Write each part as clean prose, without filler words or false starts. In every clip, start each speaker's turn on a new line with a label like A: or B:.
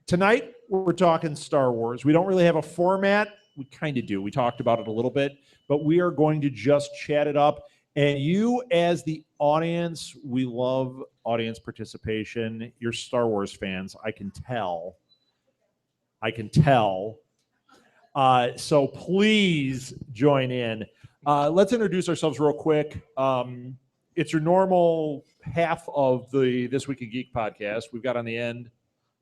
A: tonight we're talking Star Wars. We don't really have a format. We kind of do. We talked about it a little bit, but we are going to just chat it up. And you, as the audience, we love audience participation. You're Star Wars fans. I can tell. So please join in. Let's introduce ourselves real quick. It's your normal half of the This Week in Geek podcast. We've got on the end.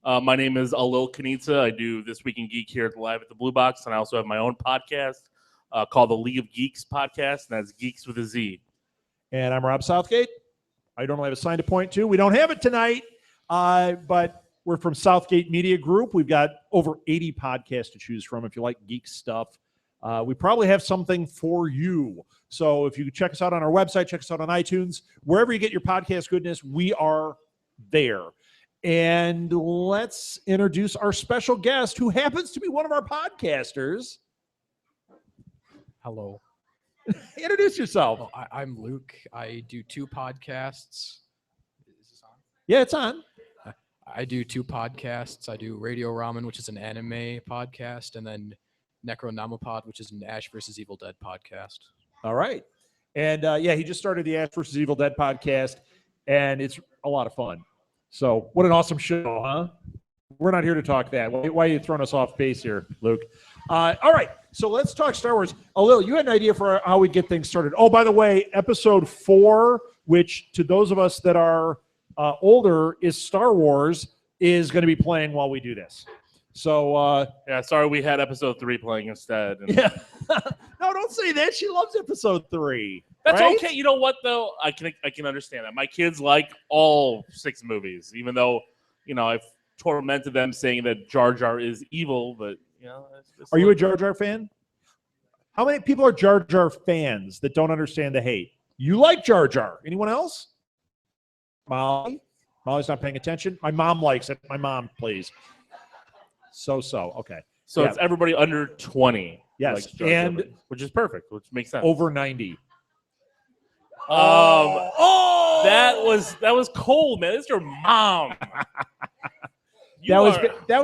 B: My name is Alil Kanitsa. I do This Week in Geek here Live at the Blue Box, and I also have my own podcast called the League of Geeks podcast, and that's Geeks with a Z.
A: And I'm Rob Southgate. I don't have a sign to point to. We don't have it tonight, but we're from Southgate Media Group. We've got over 80 podcasts to choose from if you like geek stuff. We probably have something for you. So if you check us out on our website, check us out on iTunes, wherever you get your podcast goodness, we are there. And let's introduce our special guest who happens to be one of our podcasters.
C: Hello.
A: Introduce yourself.
C: Well, I'm Luke. I do two podcasts. Is this on?
A: Yeah, it's on.
C: I do two podcasts. I do Radio Ramen, which is an anime podcast, and then Necronomopod, which is an Ash vs. Evil Dead podcast.
A: All right. And he just started the Ash vs. Evil Dead podcast, and it's a lot of fun. So what an awesome show, huh? We're not here to talk that. Why are you throwing us off base here, Luke? All right. So let's talk Star Wars. Alil, you had an idea for how we get things started. Oh, by the way, episode 4, which to those of us that are older is Star Wars, is going to be playing while we do this. So
B: sorry we had episode 3 playing instead.
A: Yeah. No, don't say that. She loves episode 3.
B: That's
A: right?
B: okay. You know what though? I can understand that. My kids like all 6 movies, even though I've tormented them saying that Jar Jar is evil. But
A: are you a Jar Jar fan? How many people are Jar Jar fans that don't understand the hate? You like Jar Jar? Anyone else? Molly's not paying attention. My mom likes it. My mom, please. So okay.
B: So it's everybody under 20.
A: Yes,
B: likes Jar Jar,
A: and
B: which is perfect, which makes sense.
A: Over 90.
B: That was cold, man. It's your mom.
A: That was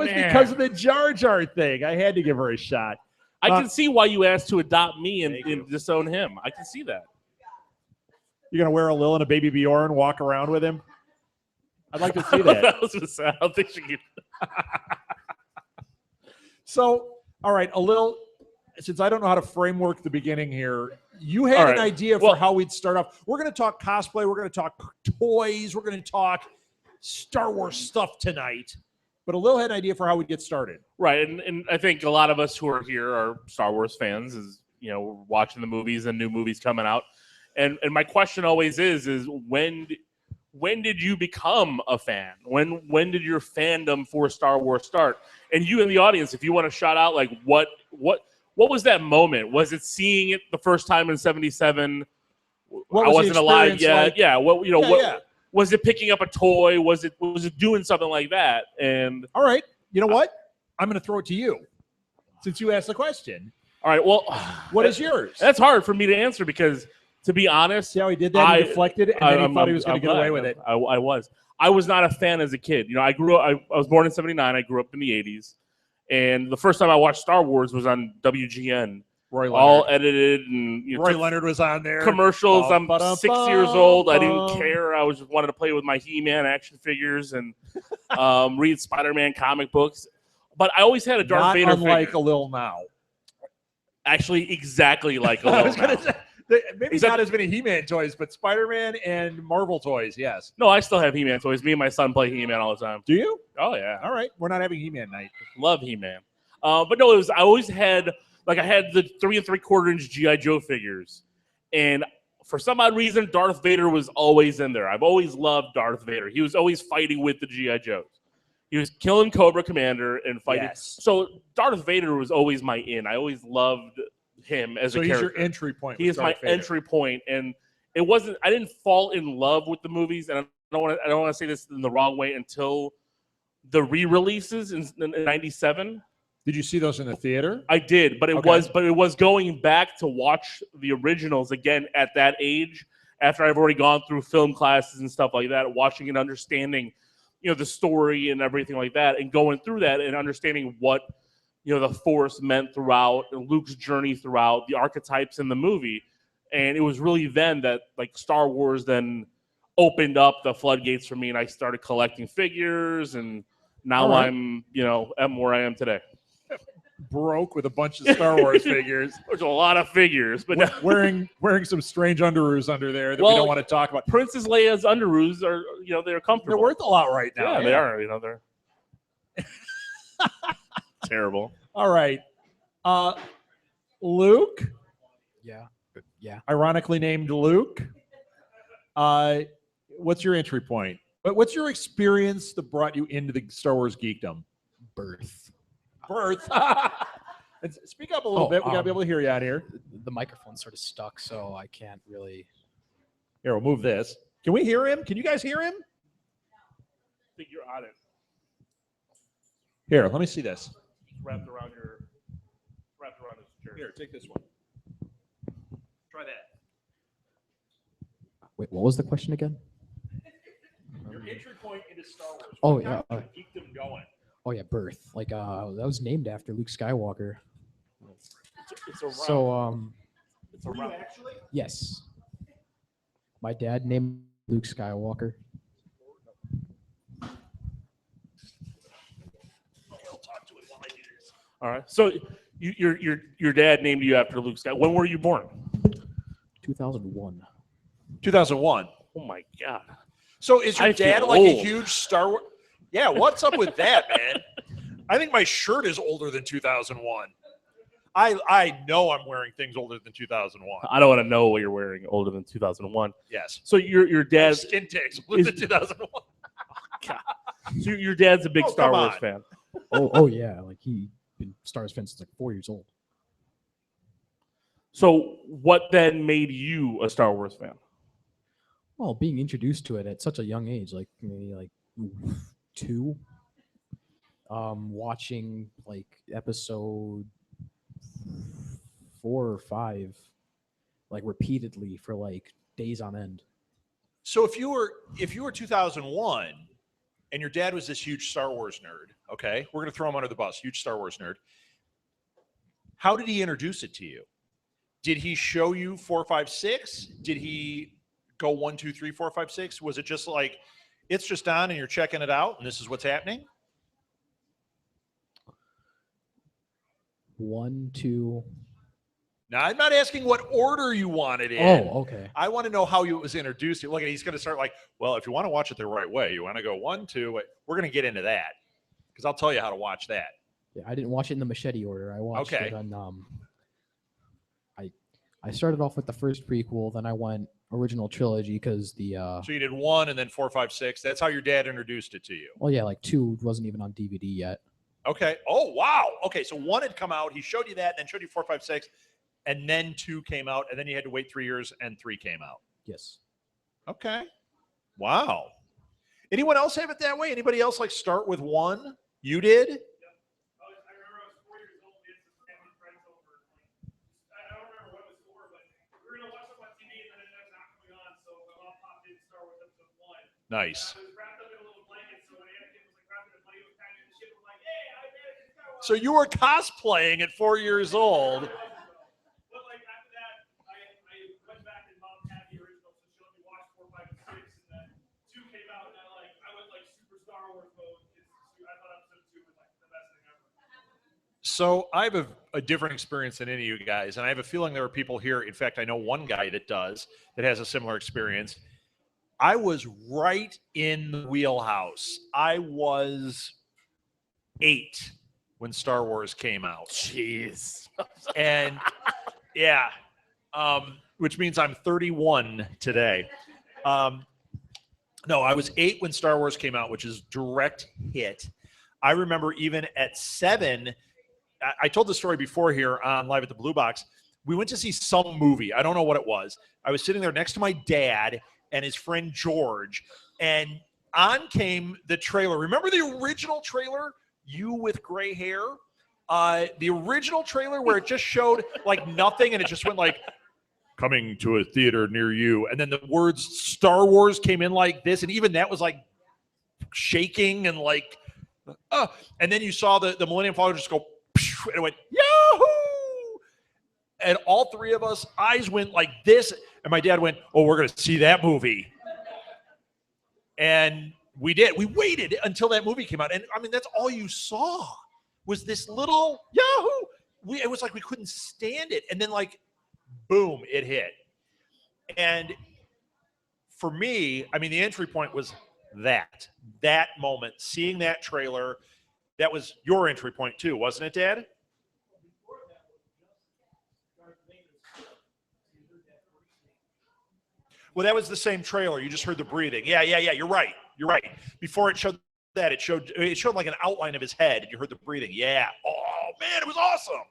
A: because of the Jar Jar thing. I had to give her a shot.
B: I can see why you asked to adopt me and disown him. I can see that.
A: You're gonna wear a Lil and a baby Bjorn, walk around with him. I'd like to see that.
B: I don't think she could.
A: So, all right, a little. Since I don't know how to framework the beginning here, you had an idea for how we'd start off. We're going to talk cosplay. We're going to talk toys. We're going to talk Star Wars stuff tonight. But a little had an idea for how we'd get started.
B: Right, and I think a lot of us who are here are Star Wars fans. We're watching the movies and new movies coming out. And my question always is when did you become a fan? When did your fandom for Star Wars start? And you in the audience, if you want to shout out, like what was that moment? Was it seeing it the first time in '77? I wasn't alive yet. Like? Yeah. What was it? Picking up a toy? Was it doing something like that? And
A: all right, you know what? I'm going to throw it to you since you asked the question.
B: All right. Well,
A: what is yours?
B: That's hard for me to answer because, to be honest,
A: see how he did that? He deflected, and then he thought he was going to get away with it.
B: I was not a fan as a kid. I was born in '79. I grew up in the '80s, and the first time I watched Star Wars was on WGN.
A: Roy Leonard.
B: All edited, and
A: Roy Leonard was on there.
B: Commercials. I'm 6 years old. I didn't care. I was just wanted to play with my He-Man action figures and read Spider-Man comic books. But I always had a Darth Vader figure.
A: Not unlike a Lil now.
B: Actually, exactly like a Lil.
A: I was going to say. Maybe not as many He-Man toys, but Spider-Man and Marvel toys, yes.
B: No, I still have He-Man toys. Me and my son play He-Man all the time.
A: Do you?
B: Oh, yeah.
A: All right. We're not having He-Man night.
B: Love He-Man. But no, I always had, I had the 3 3/4-inch G.I. Joe figures. And for some odd reason, Darth Vader was always in there. I've always loved Darth Vader. He was always fighting with the G.I. Joes. He was killing Cobra Commander and fighting. Yes. So Darth Vader was always my in. I always loved him as a character.
A: So he's your entry point.
B: He is my entry point, and it wasn't. I didn't fall in love with the movies, and I don't want to say this in the wrong way until the re-releases in '97.
A: Did you see those in the theater?
B: I did, but it was going back to watch the originals again at that age after I've already gone through film classes and stuff like that, watching and understanding the story and everything like that, and going through that and understanding what the Force meant throughout, and Luke's journey throughout, the archetypes in the movie. And it was really then that like Star Wars then opened up the floodgates for me, and I started collecting figures, and now I'm am where I am today.
A: Broke with a bunch of Star Wars figures.
B: There's a lot of figures, but
A: wearing some strange underoos under there that we don't want to talk about.
B: Princess Leia's underoos are they're comfortable.
A: They're worth a lot right now.
B: Yeah, they are. They're terrible.
A: All right, Luke.
C: Yeah.
A: Ironically named Luke. What's your entry point? But what's your experience that brought you into the Star Wars geekdom?
C: Birth.
A: And speak up a little bit. We gotta be able to hear you out here.
C: The microphone's sort of stuck, so I can't really.
A: Here, we'll move this. Can we hear him? Can you guys hear him?
B: I think you're on it.
A: Here, let me see this.
B: Wrapped around his chair.
A: Here, take this one. Try that.
C: Wait, what was the question again?
A: Your entry point into Star Wars.
C: Oh, yeah.
A: Geekdom going.
C: Oh yeah, birth. Like that was named after Luke Skywalker.
B: It's a round.
C: So
B: It's a round.
A: Actually?
C: yes, my dad named Luke Skywalker.
B: All right. So your dad named you after Luke Skywalker. When were you born?
C: 2001.
A: 2001.
B: Oh my God.
A: So is your
B: I
A: dad
B: feel
A: like a
B: old.
A: huge Star Wars? Yeah, what's up with that, man? I think my shirt is older than 2001. I know I'm wearing things older than 2001.
B: I don't want to know what you're wearing older than 2001.
A: Yes.
B: So your dad's
A: Skin takes older than 2001.
B: so your dad's a big
A: Oh,
B: Star
A: come
B: Wars
A: on.
B: fan.
C: Oh yeah, like he been Star Wars fan since like 4 years old.
B: So what then made you a Star Wars fan?
C: Well, being introduced to it at such a young age, like maybe like 2, watching like episode 4 or 5, like repeatedly for like days on end.
A: So if you were 2001 and your dad was this huge Star Wars nerd, okay, we're going to throw him under the bus, huge Star Wars nerd. How did he introduce it to you? Did he show you 4, 5, 6? Did he go 1, 2, 3, 4, 5, 6? Was it just like, it's just on and you're checking it out and this is what's happening?
C: 1, 2.
A: Now, I'm not asking what order you want it in.
C: Oh, okay.
A: I want to know how you was introduced. Look, he's going to start like, well, if you want to watch it the right way, you want to go 1, 2. We're going to get into that because I'll tell you how to watch that.
C: Yeah, I didn't watch it in the machete order. I watched
A: Okay.
C: it on. I started off with the first prequel, then I went original trilogy because the.
A: So you did 1 and then 4, 5, 6. That's how your dad introduced it to you.
C: Well, yeah, like 2 wasn't even on DVD yet.
A: Okay. Oh, wow. Okay. So 1 had come out. He showed you that, then showed you 4, 5, 6. And then 2 came out. And then you had to wait 3 years and 3 came out.
C: Yes.
A: Okay. Wow. Anyone else have it that way? Anybody else like start with 1? You did?
B: I remember I was 4 years old. We had some family friends over. I don't remember what it was for, but we were gonna watch something on TV, and then it ended up not coming on. So my mom popped in Star Wars episode 1.
A: Nice.
B: I was wrapped up in a little blanket, so when Anakin was like wrapped in a blanket, was kind of in the ship. I'm like, hey, I'm Anakin Skywalker.
A: So you were cosplaying at 4 years old.
B: But like after that, I went back and mom had the original, so she let me watch 4, 5, and 6, and then 2 came out, and I went like super Star Wars mode. I thought episode 2 was like the best thing ever.
A: So I have a different experience than any of you guys, and I have a feeling there are people here. In fact, I know one guy that has a similar experience. I was right in the wheelhouse. I was 8 when Star Wars came out.
B: Jeez.
A: And yeah, which means I'm 31 today. No, I was 8 when Star Wars came out, which is direct hit. I remember even at 7, I told the story before here on Live at the Blue Box. We went to see some movie. I don't know what it was. I was sitting there next to my dad and his friend George, and on came the trailer. Remember the original trailer? You with gray hair? The original trailer where it just showed like nothing and it just went like, coming to a theater near you. And then the words Star Wars came in like this. And even that was like shaking and like, and then you saw the Millennium Falcon just go, and it went, Yahoo! And all three of us, eyes went like this. And my dad went, oh, we're going to see that movie. And we did. We waited until that movie came out. And I mean, that's all you saw was this little Yahoo! It was like we couldn't stand it. And then like, boom, it hit. And for me, I mean, the entry point was that moment, seeing that trailer. That was your entry point too, wasn't it, Dad? Well, that was the same trailer. You just heard the breathing. Yeah. You're right. Before it showed that, it showed like an outline of his head, and you heard the breathing. Yeah. Oh man, it was awesome.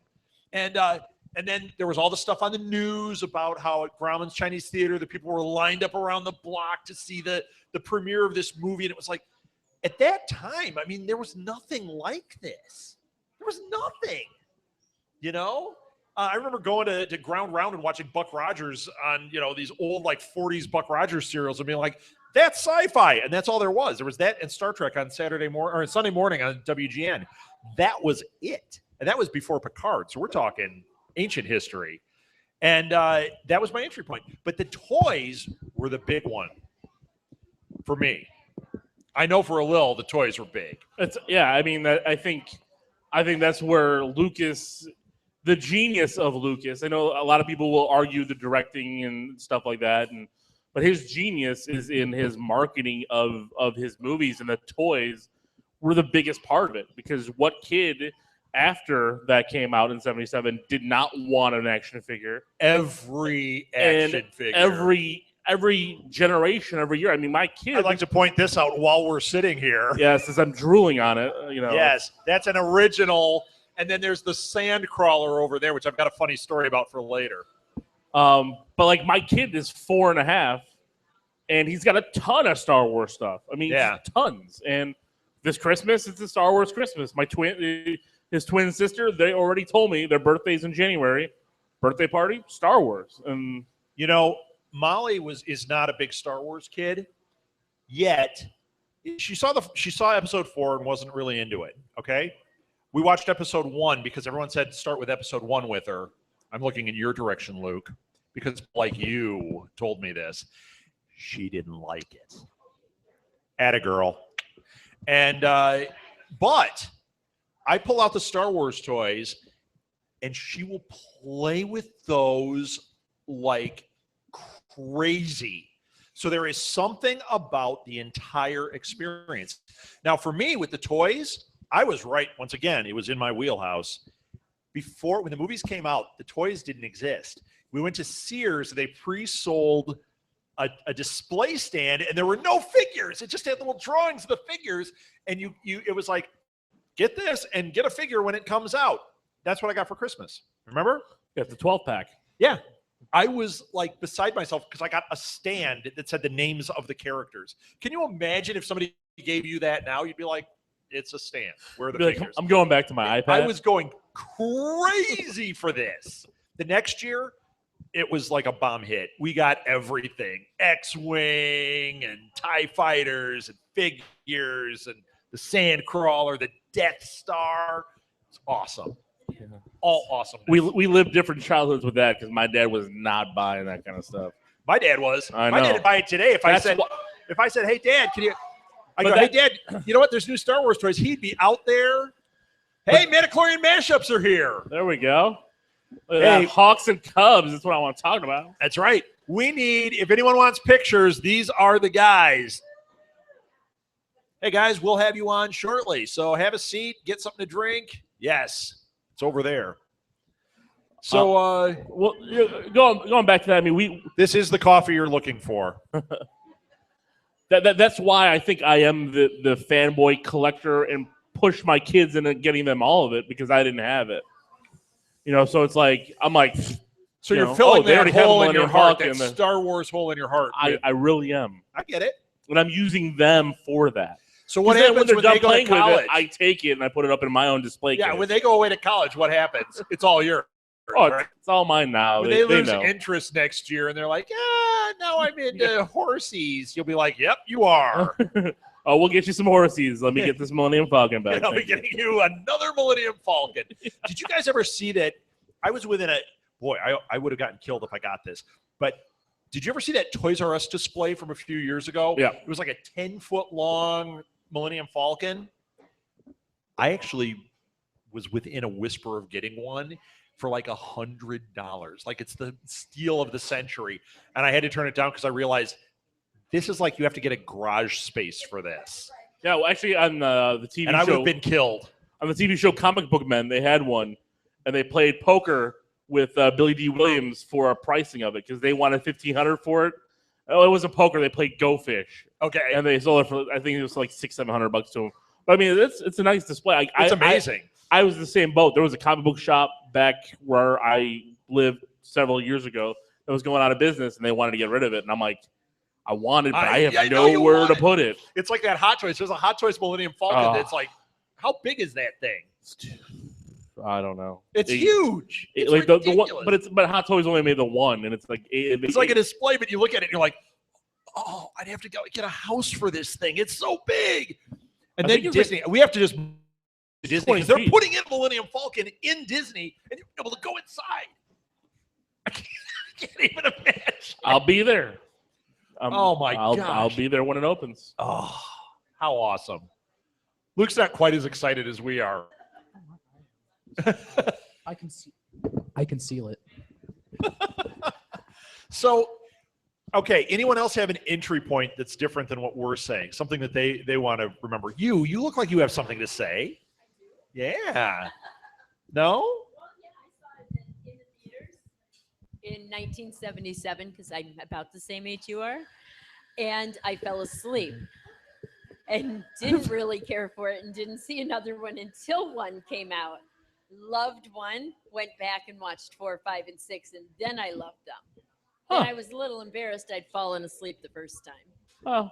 A: And then there was all the stuff on the news about how at Grauman's Chinese Theater, the people were lined up around the block to see the premiere of this movie, and it was like, at that time, I mean, there was nothing like this. There was nothing. You know. I remember going to Ground Round and watching Buck Rogers on, these old like 40s Buck Rogers serials and being like, that's sci-fi. And that's all there was. There was that and Star Trek on Sunday morning on WGN. That was it. And that was before Picard. So we're talking ancient history. And that was my entry point. But the toys were the big one for me. I know for a little, the toys were big.
B: I mean, I think that's where Lucas... The genius of Lucas. I know a lot of people will argue the directing and stuff like that, but his genius is in his marketing of his movies, and the toys were the biggest part of it. Because what kid after that came out in '77 did not want an action figure?
A: Every action figure.
B: Every generation, every year. I mean, my kid.
A: I'd like to point this out while we're sitting here.
B: Yes, as I'm drooling on it.
A: Yes, that's an original. And then there's the sand crawler over there, which I've got a funny story about for later.
B: But like my kid is 4.5, and he's got a ton of Star Wars stuff. I mean, tons. And this Christmas, it's a Star Wars Christmas. His twin sister, they already told me their birthday's in January. Birthday party, Star Wars. And
A: Molly is not a big Star Wars kid, yet she saw episode 4 and wasn't really into it. Okay. We watched episode 1 because everyone said start with episode 1 with her. I'm looking in your direction, Luke, because like you told me this. She didn't like it. Atta girl. And but I pull out the Star Wars toys, and she will play with those like crazy. So there is something about the entire experience. Now, for me, with the toys, I was right. Once again, it was in my wheelhouse. Before, when the movies came out, the toys didn't exist. We went to Sears. They pre-sold a display stand, and there were no figures. It just had little drawings of the figures, and it was like, get this and get a figure when it comes out. That's what I got for Christmas. Remember?
B: Yeah, the 12-pack.
A: Yeah. I was like beside myself because I got a stand that said the names of the characters. Can you imagine if somebody gave you that now? You'd be like, it's a stand. Where are the figures?
B: I'm going back to my iPad.
A: I was going crazy for this. The next year, it was like a bomb hit. We got everything. X-Wing and TIE fighters and figures and the sand crawler, the Death Star. It's awesome. Yeah. All awesome.
B: We lived different childhoods with that because my dad was not buying that kind of stuff.
A: My dad was.
B: I know.
A: My dad would buy it today if I said, hey, Dad, can you... I go, hey, Dad, you know what? There's new Star Wars toys. He'd be out there. Hey, Midichlorian mashups are here.
B: There we go. Look at that. Hawks and Cubs. That's what I want to talk about.
A: That's right. We need, if anyone wants pictures, these are the guys. Hey, guys, we'll have you on shortly. So have a seat, get something to drink. Yes, it's over there. So,
B: going back to that, I mean,
A: this is the coffee you're looking for.
B: That's why I think I am the fanboy collector and push my kids into getting them all of it because I didn't have it. So it's like I'm like.
A: So you're filling that hole in your heart, that Star Wars hole in your heart.
B: I really am.
A: I get it.
B: And I'm using them for that.
A: So what happens when they go to college?
B: I take it and I put it up in my own display case.
A: Yeah, when they go away to college, what happens? It's all yours.
B: Oh, it's all mine now.
A: When they lose interest next year and they're like, now I'm into horsies. You'll be like, yep, you are.
B: Oh, we'll get you some horses. Let me get this Millennium Falcon back.
A: I'll be getting you another Millennium Falcon. Did you guys ever see that? I was within I would have gotten killed if I got this. But did you ever see that Toys R Us display from a few years ago?
B: Yeah.
A: It was like a 10-foot long Millennium Falcon. I actually was within a whisper of getting one for like $100. Like it's the steal of the century. And I had to turn it down because I realized this is like you have to get a garage space for this.
B: Yeah, well, actually on the TV
A: And I would
B: show,
A: have been killed.
B: on the TV show Comic Book Men, they had one, and they played poker with Billy D. Williams for a pricing of it because they wanted $1,500 for it. Oh, it wasn't poker; they played Go Fish.
A: Okay.
B: And they sold it for, I think it was like $600-700 to them. But I mean, it's a nice display.
A: It's amazing.
B: I was in the same boat. There was a comic book shop back where I lived several years ago that was going out of business, and they wanted to get rid of it. And I'm like, I want it, but I have nowhere to put it.
A: It's like that Hot Toys. There's a Hot Toys Millennium Falcon that's like, how big is that thing?
B: I don't know.
A: It's huge. It's
B: like
A: ridiculous.
B: the one, but Hot Toys only made the one, and it's like
A: it's like a display, but you look at it and you're like, oh, I'd have to go get a house for this thing. It's so big. And then Disney, we have to just Disney because they're putting in Millennium Falcon in Disney, and you're able to go inside. I can't even imagine.
B: I'll be there.
A: Oh my gosh.
B: I'll be there when it opens.
A: Oh, how awesome! Luke's not quite as excited as we are.
C: I can seal it.
A: So, okay. Anyone else have an entry point that's different than what we're saying? Something that they want to remember. You look like you have something to say. Yeah. No?
D: Well, yeah, I saw it in the theaters in 1977 because I'm about the same age you are, and I fell asleep and didn't really care for it and didn't see another one until one came out. Loved one, went back and watched 4, 5, and 6, and then I loved them.
B: Huh.
D: And I was a little embarrassed I'd fallen asleep the first time.
B: Oh.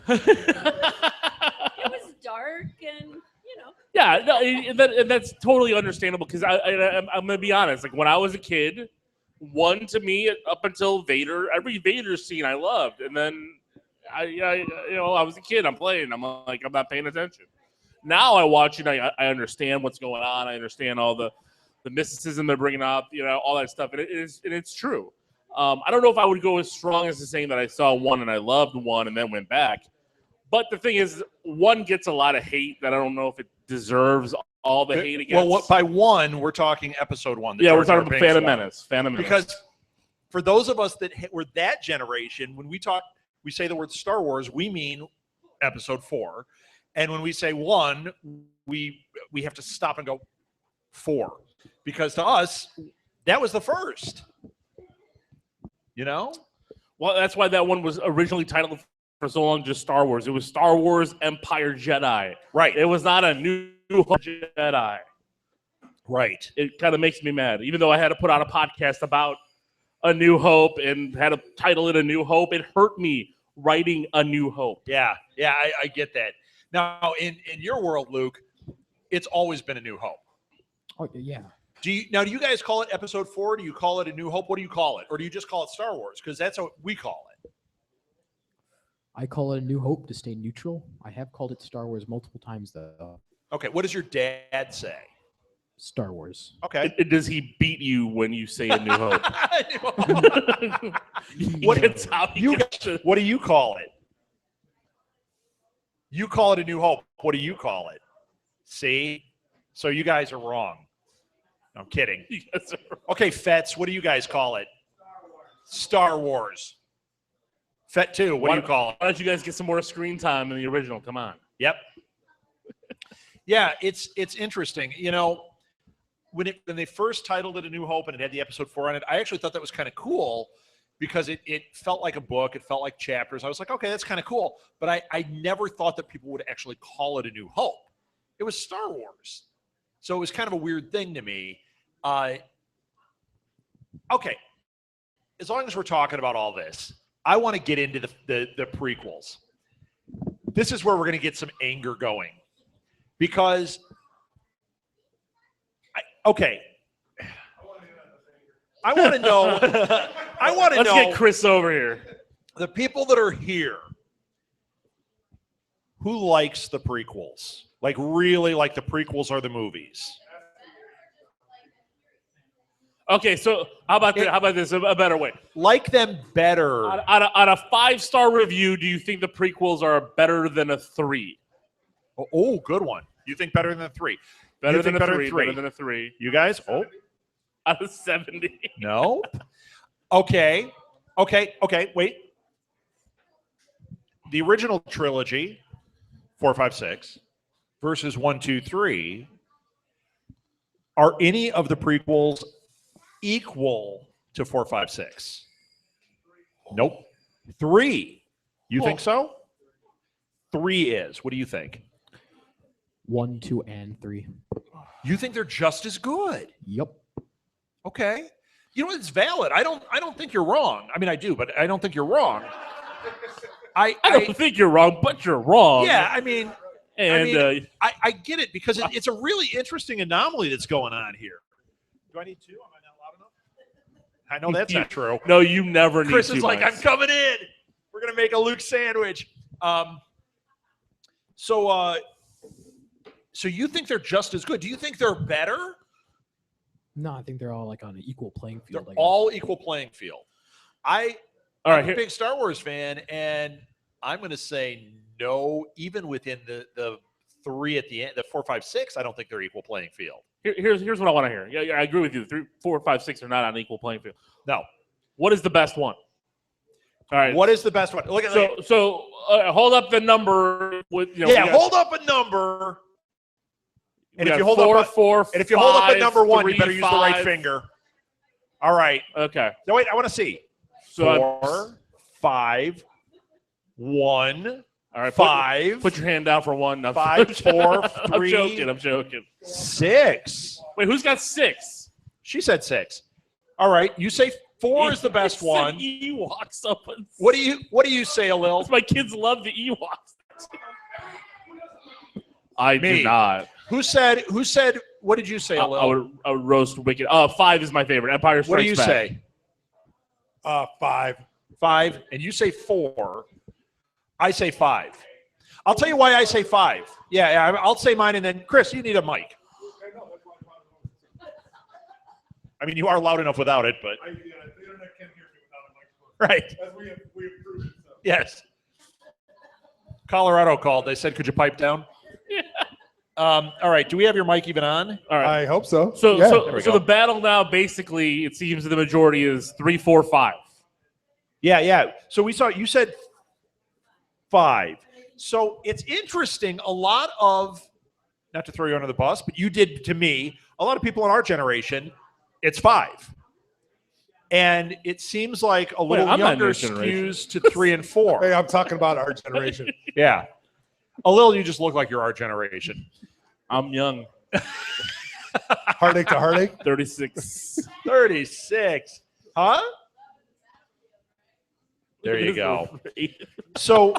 D: It was dark and, you know.
B: Yeah, no, that's totally understandable because I'm going to be honest. Like when I was a kid, one to me up until Vader, every Vader scene I loved, and then I was a kid. I'm playing. I'm like I'm not paying attention. Now I watch it. I understand what's going on. I understand all the mysticism they're bringing up. All that stuff, and it's true. I don't know if I would go as strong as to saying that I saw one and I loved one and then went back. But the thing is, one gets a lot of hate that I don't know if it deserves all the hate against.
A: Well, by one, we're talking episode 1.
B: Yeah, we're talking about Phantom Menace.
A: Because for those of us that were that generation, when we say the word Star Wars, we mean episode 4. And when we say 1, we have to stop and go 4. Because to us, that was the first.
B: Well, that's why that one was originally titled for so long just Star Wars. It was Star Wars Empire Jedi.
A: Right.
B: It was not a New Hope Jedi.
A: Right.
B: It kind of makes me mad. Even though I had to put out a podcast about A New Hope and had to title it A New Hope, it hurt me writing A New Hope.
A: Yeah, I get that. Now, in your world, Luke, it's always been A New Hope.
C: Oh, yeah.
A: Do you guys call it episode 4? Do you call it A New Hope? What do you call it? Or do you just call it Star Wars? Because that's what we call it.
C: I call it A New Hope to stay neutral. I have called it Star Wars multiple times, though.
A: Okay, what does your dad say?
C: Star Wars.
A: Okay.
B: Does he beat you when you say A New Hope?
A: What do you call it? You call it A New Hope. What do you call it? See? So you guys are wrong. I'm kidding. Okay, Fets, what do you guys call it? Star Wars. Fet 2, what do you call it?
B: Why don't you guys get some more screen time in the original? Come on.
A: Yep. Yeah, it's interesting. When they first titled it A New Hope and it had the episode 4 on it, I actually thought that was kind of cool because it felt like a book. It felt like chapters. I was like, okay, that's kind of cool. But I never thought that people would actually call it A New Hope. It was Star Wars. So it was kind of a weird thing to me. Okay. As long as we're talking about all this, I want to get into the prequels. This is where we're going to get some anger going. Because, I want to know.
B: Let's get Chris over here.
A: The people that are here, who likes the prequels? Like really like the prequels are the movies.
B: Okay, so how about this? A better way.
A: Like them better.
B: On a 5-star review, do you think the prequels are better than a 3?
A: Oh, good one. You think better than a 3?
B: Better than a 3.
A: You guys? Oh,
B: Out of 70.
A: no. Okay. Wait. The original trilogy, 4, 5, 6, versus 1, 2, 3. Are any of the prequels equal to 4, 5, 6? Nope. 3. You think so? 3 is. What do you think?
C: 1, 2, and 3.
A: You think they're just as good?
C: Yep.
A: Okay. You know, it's valid. I don't think you're wrong. I mean, I do, but I don't think you're wrong.
B: I don't think you're wrong, but you're wrong.
A: Yeah, I mean,
B: and
A: I get it because it's a really interesting anomaly that's going on here. Do I need 2? Am I not loud enough? I know that's not true.
B: No, you never need
A: Chris
B: 2
A: is like,
B: mics.
A: I'm coming in. We're gonna make a Luke sandwich. So you think they're just as good? Do you think they're better?
C: No, I think they're all like on an equal playing
A: They're
C: field.
A: all equal playing field. I'm a big Star Wars fan, and I'm going to say no. Even within the 3 at the end, the 4, 5, 6, I don't think they're equal playing field.
B: Here's what I want to hear. Yeah, I agree with you. 3, 4, 5, 6 are not on equal playing field.
A: No.
B: What is the best one? All right.
A: What is the best one? Look at
B: So hold up the number with
A: hold up a number. And if you hold
B: up
A: a number 1, 3, you better use the right finger. All right.
B: Okay.
A: No, wait. I want to see.
B: So
A: 4, 5, 1.
B: All right.
A: 5.
B: Put your hand down for 1. No,
A: 5, 4, 3.
B: I'm joking.
A: 6.
B: Wait, who's got 6?
A: She said 6. All right. You say 4 is the best one.
B: Ewoks up.
A: What do you say, Alil?
B: My kids love the Ewoks. I do not.
A: Who said? What did you say, Alil?
B: I would roast Wicked. 5 is my favorite. Empire Strikes Back.
A: What do you say?
E: 5.
A: 5, and you say 4. I say 5. I'll tell you why I say 5. Yeah, I'll say mine, and then Chris, you need a mic. I mean, you are loud enough without it, but
E: The internet can't hear me without a microphone.
A: right.
E: As we have proved it. So.
A: Yes. Colorado called. They said, "Could you pipe down?"
B: Yeah.
A: All right. Do we have your mic even on?
B: All right.
E: I hope so.
B: So
A: go.
B: the battle now, basically, it seems the majority is 3, 4, 5.
A: Yeah. So you said 5. So it's interesting. A lot of, not to throw you under the bus, but you did to me. A lot of people in our generation, it's 5. And it seems like a little
B: I'm not in
A: younger
B: your generation.
A: skews to 3 and 4.
E: Hey, I'm talking about our generation.
A: Yeah. A little, you just look like you're our generation.
B: I'm young.
E: Heartache to heartache.
B: 36.
A: 36. Huh? There you go. So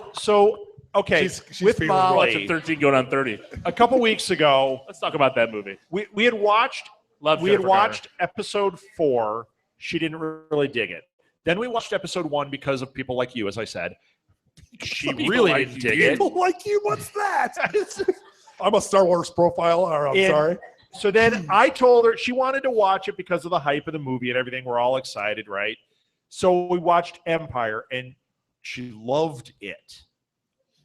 A: okay.
E: She's
A: with
E: feeling
A: Molly,
B: Watching 13 going on 30.
A: a couple weeks ago,
B: Let's talk about that movie.
A: we had watched
B: Love
A: we had
B: Jennifer
A: watched episode 4. She didn't really dig it. Then we watched episode 1 because of people like you, as I said. She
B: People
A: really
B: like
A: didn't
B: you.
A: dig it.
E: People like you. What's that? I'm a Star Wars profile. Or I'm sorry.
A: So then I told her she wanted to watch it because of the hype of the movie and everything. We're all excited, right? So we watched Empire, and she loved it.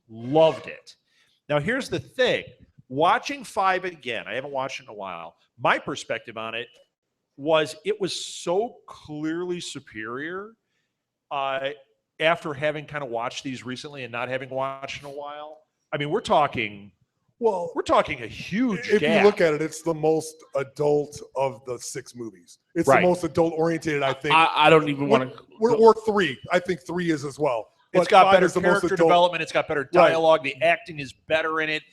A: Loved it. Now, here's the thing. Watching 5 again, I haven't watched it in a while. My perspective on it was so clearly superior after having kind of watched these recently and not having watched in a while. I mean, we're talking a huge
E: If
A: gap.
E: you look at it, it's the most adult of the 6 movies. It's
A: Right.
E: the most adult oriented, I think.
B: I don't even want to.
E: Or 3. I think 3 is as well.
A: It's
E: But
A: got
E: 5
A: better
E: is the most
A: character
E: adult.
A: development. It's got better
E: Right.
A: dialogue. The acting is better in it.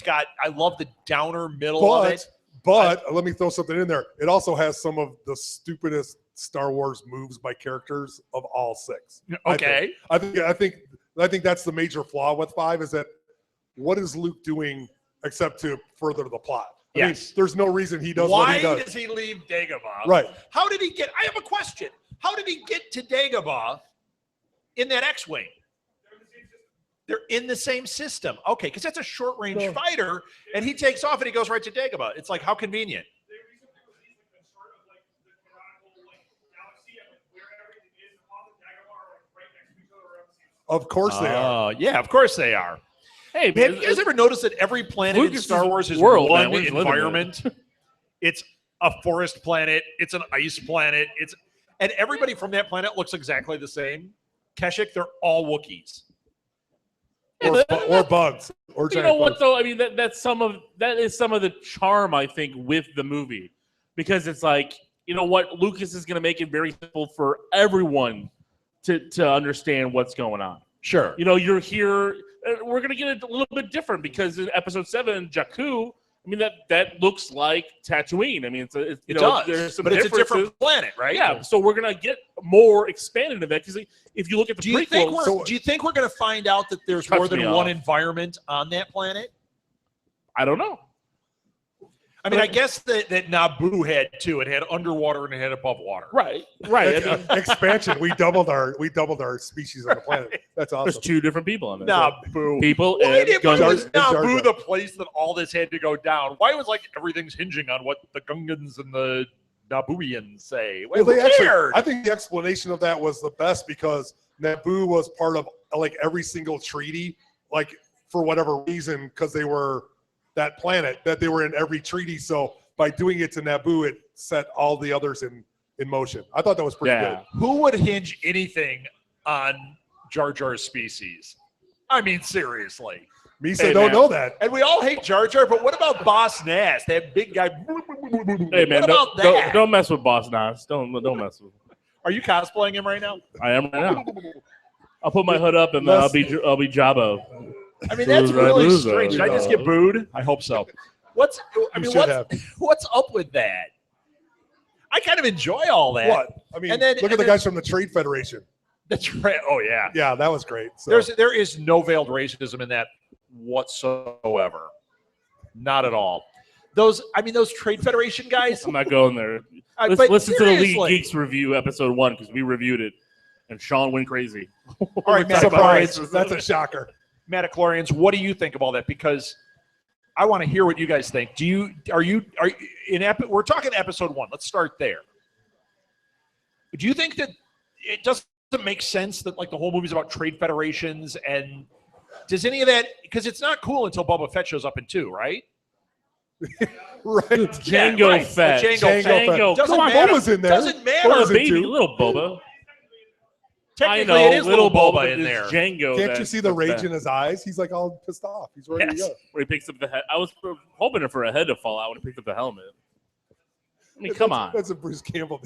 A: I love the downer middle of it.
E: But let me throw something in there. It also has some of the stupidest Star Wars moves by characters of all 6.
A: Okay.
E: I think that's the major flaw with 5 is that what is Luke doing except to further the plot? I mean,
A: Yes.
E: there's no reason he does what
A: Why
E: he does.
A: does he leave Dagobah?
E: Right.
A: How did he get? I have a question. How did he get to Dagobah in that X-wing? They're in the same system. Okay, because that's a short-range fighter, and he takes off and he goes right to Dagobah. It's like, how convenient.
E: Of course they are.
A: Yeah, of course they are.
B: Hey,
A: Have you guys ever noticed that every planet in
B: Lucas's
A: Star Wars is
B: world,
A: one
B: man. We're just living in it.
A: environment? It's a forest planet. It's an ice planet. And everybody from that planet looks exactly the same. Kashyyyk, they're all Wookiees.
E: Or bugs. Or
B: You
E: giant
B: know what
E: bugs.
B: though? I mean, that is some of the charm, I think, with the movie, because it's like, you know what, Lucas is going to make it very simple for everyone to understand what's going on.
A: Sure.
B: You know, you're here. We're going to get it a little bit different because in Episode 7, Jakku, I mean, that looks like Tatooine. I mean, it
A: does,
B: there's some
A: but it's a
B: differences.
A: different planet, right?
B: Yeah, so we're going to get more expanded into that because if you look at the
A: Do you think
B: prequels,
A: do you think we're going to find out that there's
B: Cuts
A: more than
B: me
A: one
B: off.
A: environment on that planet?
B: I don't know.
A: I mean, I guess that Naboo had two. It had underwater and it had above water.
B: Right. I mean,
E: Expansion. We doubled our species on the planet. That's awesome.
B: there's two different people on it.
A: Naboo.
B: People
A: Why
B: and
A: did
B: guns.
A: was
E: Jar Jar.
A: Naboo the place that all this had to go down? Why was like everything's hinging on what the Gungans and the Nabooians say?
E: Well,
A: Who
E: they actually,
A: cared?
E: I think the explanation of that was the best because Naboo was part of like every single treaty, like for whatever reason, because they were that planet that they were in every treaty. So by doing it to Naboo, it set all the others in motion. I thought that was pretty good.
A: Who would hinge anything on Jar Jar's species? I mean, seriously.
E: Misa
B: Hey,
E: don't
B: man.
E: know that.
A: And we all hate Jar Jar, but what about Boss Nass? That big guy.
B: Hey man,
A: what about that?
B: don't mess with Boss Nass. Don't mess with him.
A: Are you cosplaying him right now?
B: I am right now. I'll put my hood up and then I'll be Jabba.
A: I mean, that's
B: Boo,
A: really
B: boo,
A: strange. Did I just
B: boo.
A: get booed? I hope so. What's up with that? I kind of enjoy all that.
E: What? I mean,
A: And then-
E: look at
A: and
E: the
A: then-
E: guys from the Trade Federation.
A: That's right. Oh yeah.
E: Yeah, that was great. So.
A: There is no veiled racism in that whatsoever. Not at all. Those Trade Federation guys.
B: I'm not going there.
A: But
B: Listen to the League
A: seriously.
B: Geeks review episode 1 because we reviewed it, and Sean went crazy.
A: All right, Matt,
E: Surprise. That's a shocker.
A: Metachlorians, what do you think of all that? Because I want to hear what you guys think. Are you we're talking episode 1. Let's start there. Do you think that it doesn't make sense that like the whole movie's about trade federations, and does any of that, because it's not cool until Boba Fett shows up in 2, right?
E: Right.
B: Django
A: right.
B: Fett.
A: Django
E: Fett.
B: Django.
A: Doesn't
B: Come on,
A: matter.
E: Boba's in there.
A: Doesn't matter.
B: Little
E: Boba's in
B: baby,
E: 2.
B: little Boba. I
A: Technically,
B: know,
A: it is little Boba in
B: is
A: there.
B: Django.
E: Can't you see the rage in his eyes? He's like all pissed off. He's ready to
B: Yes,
E: go.
B: where he picks up the head. I was hoping for a head to fall out when he picked up the helmet. I mean, come on.
E: That's a Bruce Campbell.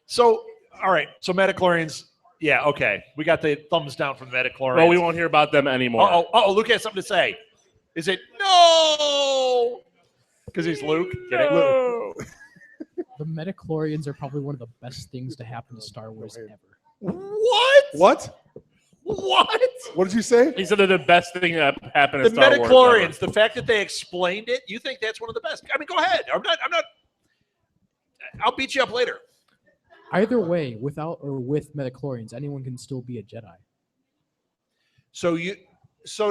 A: So, all right. So, Metachlorians, yeah, okay. We got the thumbs down from the Metachlorians.
B: Well, we won't hear about them anymore.
A: Luke has something to say. Is it no? Because he's Luke. Get it?
B: No.
C: The Metachlorians are probably one of the best things to happen to Star Wars ever.
A: What?
E: What?
A: What?
E: What did you say?
B: He said they're the best thing that happened
A: The
B: to Star Wars.
A: Metachlorians, the fact that they explained it, you think that's one of the best? I mean, go ahead. I'm not. I'll beat you up later.
C: Either way, without or with Metachlorians, anyone can still be a Jedi.
A: So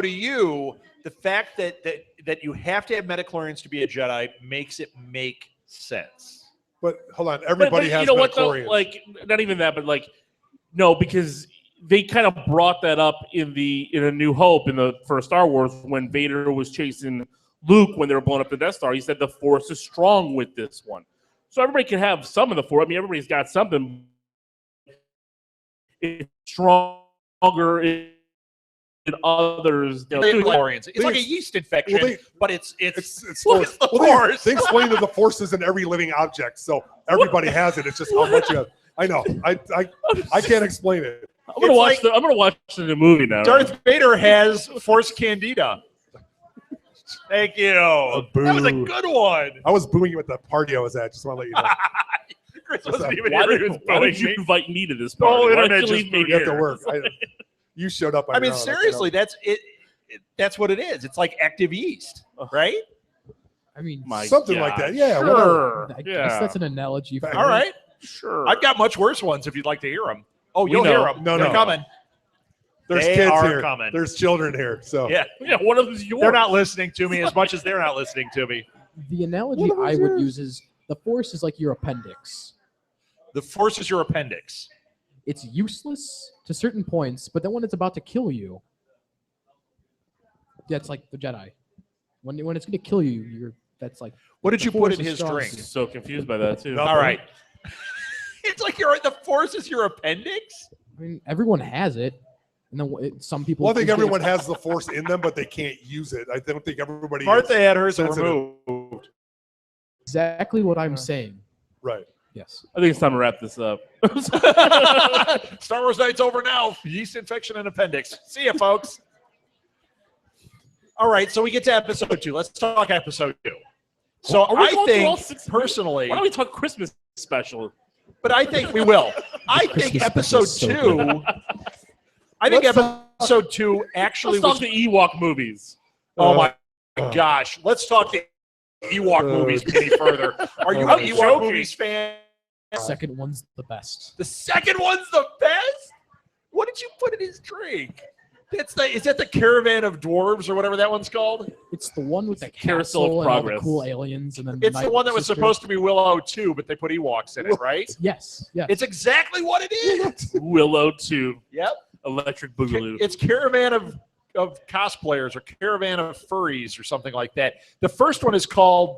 A: to you, the fact that you have to have Metachlorians to be a Jedi makes it make sense.
E: But hold on, everybody has
B: you know what though?
E: Metachlorians.
B: Like, not even that, but like, no, because they kind of brought that up in A New Hope for Star Wars when Vader was chasing Luke when they were blowing up the Death Star. He said the Force is strong with this one, so everybody can have some of the Force. I mean, everybody's got something. It's stronger in others. You know,
A: Metachlorians. It's like a yeast infection, but it's
E: Force.
A: it's the
E: Well,
A: Force.
E: they explain that the Force is in every living object, so everybody has it. It's just how much you have. I know. I can't explain it.
B: I'm gonna watch the new movie now.
A: Darth Vader has Force Candida. Thank you.
E: boo.
A: That was a good one.
E: I was booing you at the party I was at. Just want to let you know.
A: Chris wasn't even
B: Why
A: here.
B: did,
A: He was
B: why did
A: booing
B: you
A: me.
B: invite me to this
A: The
B: party?
A: whole
B: Why did
A: internet
B: you
A: just
B: leave me
A: booed
E: You have to
B: here?
E: work. You showed up. On
A: I
E: your
A: mean,
E: own.
A: seriously, that's it. That's what it is. It's like active yeast, right?
C: I mean,
B: My
E: Something like
B: God.
E: that. Yeah, whatever.
B: Sure.
C: I guess
B: Yeah.
C: that's an analogy. For
A: All right.
B: Sure.
A: I've got much worse ones if you'd like to hear them. Oh,
B: We
A: you'll
B: know.
A: hear them.
E: No,
A: They're
E: no.
A: coming.
E: There's
A: They
E: kids
A: are
E: here.
A: coming.
E: There's children here. So
A: Yeah.
B: Yeah, one of them's yours.
A: They're not listening to me as much as they're not listening to me.
C: The analogy
E: What
C: I
E: was
C: would
E: yours?
C: use is the Force is like your appendix.
A: The Force is your appendix.
C: It's useless to certain points, but then when it's about to kill you, that's like the Jedi. When it's going to kill you, that's like.
A: What did
C: the
A: you put
C: Force
A: in
C: is
A: his
C: strong.
A: drink?
B: So confused by that too.
E: No.
A: All right. It's like the Force is your appendix?
C: I mean, everyone has it, and then some people.
E: well, I think
C: it's gonna-
E: everyone has the Force in them, but they can't use it. I don't think everybody.
A: Martha
E: is.
A: had hers
E: sensitive.
A: removed.
C: Exactly what I'm saying.
E: Right.
C: Yes.
B: I think it's time to wrap this up.
A: Star Wars night's over now. Yeast infection and appendix. See ya, folks. All right, so we get to episode 2. Let's talk episode 2. So
B: Are we
A: I
B: going through all
A: think,
B: 6?
A: personally,
B: Why don't we talk Christmas special?
A: but I think we will. I think
C: Christmas
A: episode
C: special is so
A: 2. I think
E: Let's
A: episode 2 actually
B: Let's talk
A: was.
B: the Ewok movies.
A: Oh my gosh! Let's talk the Ewok movies any further. Are you an
E: I'm
A: Ewok
B: joking.
A: movies fan?
C: Second one's the best.
A: The second one's the best. What did you put in his drink? Is that the Caravan of Dwarves or whatever that one's called?
C: It's the one with the
B: Carousel of
C: castle and all the
B: Progress.
C: cool aliens, and then
A: It's the one that was supposed to be Willow 2, but they put Ewoks in it, right?
C: Yes. Yes.
A: It's exactly what it is.
B: Willow 2.
A: Yep.
B: Electric Boogaloo.
A: It's Caravan of cosplayers or Caravan of furries or something like that. The first one is called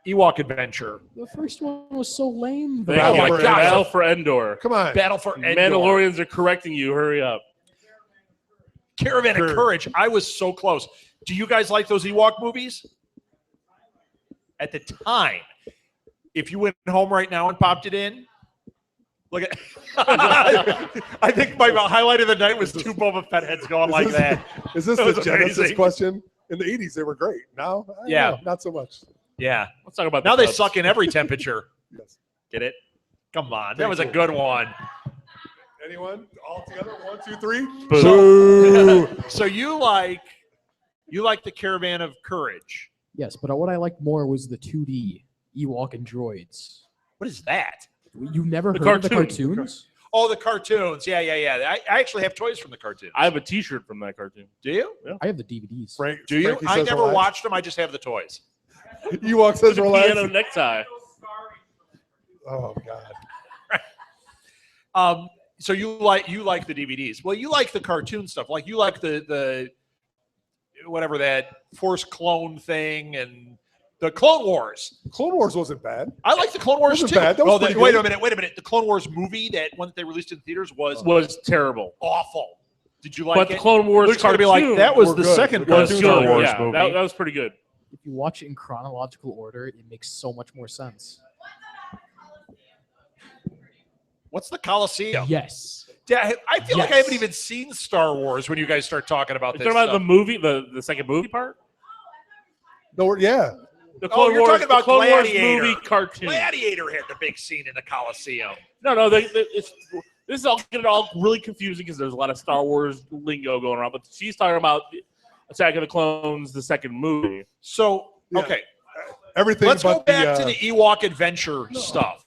A: Ewok Adventure.
C: The first one was so lame.
B: Thank
A: Oh
B: you.
A: my
E: God.
B: Battle for Endor.
E: Come on.
A: Battle for Endor.
B: Mandalorians are correcting you. Hurry up.
A: Caravan of
E: Sure.
A: Courage. I was so close. Do you guys like those Ewok movies? At the time, if you went home right now and popped it in, look at. I think my highlight of the night was 2 Boba Fett heads going like that.
E: Is this
A: That
E: the
A: was
E: Genesis
A: amazing.
E: question? In the 80s, they were great. Now, I don't
A: Yeah.
E: know, not so much.
A: Yeah.
B: Let's talk about
A: Now
B: the
A: they
B: Cubs.
A: suck in every temperature.
E: Yes.
A: Get it? Come on. That
E: Pretty
A: was a
E: cool.
A: good one.
E: Anyone? All together? 1, 2, 3.
B: Boo.
A: So you like the Caravan of Courage.
C: Yes, but what I liked more was the 2D Ewok and droids.
A: What is that?
C: You never
B: The
C: heard of the
B: cartoon.
C: cartoons?
A: Oh, the cartoons. Yeah. I actually have toys from the cartoons.
B: I have a T-shirt from that cartoon.
A: Do you?
C: I have the DVDs.
E: Frank,
A: Do you?
E: Frankie
A: I
E: says
A: never
E: relax.
A: watched them. I just have the toys.
E: Ewok says
B: The
E: relax.
B: piano necktie.
E: Oh, God.
A: So you like the DVDs. Well, you like the cartoon stuff. Like you like the whatever that Force clone thing and the Clone Wars.
E: Clone Wars wasn't bad.
A: I like the Clone Wars
E: Wasn't
A: too.
E: bad. That was
A: Well,
E: pretty
A: wait
E: good.
A: a minute. The Clone Wars movie, that one that they released in theaters, was
B: Terrible.
A: awful. Did you like
B: But
A: it?
B: the Clone Wars
A: Luke's gonna
B: cartoon
A: be like, that was
E: were
A: the
E: good.
A: second
E: The
B: was
A: best
E: cartoons
A: Star
E: were
B: good.
A: Wars
B: Yeah,
A: movie.
B: that was pretty good.
C: If you watch it in chronological order, it makes so much more sense.
A: What's the Coliseum?
C: Yes.
A: Yeah, I feel like I
C: Yes.
A: haven't even seen Star Wars when you guys start talking about
B: You're
A: this.
B: talking about the
A: stuff.
B: movie, the second movie part?
E: No, yeah.
B: The
A: Oh, you're talking about
B: the Clone Wars
A: Gladiator.
B: movie cartoon.
A: Gladiator had the big scene in the Coliseum.
B: No, this is all getting all really confusing because there's a lot of Star Wars lingo going around. But she's talking about Attack of the Clones, the second movie.
A: So,
E: Yeah.
A: okay,
E: Everything
A: let's
E: but
A: go back
E: the,
A: to the Ewok adventure stuff.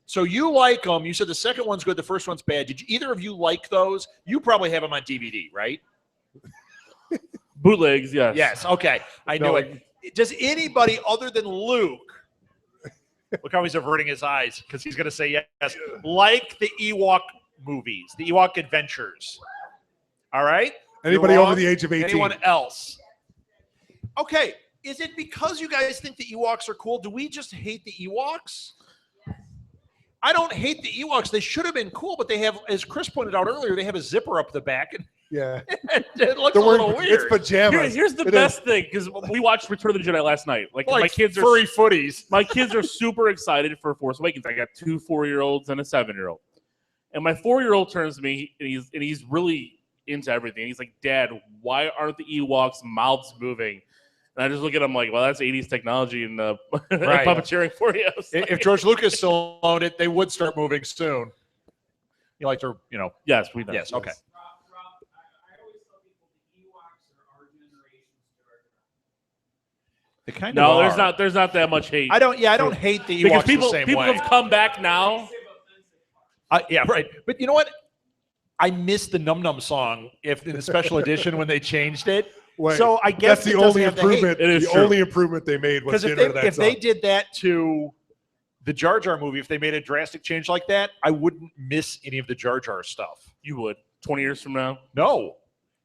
A: So you like them. You said the second one's good, the first one's bad. Did either of you like those? You probably have them on DVD, right?
B: Bootlegs, yes.
A: Yes, okay. I knew
E: No.
A: it. Does anybody other than Luke, look how he's averting his eyes because he's going to say yes, like the Ewok movies, the Ewok adventures? All right?
E: anybody
A: You're
E: over
A: wrong.
E: the age of 18.
A: Anyone else? Okay. Is it because you guys think the Ewoks are cool? Do we just hate the Ewoks? I don't hate the Ewoks. They should have been cool, but they have, as Chris pointed out earlier, they have a zipper up the back, and
E: Yeah.
A: it looks
E: They're
A: a little
E: wearing, it's
A: weird.
E: pajamas.
B: Here's the
E: It
B: best
E: is.
B: thing because we watched Return of the Jedi last night. Like
A: Like
B: my kids are
A: furry footies.
B: My kids are super excited for Force Awakens. I got 2 4-year-olds and a 7-year-old. And my 4-year-old turns to me and he's really into everything. He's like, "Dad, why aren't the Ewoks' mouths moving?" And I just look at him like, "Well, that's 80s technology and
A: Right.
B: puppeteering for you." I was like,
A: If George Lucas still owned it, they would start moving soon. You like to,
B: yes, we know.
A: yes, okay.
F: I always tell people the Ewoks are our generation's Jar Jar.
A: They kind
B: No,
A: of
B: there's not that much hate.
A: I don't hate the
B: because
A: Ewoks
B: people
A: the same
B: people
A: way.
B: have come back now.
A: Yeah, right. But you know what? I missed the Num Num song if in the special edition when they changed it.
E: Wait,
A: So I guess
E: that's the
A: it doesn't
E: only
A: have the hate.
E: improvement.
B: It is
E: The
B: true.
E: only improvement they made was
A: Because
E: getting rid of that
A: if they
E: song.
A: did that to the Jar Jar movie, if they made a drastic change like that, I wouldn't miss any of the Jar Jar stuff.
B: You would 20 years from now.
A: No.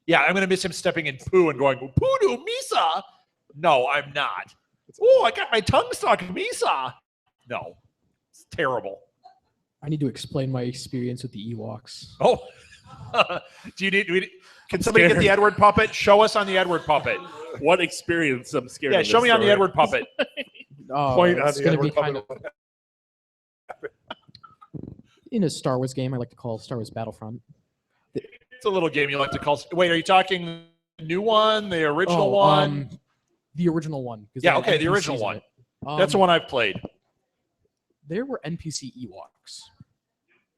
A: Yeah, I'm going to miss him stepping in poo and going, Poodoo, Misa. No, I'm not. Oh, I got my tongue stuck, Misa. No, it's terrible.
C: I need to explain my experience with the Ewoks.
A: Oh, can somebody get the Edward puppet? Show us on the Edward puppet.
B: What experience? I'm scared.
A: Yeah,
B: of
A: show
B: this
A: me on the
B: story.
A: Edward puppet.
E: Point on
C: It's
E: the
C: going to be
E: Edward
C: kind of
E: puppet.
C: in a Star Wars game I like to call Star Wars Battlefront.
A: It's a little game you like to call. Wait, are you talking the new one, the original one?
C: The original one. 'cause
A: Yeah,
C: they had
A: okay, the
C: NPCs
A: original
C: in
A: one.
C: it.
A: That's the one I've played.
C: There were NPC Ewoks.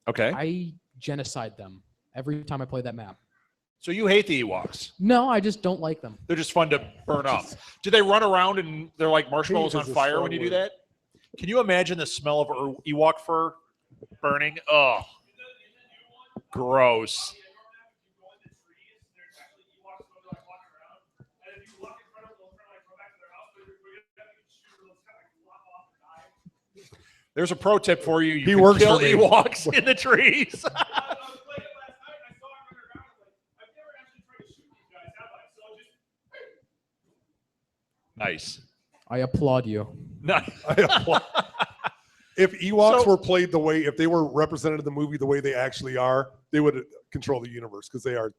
A: Okay.
C: I genocide them every time I play that map.
A: So you hate the Ewoks.
C: No, I just don't like them.
A: They're just fun to burn up. Do they run around and they're like marshmallows on
E: Hate is a
A: fire
E: strong
A: when you do
E: word.
A: that? Can you imagine the smell of Ewok fur burning? Oh, gross. There's a pro tip for you. You
E: He
A: can
E: works
A: kill
E: for me.
A: Ewoks in the trees. Nice.
C: I applaud you.
A: Nice.
E: I applaud. If Ewoks
A: So-
E: were played the way, if they were represented in the movie the way they actually are, they would control the universe because they are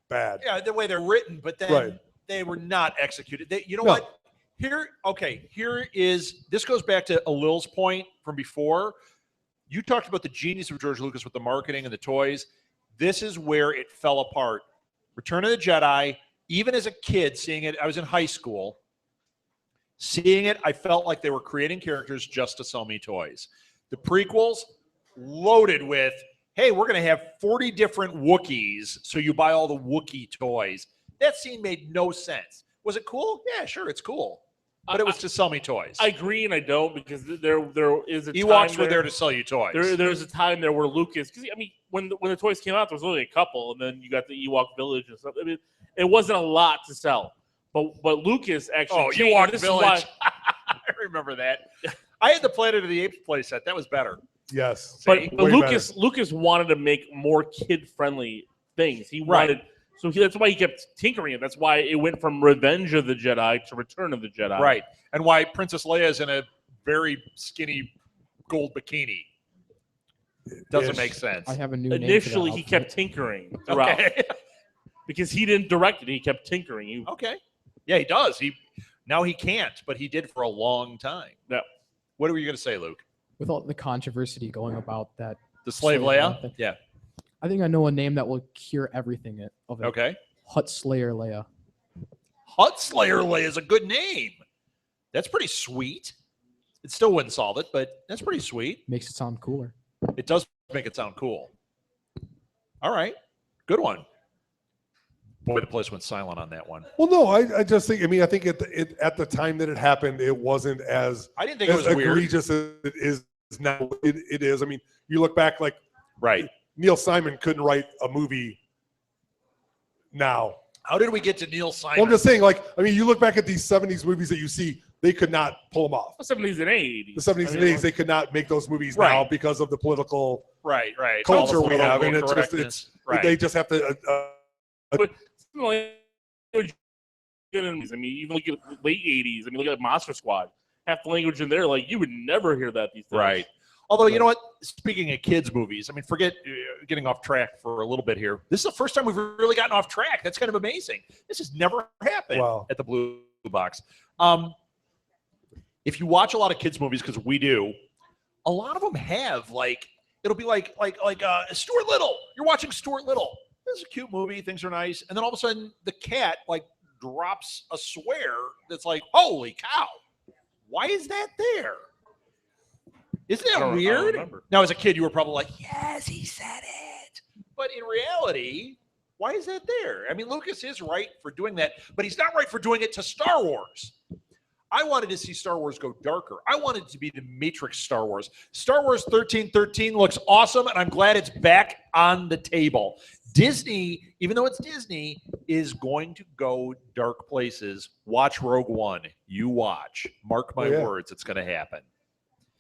E: bad.
A: Yeah, the way they're written, but then
E: Right.
A: they were not executed. You know
E: No.
A: what? Here is, this goes back to Alil's point from before. You talked about the genius of George Lucas with the marketing and the toys. This is where it fell apart. Return of the Jedi, even as a kid seeing it, I was in high school. Seeing it, I felt like they were creating characters just to sell me toys. The prequels, loaded with, hey, we're going to have 40 different Wookiees, so you buy all the Wookiee toys. That scene made no sense. Was it cool? Yeah, sure, it's cool. But it was to sell me toys.
B: I agree and I don't because there is a
A: Ewoks
B: time
A: were there to sell you toys.
B: There's a time there where Lucas, because I mean, when the toys came out, there was only a couple, and then you got the Ewok Village and stuff. I mean, it wasn't a lot to sell, but Lucas actually.
A: Oh,
B: changed-
A: Ewok
B: this is
A: Village.
B: why-
A: I remember that. I had the Planet of the Apes playset. That was better.
E: Yes.
A: See?
B: But
E: Way
B: Lucas wanted to make more kid friendly things. He
A: Right.
B: wanted. So that's why he kept tinkering it. That's why it went from Revenge of the Jedi to Return of the Jedi.
A: Right. And why Princess Leia is in a very skinny gold bikini. Doesn't
E: Ish.
A: make sense.
C: I have a new name for that
B: Initially, he
C: outfit.
B: kept tinkering throughout
A: Okay.
B: because he didn't direct it. He kept tinkering. He,
A: Okay. Yeah, he does. Now he can't, but he did for a long time.
B: Yeah.
A: What were you going to say, Luke?
C: With all the controversy going about that,
A: The slave
C: Slave
A: Leia?
C: Leia.
A: Yeah.
C: I think I know a name that will cure everything of it.
A: Okay.
C: Hut Slayer Leia.
A: Hut Slayer Leia is a good name. That's pretty sweet. It still wouldn't solve it, but that's pretty sweet.
C: Makes it sound cooler.
A: It does make it sound cool. All right. Good one. Boy, the place went silent on that one.
E: Well, no, I just think. I mean, I think at the time that it happened, it wasn't as
A: I didn't think it was weird.
E: egregious as it is now. It is. I mean, you look back, like
A: Right.
E: Neil Simon couldn't write a movie now.
A: How did we get to Neil Simon?
E: Well, I'm just saying, like, I mean, you look back at these 70s movies that you see, they could not pull them off.
B: 70s and 80s.
E: The 70s and 80s, they could not make those movies now
A: Right.
E: because of the political
A: right.
E: culture
A: All the
E: we have, and
A: political
E: it's just
A: correctness. right.
E: they just have to.
B: I mean, even look at late 80s. I mean, look at Monster Squad. Half the language in there, like, you would never hear that these days.
A: Right. Although, you know what? Speaking of kids' movies, I mean, forget getting off track for a little bit here. This is the first time we've really gotten off track. That's kind of amazing. This has never happened
E: Wow.
A: at the Blue Box. If you watch a lot of kids' movies, because we do, a lot of them have, like, it'll be like Stuart Little. You're watching Stuart Little. This is a cute movie. Things are nice. And then all of a sudden, the cat, like, drops a swear that's like, holy cow. Why is that there? Isn't
B: I
A: that
B: don't
A: weird?
B: remember.
A: Now, as a kid, you were probably like, yes, he said it. But in reality, why is that there? I mean, Lucas is right for doing that, but he's not right for doing it to Star Wars. I wanted to see Star Wars go darker. I wanted it to be the Matrix Star Wars. Star Wars 1313 looks awesome, and I'm glad it's back on the table. Disney, even though it's Disney, is going to go dark places. Watch Rogue One. You watch. Mark my words, it's going to happen.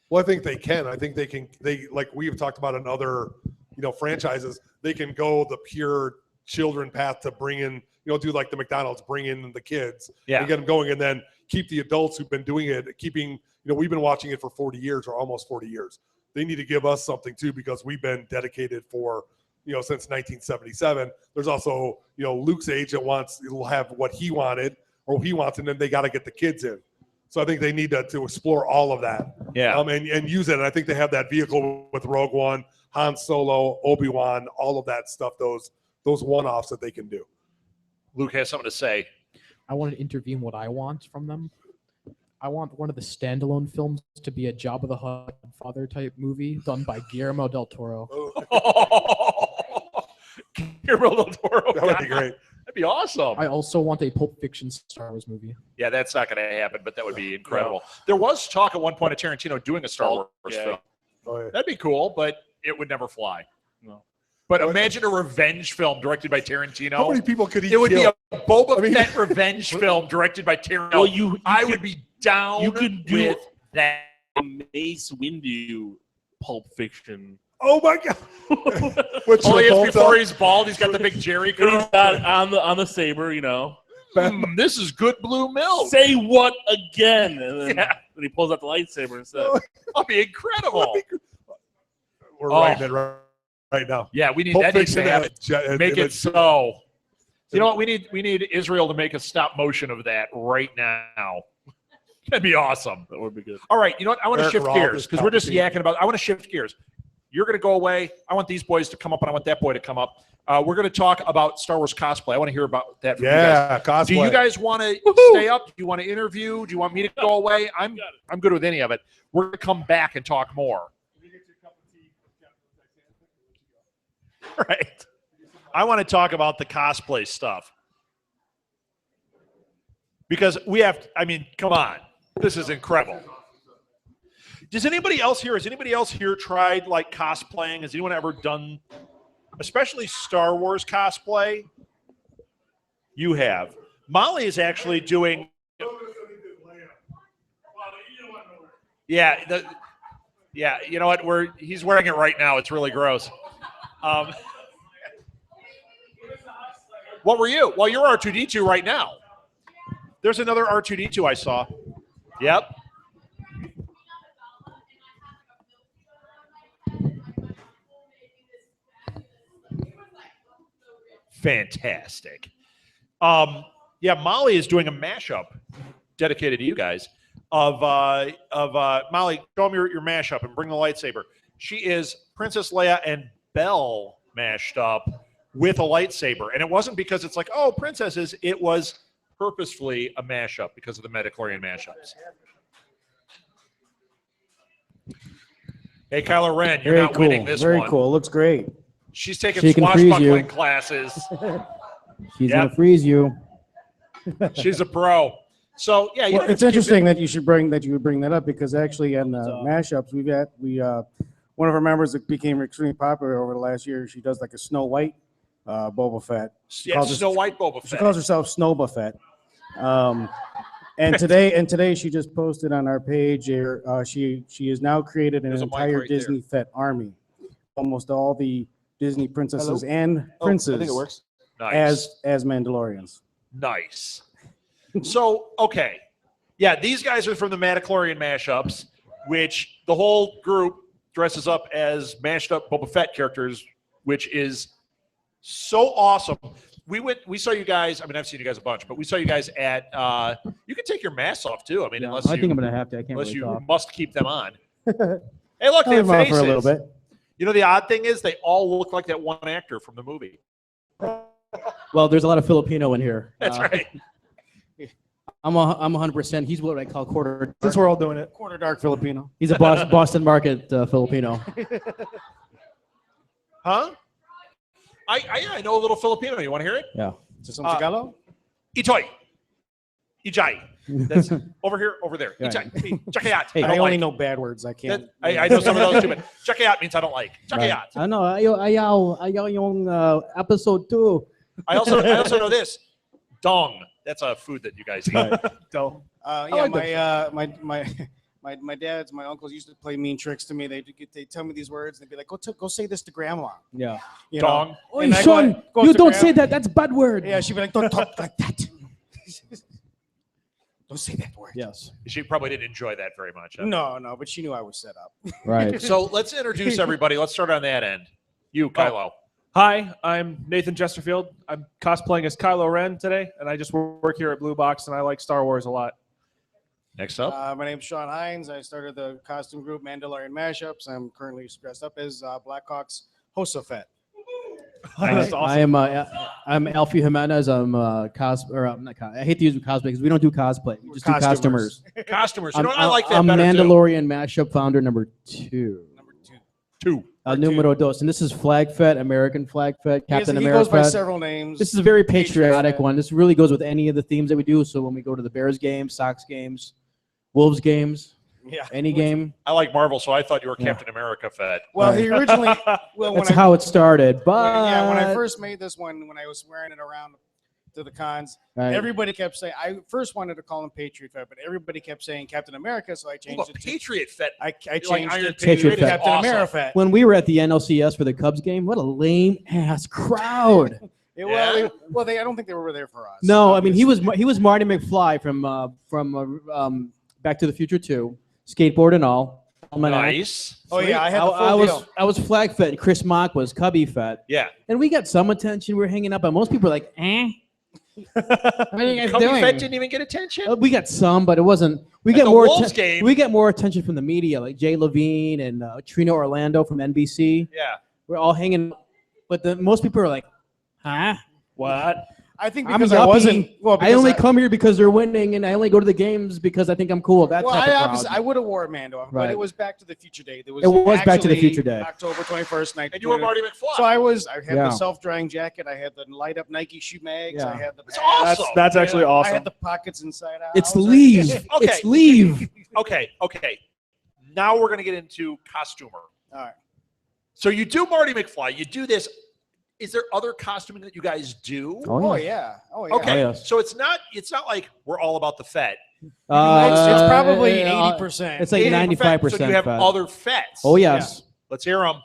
E: Well, I think they can. I think they can. They, like we've talked about in other, franchises, they can go the pure children path to bring in, do like the McDonald's, bring in the kids and get them going, and then keep the adults who've been doing it, keeping, we've been watching it for 40 years or almost 40 years. They need to give us something too, because we've been dedicated for, since 1977. There's also, Luke's age that will have what he wanted or he wants, and then they got to get the kids in. So I think they need to explore all of that.
A: Yeah.
E: And use it. And I think they have that vehicle with Rogue One, Han Solo, Obi-Wan, all of that stuff, those one-offs that they can do.
A: Luke has something to say.
C: I want to intervene what I want from them. I want one of the standalone films to be a Jabba the Hutt father type movie done by Guillermo del Toro.
A: Guillermo del Toro.
E: That would be great.
A: That'd be awesome.
C: I also want a Pulp Fiction Star Wars movie.
A: Yeah, that's not going to happen, but that would be incredible. There was talk at one point of Tarantino doing a Star Wars film.
E: Oh, yeah.
A: That'd be cool, but it would never fly.
B: No.
A: But imagine a revenge film directed by Tarantino.
E: How many people could he
A: It would
E: kill?
A: be a Boba Fett revenge film directed by Tarantino.
B: Well,
A: I would be down
B: You could do
A: with that.
B: Mace Windu Pulp Fiction.
E: Oh my God! Which
A: Only it's
E: Travolta-
A: before he's bald. He's got the big Jerry
B: He's
A: curl.
B: got on the saber,
A: This is good blue milk.
B: Say what again? And then,
A: Yeah.
B: then he pulls out the lightsaber and says,
A: That'd be incredible.
E: We're
A: Oh.
E: writing it right now.
A: Yeah, we need
E: Pulp
A: that needs to
E: Fiction,
A: happen. Make it so. You know what? We need Israel to make a stop motion of that right now. That'd be awesome.
B: that would be good.
A: All right, you know what? I want to
E: Eric
A: shift
E: Roth
A: gears
E: is
A: because we're just
E: Palpatine.
A: yakking about. I want to shift gears. You're going to go away. I want these boys to come up, and I want that boy to come up. We're going to talk about Star Wars cosplay. I want to hear about that from you guys.
E: Yeah, cosplay.
A: Do you guys want to stay up? Do you want to interview? Do you want me to go away? I'm good with any of it. We're going to come back and talk more. Right. I want to talk about the cosplay stuff. Because we have, come on. This is incredible. Has anybody else here tried like cosplaying? Has anyone ever done, especially Star Wars cosplay? You have. Molly is actually doing. Yeah, you know what? He's wearing it right now. It's really gross. What were you? Well, you're R2-D2 right now. There's another R2-D2 I saw. Yep. Fantastic. Yeah, Molly is doing a mashup dedicated to you guys of Molly. Show them your mashup and bring the lightsaber. She is Princess Leia and Belle mashed up with a lightsaber, and it wasn't because it's like, oh, princesses. It was purposefully a mashup because of the Metachlorian mashups. Hey, Kylo Ren, you're not winning this
G: Very
A: one.
G: cool. Looks great.
A: She's taking
G: She can freeze you.
A: swashbuckling classes.
G: She's
A: Yep.
G: gonna freeze you.
A: She's a pro. So yeah, you
G: Well,
A: don't
G: it's
A: have to
G: interesting that you would bring that up because actually in mashups one of our members that became extremely popular over the last year. She does like a Snow White Boba Fett.
A: Yeah, Snow White Boba
G: She
A: Fett.
G: calls herself Snow Buffett. And today she just posted on our page here. She has now created an
A: There's a mic
G: entire
A: right there.
G: Disney Fett army. Almost all the Disney princesses and princes
E: I think it works.
A: Nice.
G: as Mandalorians.
A: Nice. So, okay. Yeah, these guys are from the Metachlorian mashups, which the whole group dresses up as mashed up Boba Fett characters, which is so awesome. We saw you guys, I've seen you guys a bunch, but we saw you guys at you can take your masks off too.
G: Yeah,
A: Unless
G: I think I'm gonna have to. I can't
A: unless
G: really
A: you
G: talk.
A: must keep them on. Hey, look,
G: I'll
A: they
G: leave
A: have
G: 'em on
A: faces.
G: for a little bit.
A: You know, the odd thing is they all look like that one actor from the movie.
H: Well, there's a lot of Filipino in here.
A: That's right.
H: I'm 100%. He's what I call quarter.
G: Since we're all doing it, quarter dark Filipino.
H: He's a Boston market Filipino.
A: Huh? I know a little Filipino. You want to hear it?
H: Yeah.
G: Is this some Tagalog?
A: Itoy. Ijai. That's over here, over there.
H: Right.
A: Ijai. Chakayat.
H: Hey,
A: I
G: I
A: don't
G: only
A: like.
G: know bad words. I can't.
A: I know some of those too, but Chakayat means I don't like.
H: Right.
A: Chakayat.
H: Ano, ayaw yung episode 2.
A: I also know this. Dong. That's a food that you guys eat.
C: Don't.
G: Yeah, my dads, my uncles used to play mean tricks to me. They tell me these words. They'd be like, go say this to grandma.
H: Yeah.
G: You know?
A: Dong.
H: Oy,
G: And I
H: son,
G: go
H: you
G: to
H: don't
G: grandma.
H: say that. That's bad word.
G: Yeah, she'd be like, don't talk like that. Don't say that word.
H: Yes.
A: She probably didn't enjoy that very much. Huh?
G: No, but she knew I was set up.
H: Right.
A: So let's introduce everybody. Let's start on that end. You, Kylo.
F: Hi, I'm Nathan Chesterfield. I'm cosplaying as Kylo Ren today, and I just work here at Blue Box, and I like Star Wars a lot.
A: Next up.
G: My name's Sean Hines. I started the costume group Mandalorian Mashups. I'm currently dressed up as Blackhawks Hosafet.
F: That's awesome.
H: I am. I'm Alfie Jimenez. I'm I hate to use cosplay because we don't do cosplay. We just do costumers.
A: Costumers. You
H: I'm,
A: know what? I like that
H: I'm
A: better too.
H: Mandalorian mashup founder number 2.
G: Number 2.
A: Two.
H: Numero dos, and this is Flag Fett, American Flag Fett, Captain
G: He
H: America.
G: goes by
H: Fett.
G: several names.
H: This is a very patriotic
G: Fett.
H: one. This really goes with any of the themes that we do. So when we go to the Bears games, Sox games, Wolves games,
G: Yeah.
H: any game,
A: I like Marvel, so I thought you were
H: Yeah.
A: Captain America fed.
G: Well, he originally. Well,
H: that's how it started. But
G: when I first made this one, when I was wearing it around to the cons,
H: Right.
G: everybody kept saying. I first wanted to call him Patriot Fett, but everybody kept saying Captain America, so I
A: Oh,
G: changed
A: but
G: it.
A: Patriot Fed.
G: I
A: like
G: changed
A: Iron
G: it to
H: Patriot Fett.
G: Captain
A: Awesome.
G: America Fett.
H: when we were at the NLCS for the Cubs game, what a lame ass crowd.
G: Yeah,
A: Yeah.
G: I don't think they were there for us.
H: No, I mean he
G: obviously.
H: was Marty McFly from Back to the Future 2, skateboard and all. Almanac.
A: Nice.
G: Oh yeah, I had the full
H: I was
G: deal.
H: I was Flag Fett and Chris Mock was Cubby Fett.
A: Yeah.
H: And we got some attention. We were hanging up, but most people were like, eh. What are you guys
A: Cubby
H: doing?
A: Fed didn't even get attention.
H: We got some, but it wasn't. We
A: At
H: get
A: the
H: more.
A: Wolves game.
H: We get more attention from the media, like Jay Levine and Trina Orlando from NBC.
A: Yeah.
H: We're all hanging, but most people are like, "Huh?
F: What?
G: I think
H: I'm
G: because I
H: yuppie.
G: wasn't. Well,
H: I only come here because they're winning, and I only go to the games because I think I'm cool." That
G: Well,
H: type
G: I
H: of
G: obviously
H: crowd.
G: I would have wore Mando, but
H: Right.
G: it was Back to the Future Day. It
H: It was Back to the
G: actually
H: Future Day.
G: October 21st,
A: And you were Marty McFly.
G: So I had
H: Yeah.
G: the self-drying jacket. I had the light-up Nike shoe mags.
H: Yeah.
G: I had the.
A: That's
G: pads,
A: awesome.
F: That's actually
G: I
F: awesome.
G: had the pockets inside out.
H: It's
G: I was like-
H: leave.
A: Okay.
H: It's leave.
A: Okay. Now we're going to get into costumer.
G: All right.
A: So you do Marty McFly. You do this. Is there other costuming that you guys do?
G: Oh yeah. Oh yeah.
A: Okay.
H: Oh, yes.
A: So it's not like we're all about the Fed.
G: It's probably
H: uh,
G: 80%.
H: It's like 95%.
A: So you have
H: Fett.
A: other Feds.
H: Oh yes.
A: Let's hear them.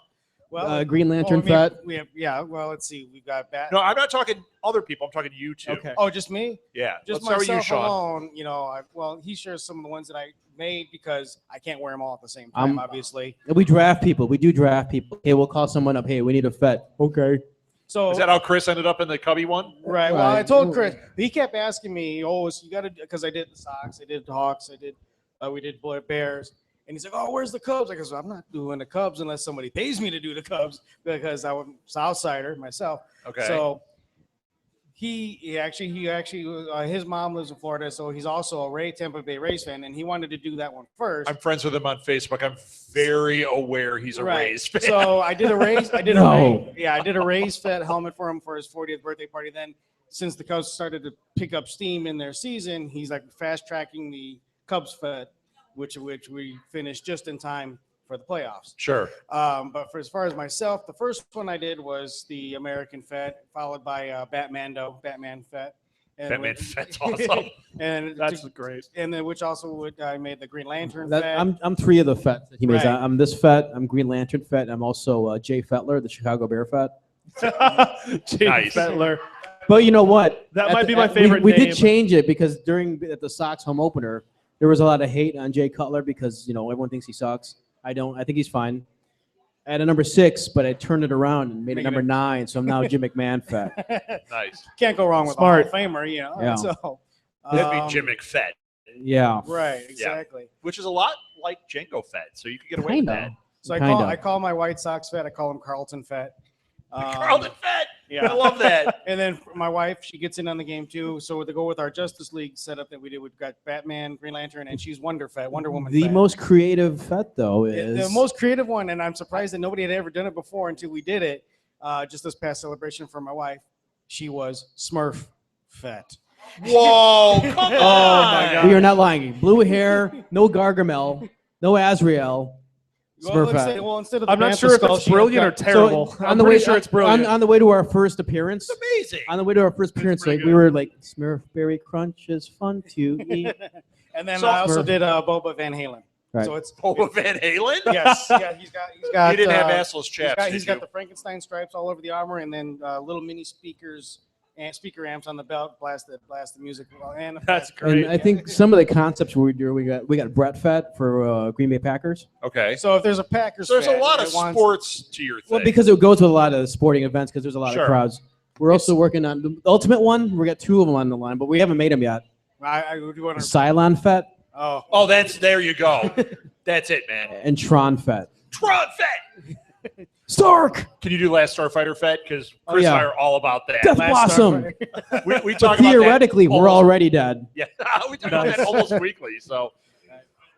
G: Well,
H: Green Lantern
G: we have,
H: Fett.
G: we have. Yeah. Well, let's see. We've got Bat.
A: No, I'm not talking other people. I'm talking you two.
H: Okay.
G: Oh, just me?
A: Yeah.
G: Just
A: Let's start with you,
G: myself
A: Sean.
G: alone. You know. He shares some of the ones that I made because I can't wear them all at the same time. Obviously.
H: We draft people. We do draft people. Okay, we'll call someone up. Hey, we need a Fett. Okay.
G: So
A: Is that how Chris ended up in the Cubby one?
G: Right. Well, I
H: Right.
G: told Chris. He kept asking me, "Oh, so you got to," because I did the Sox, I did the Hawks, we did Bears, and he's like, "Oh, where's the Cubs?" I go, "I'm not doing the Cubs unless somebody pays me to do the Cubs because I'm a Southsider myself."
A: Okay.
G: So he actually his mom lives in Florida, so he's also a Tampa Bay Rays fan, and he wanted to do that one first.
A: I'm friends with him on Facebook. I'm very aware he's a
G: Right.
A: Rays fan.
G: So I did a Rays. I did
H: No.
G: I did a Rays Fett helmet for him for his 40th birthday party. Then, since the Cubs started to pick up steam in their season, he's like fast tracking the Cubs Fett, which we finished just in time for the playoffs.
A: Sure.
G: But for as far as myself, the first one I did was the American Fett, followed by Batman Fett. And
A: Batman Fett's awesome.
G: and
F: That's great.
G: and then which also I made the Green Lantern
H: That,
G: Fett.
H: I'm 3 of the Fets that he makes.
G: Right.
H: I'm this Fett. I'm Green Lantern Fett. I'm also Jay Fettler, the Chicago Bear Fett.
F: Jay
A: Nice.
F: Fettler.
H: But you know what?
F: That
H: At
F: might
H: the-
F: be my
H: at-
F: favorite
H: We
F: name.
H: did change it because at the Sox home opener, there was a lot of hate on Jay Cutler because everyone thinks he sucks. I don't. I think he's fine. I had a number 6, but I turned it around and made it
G: Make it
H: number
G: a-
H: 9. So I'm now Jim McMahon Fett.
A: Nice.
G: Can't go wrong with
F: Smart.
G: a Hall of Famer,
H: Yeah.
G: So
A: That'd
G: um,
A: be Jim McFett,
H: Yeah.
G: Right, exactly.
A: which is a lot like Django Fett. So you could get away
H: Kinda.
A: with that.
G: So
H: Kinda.
G: I call my White Sox Fett. I call him Carlton Fett.
A: Carlton Fett.
G: Yeah.
A: I love that.
G: And then my wife, she gets in on the game too. So to go with our Justice League setup that we did, we've got Batman, Green Lantern, and she's Wonder Woman.
H: The
G: Fett.
H: most creative Fett though is
G: The most creative one, and I'm surprised that nobody had ever done it before until we did it. Just this past celebration for my wife, she was Smurf Fett.
A: Whoa! Come on!
F: Oh my God.
H: We are not lying. Blue hair, no Gargamel, no Azrael. Smurfette.
G: Well, instead of the
F: I'm not
G: Bantha
F: sure if
G: skull,
F: it's
G: she
F: brilliant or
G: got-
F: terrible.
H: So,
F: I'm pretty sure it's brilliant.
H: On the way to our first appearance,
A: Amazing.
H: on the way to our first appearance,
B: pretty
H: like we
B: good.
H: were like Smurfberry Crunch is fun to eat.
G: And then
A: So-
G: I also did Boba Van Halen.
H: Right.
G: So it's
A: Boba Van Halen?
G: yes, yeah, he's got.
A: You didn't have
G: He's
A: assless chaps,
G: got,
A: did
G: he's
A: you?
G: got the Frankenstein stripes all over the armor, and then little mini speakers and speaker amps on the belt, blast the music. And
F: That's great.
H: And I think some of the concepts we do, we got Brett Fett for Green Bay Packers.
A: Okay.
G: So if there's a Packers,
A: So there's a
G: fan
A: lot of
G: that wants-
A: sports to your thing.
H: Well, because it goes with a lot of sporting events because there's a lot
A: Sure.
H: of crowds. We're also working on the ultimate one. We got 2 of them on the line, but we haven't made them yet.
G: I would want to.
H: Cylon Fett
G: Oh,
A: there you go. That's it, man.
H: and Tron Fett.
A: Tron Fett.
H: Stark.
A: Can you do Last Starfighter Fett? Because
H: Oh,
A: Chris
H: yeah.
A: and I are all about that.
H: Death
A: Last
H: Blossom.
A: we
H: But
A: talk about
H: theoretically,
A: that
H: we're
A: almost-
H: already dead.
A: Yeah, we talk about that almost weekly. So,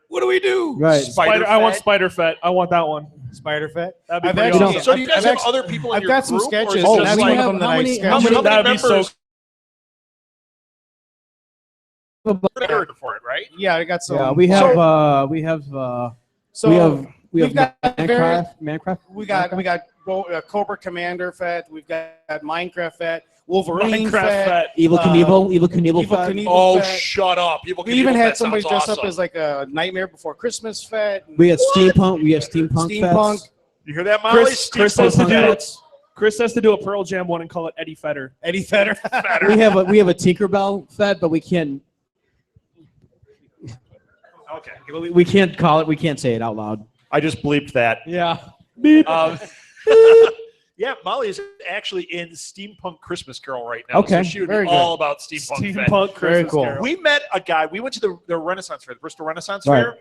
A: what do we do?
H: Right.
F: Spider, I want Spider Fett. I want that one.
G: Spider Fett.
F: That'd be
G: I've
F: pretty
G: actually-
F: awesome.
A: So, do you guys
G: I've
A: have
G: actually-
A: other people in
G: I've
A: your
G: got some
A: group, or is
G: sketches.
A: it
H: Oh,
A: just
G: That's
H: we
A: like-
G: one of
H: have-
G: them that
H: how
G: I
H: many-
G: sketched.
H: how many-
F: That'd be so.
A: members for it, right?
G: Yeah, I got some.
H: Yeah, we have
G: So
H: we
G: we've got
H: Minecraft.
G: we got Cobra Commander Fett. We've got Minecraft Fett. Wolverine
F: Minecraft
G: Fett.
F: Fett.
H: Evil
G: Uh,
H: Knievel, Evil Knievel
G: Evil
H: Fett.
G: Knievel
A: Oh,
G: Fett.
A: shut up! People
G: We even had somebody dress up as like a Nightmare Before Christmas Fett.
H: We got steampunk. We have steampunk.
G: Steampunk.
H: Fets.
A: You hear that, Molly?
F: Chris has to
H: Steampunk
F: do.
H: Fets.
F: Chris has to do a Pearl Jam one and call it Eddie Fetter.
G: Eddie Fetter.
H: We have a Tinkerbell Fett, but we can't.
A: Okay.
H: We can't call it. We can't say it out loud.
A: I just bleeped that.
H: Yeah.
A: Um, yeah, Molly is actually in Steampunk Christmas Carol right now.
H: Okay,
A: So she would
G: very
A: be
G: good.
A: all about Steampunk. Fett.
F: Steampunk
G: Very
F: Christmas
G: cool.
F: Carol.
A: We met a guy. We went to the Renaissance Fair, the Bristol Renaissance
H: Right.
A: Fair,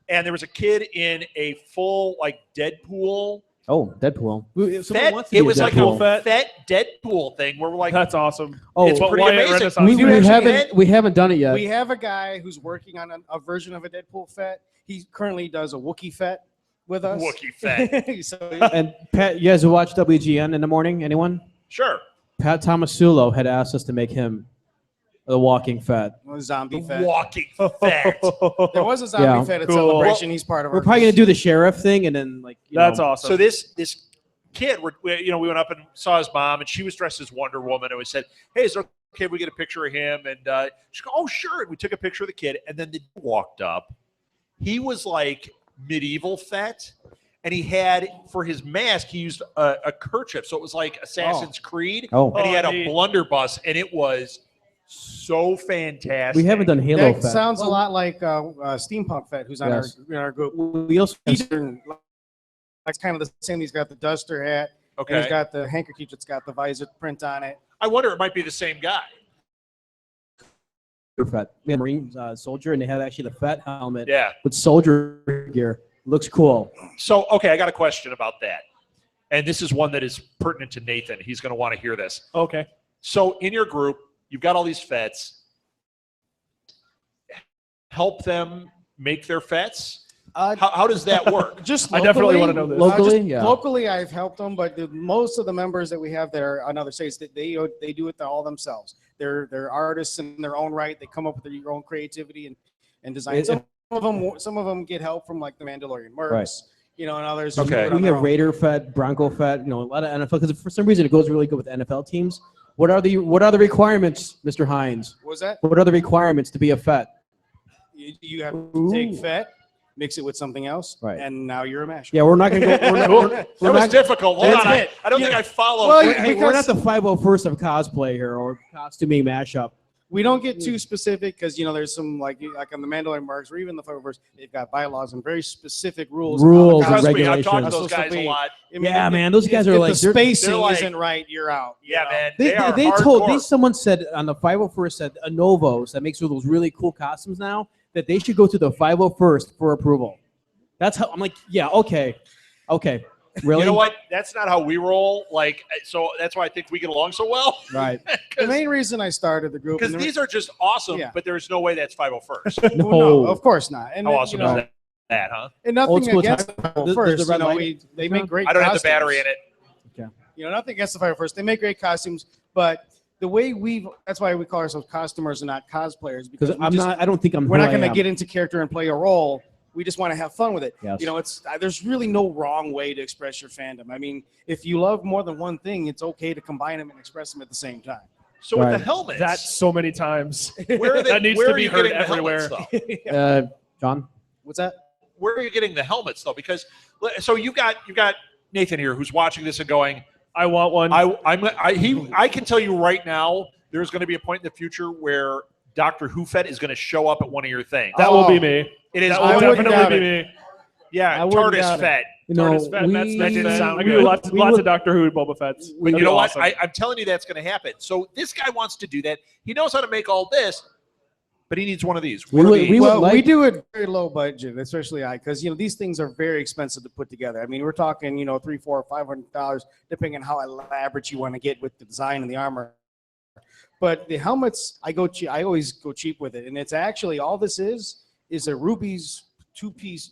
A: and there was a kid in a full like Deadpool.
H: Oh, Deadpool.
A: Fett, it was like a Fett Deadpool thing where we're like,
F: That's awesome.
H: Oh,
A: it's
F: But
A: pretty
F: why at
A: amazing.
F: Renaissance
H: we,
G: do
H: we
G: actually
H: haven't done it yet.
G: We have a guy who's working on a version of a Deadpool Fett. He currently does a Wookiee Fett with us.
A: Wookiee Fett.
G: So,
H: And Pat, you guys who watch WGN in the morning? Anyone?
A: Sure.
H: Pat Tomasulo had asked us to make him the walking Fett.
G: zombie Fett.
A: Walking Fett.
G: There was a zombie
H: Yeah.
G: Fett at
F: Cool.
G: Celebration. He's part of
H: We're
G: our.
H: probably gonna do the sheriff thing, and then
F: That's awesome.
A: So this kid, we went up and saw his mom, and she was dressed as Wonder Woman, and we said, "Hey, is it okay if we get a picture of him?" And she go, "Oh, sure." And we took a picture of the kid, and then the dude walked up. He was like medieval Fett, and he had for his mask he used a kerchief, so it was like Assassin's Creed,
H: Oh,
A: and he had a
F: neat.
A: blunderbuss, and it was so fantastic.
H: we haven't done Halo
G: That
H: Fett.
G: sounds a lot like Steampunk Fett, who's on
H: Yes.
G: our group.
H: We also
G: That's kind of the same. He's got the duster hat. And
A: Okay.
G: he's got the handkerchief that's got the visor print on it.
A: I wonder it might be the same guy.
H: Fett. We have Marine soldier, and they have actually the Fett helmet
A: Yeah.
H: with soldier gear. Looks cool.
A: So, okay, I got a question about that. And this is one that is pertinent to Nathan. He's going to want to hear this.
F: Okay.
A: So, in your group, you've got all these Fets. Help them make their Fets? How does that work?
G: Just
F: I definitely
G: locally-
F: wanna know this.
H: Locally,
G: just
H: yeah.
G: Locally, I've helped them, but most of the members that we have that are on other states, they do it all themselves. They're artists in their own right. They come up with their own creativity and design. Some of them get help from like the Mandalorian Mercs,
H: Right.
G: and others.
A: Okay.
G: do it on
H: We
G: their
H: have
G: own.
H: Raider Fett, Bronco Fett, a lot of NFL because for some reason it goes really good with NFL teams. What are the requirements, Mr. Hines?
G: What was that?
H: What are the requirements to be a Fett?
G: You have to take Fett, mix it with something else,
H: Right.
G: and now you're a mashup.
H: Yeah, we're not gonna go. We're not,
A: That
H: we're
A: was
H: not,
A: difficult. Hold
G: That's
A: on.
G: it.
A: I don't think I followed.
G: Well,
H: hey, we're not
G: because-
H: the 501st of cosplay here or costuming mashup.
G: We don't get too specific because there's some like on the Mandalorian Mercs or even the Fireverse, they've got bylaws and very specific rules.
H: Rules
G: on
H: and
G: the
A: Trust me, I've talked to
H: regulations.
A: those guys a lot.
G: I mean,
H: Yeah,
G: if-
H: man, those guys
G: if
H: are like
G: the spacing
A: they're like-
G: isn't right, you're out.
A: Yeah, man.
H: They
A: are
H: they told
A: hardcore.
H: someone said on the 501st said Anovos that makes all those really cool costumes now that they should go to the 501st for approval. That's how I'm like, yeah, okay, really,
A: You know what? That's not how we roll. Like, so that's why I think we get along so well.
H: right?
G: The main reason I started the group
A: Because
G: and the-
A: these are just awesome,
G: Yeah.
A: but there's no way that's 501st.
G: no, of course not. And
A: How
G: then,
A: awesome is that, huh?
G: And
H: Old
G: nothing
H: school
G: against
H: time.
G: the
H: Does the
G: first.
H: red light
G: They make great.
A: I don't have the
G: costumes.
A: battery in it.
G: Nothing against the Fire First. They make great costumes, but the way that's why we call ourselves costumers and not cosplayers, because
H: I don't think
G: we're not
H: going
G: to get into character and play a role. We just want to have fun with it.
H: Yes.
G: You know, there's really no wrong way to express your fandom. I mean, if you love more than one thing, it's okay to combine them and express them at the same time.
A: So with the
H: Right.
A: helmets,
F: That's so many times.
A: where are they,
F: that needs
A: where
F: to
A: are
F: be
A: you
F: heard
A: getting the
F: everywhere.
A: helmets, though?
H: John?
G: What's that?
A: Where are you getting the helmets though? Because so you got Nathan here who's watching this and going,
F: I want one.
A: I can tell you right now, there's going to be a point in the future where Dr. Who-Fett is going to show up at one of your things.
F: that will be me.
A: It is
F: That
G: I
F: will
G: wouldn't doubt
F: definitely be me.
A: yeah,
G: I wouldn't
A: TARDIS
G: doubt it.
A: Fett.
H: You know,
F: TARDIS Fett, Matt Smith,
A: That didn't sound
F: I can do
A: good.
F: lots of Doctor Who and Boba Fett's.
A: But
F: That'd
A: you know
F: be
A: what?
F: awesome.
A: I'm telling you that's going to happen. So this guy wants to do that. He knows how to make all this, but he needs one of these.
H: We
A: What are
H: would-
A: these?
H: we would
G: Well, we
H: like-
G: do it very low budget, especially because these things are very expensive to put together. I mean, we're talking $300, $400, $500, depending on how elaborate you want to get with the design and the armor. But the helmets, I always go cheap with it, and it's actually all this is a Ruby's 2-piece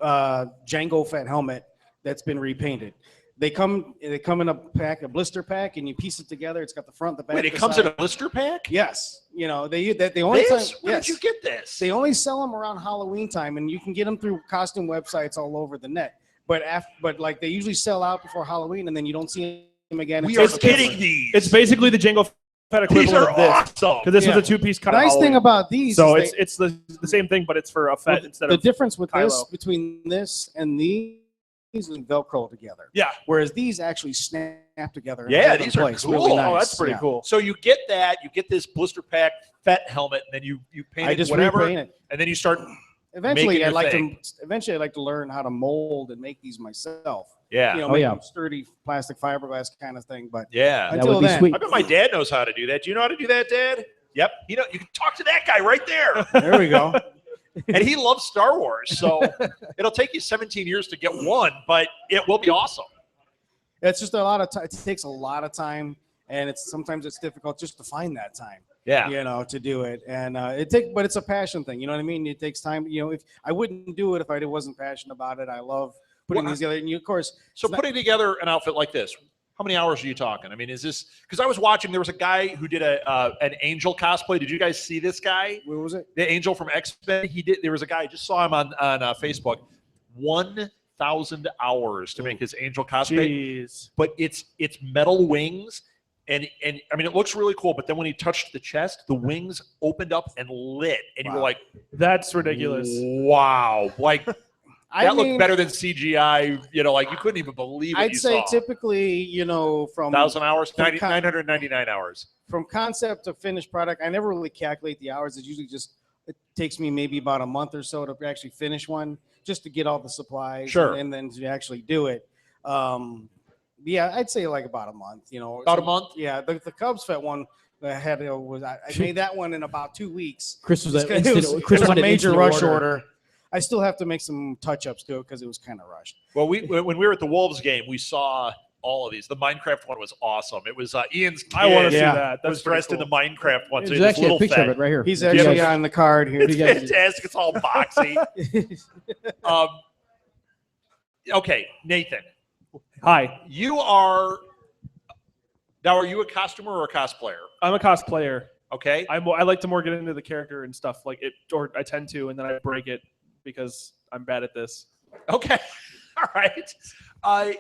G: Jango Fett helmet that's been repainted. They come in a pack, a blister pack, and you piece it together. It's got the front, the back.
A: Wait, it
G: the
A: comes
G: side.
A: in a blister pack?
G: Yes, they only
A: This?
G: time.
A: Where
G: Yes.
A: did you get this?
G: They only sell them around Halloween time, and you can get them through costume websites all over the net. But like they usually sell out before Halloween, and then you don't see them again.
A: We
G: until
A: are
G: September.
A: getting these.
F: It's basically the Jango Fett
A: These
F: equivalent
A: are
F: of this.
A: awesome.
F: Because this
G: Yeah.
F: was a 2-piece cut.
G: The nice thing about these
F: so
G: is
F: it's the same thing, but it's for a Fett instead
G: the
F: of
G: difference with this
F: Kylo.
G: between this and these is Velcro together.
F: yeah.
G: Whereas these actually snap together. and
A: Yeah,
G: hold in
A: these are
G: place.
A: cool.
G: Really nice.
F: Oh, that's pretty
G: Yeah.
F: cool.
A: So you get that, you get this blister pack Fett helmet, and then you paint
G: I
A: it
G: just
A: whatever,
G: repaint it.
A: and then you start.
G: Eventually,
A: making
G: I'd
A: your
G: like
A: thing.
G: to learn how to mold and make these myself.
A: Yeah,
G: You know,
H: Oh,
G: make
H: yeah.
G: them sturdy plastic fiberglass kind of thing. But
A: yeah.
H: That
G: until
H: would be
G: then,
H: sweet.
A: I bet my dad knows how to do that. Do you know how to do that, Dad? Yep. You can talk to that guy right there,
G: there we go.
A: and he loves Star Wars. So it'll take you 17 years to get one, but it will be awesome.
G: It's just a lot of time. It takes a lot of time, and sometimes it's difficult just to find that time.
A: Yeah.
G: To do it, and but it's a passion thing. You know what I mean? It takes time. If I wouldn't do it if I wasn't passionate about it. I love putting
A: Well,
G: these together, and of course,
A: So
G: it's not-
A: putting together an outfit like this, how many hours are you talking? I mean, is this because I was watching? There was a guy who did an Angel cosplay. Did you guys see this guy?
G: what was it?
A: The Angel from X-Men. He did. There was a guy. I just saw him on Facebook. 1,000 hours to make his Angel cosplay.
F: Jeez.
A: But it's metal wings. And I mean, it looks really cool. But then when he touched the chest, the wings opened up and lit. And you were
G: Wow.
A: like,
F: That's ridiculous.
A: wow. Like,
G: I
A: that
G: mean,
A: looked better than CGI. Like you couldn't even believe what
G: I'd
A: you
G: say
A: saw.
G: typically, from
A: 1,000 hours,
G: from
A: 999 hours.
G: from concept to finished product, I never really calculate the hours. It's usually it takes me maybe about a month or so to actually finish one, just to get all the supplies,
A: Sure.
G: and then to actually do it. Yeah, I'd say like about a month.
A: About a month?
G: Yeah, the Cubs Fett one I had I made that one in about 2 weeks.
H: Chris was
G: It
H: a,
G: was,
H: instant, Chris
G: it was a
H: wanted
G: major
H: instant
G: rush order. I still have to make some touch-ups to it because it was kind of rushed.
A: Well, when we were at the Wolves game, we saw all of these. The Minecraft one was awesome. It was Ian's kid
F: I want to see
G: Yeah.
F: that. That's
A: was dressed in the Minecraft one. So
H: There's
A: he was
H: actually a
A: little
H: picture
A: fat.
H: of it right here.
G: He's
H: If you
G: actually
H: guys-
G: on the card here.
A: It's
H: you guys-
A: fantastic. It's all boxy. Okay, Nathan,
F: Hi.
A: you are now. Are you a costumer or a cosplayer?
F: I'm a cosplayer.
A: Okay.
F: I like to more get into the character and stuff like it, or I tend to, and then I break it because I'm bad at this.
A: Okay. All right.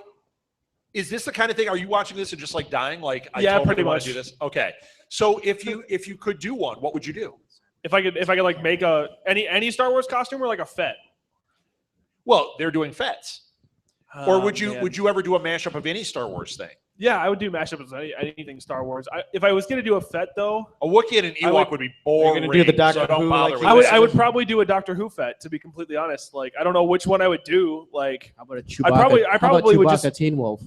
A: Is this the kind of thing? Are you watching this and just like dying? Like, I
F: Yeah,
A: totally
F: pretty
A: wanna
F: much.
A: do this. Okay. So if you could do one, what would you do?
F: If I could like make any Star Wars costume or like a Fett.
A: Well, they're doing Fets. Or
F: Oh,
A: would you
F: man.
A: would you ever do a mashup of any Star Wars thing?
F: Yeah, I would do mashups of anything Star Wars. If I was gonna do a Fett though,
A: A Wookiee and an
F: I
A: Ewok
F: would-
A: would be boring.
G: gonna do the Doctor
A: so don't
G: Who,
A: bother
G: like,
A: with
F: I would
A: this.
F: I would probably do a Doctor Who Fett, to be completely honest. Like I don't know which one I would do. Like
H: How about a
F: I probably
H: How about
F: would
H: Chewbacca
F: just
H: Teen Wolf?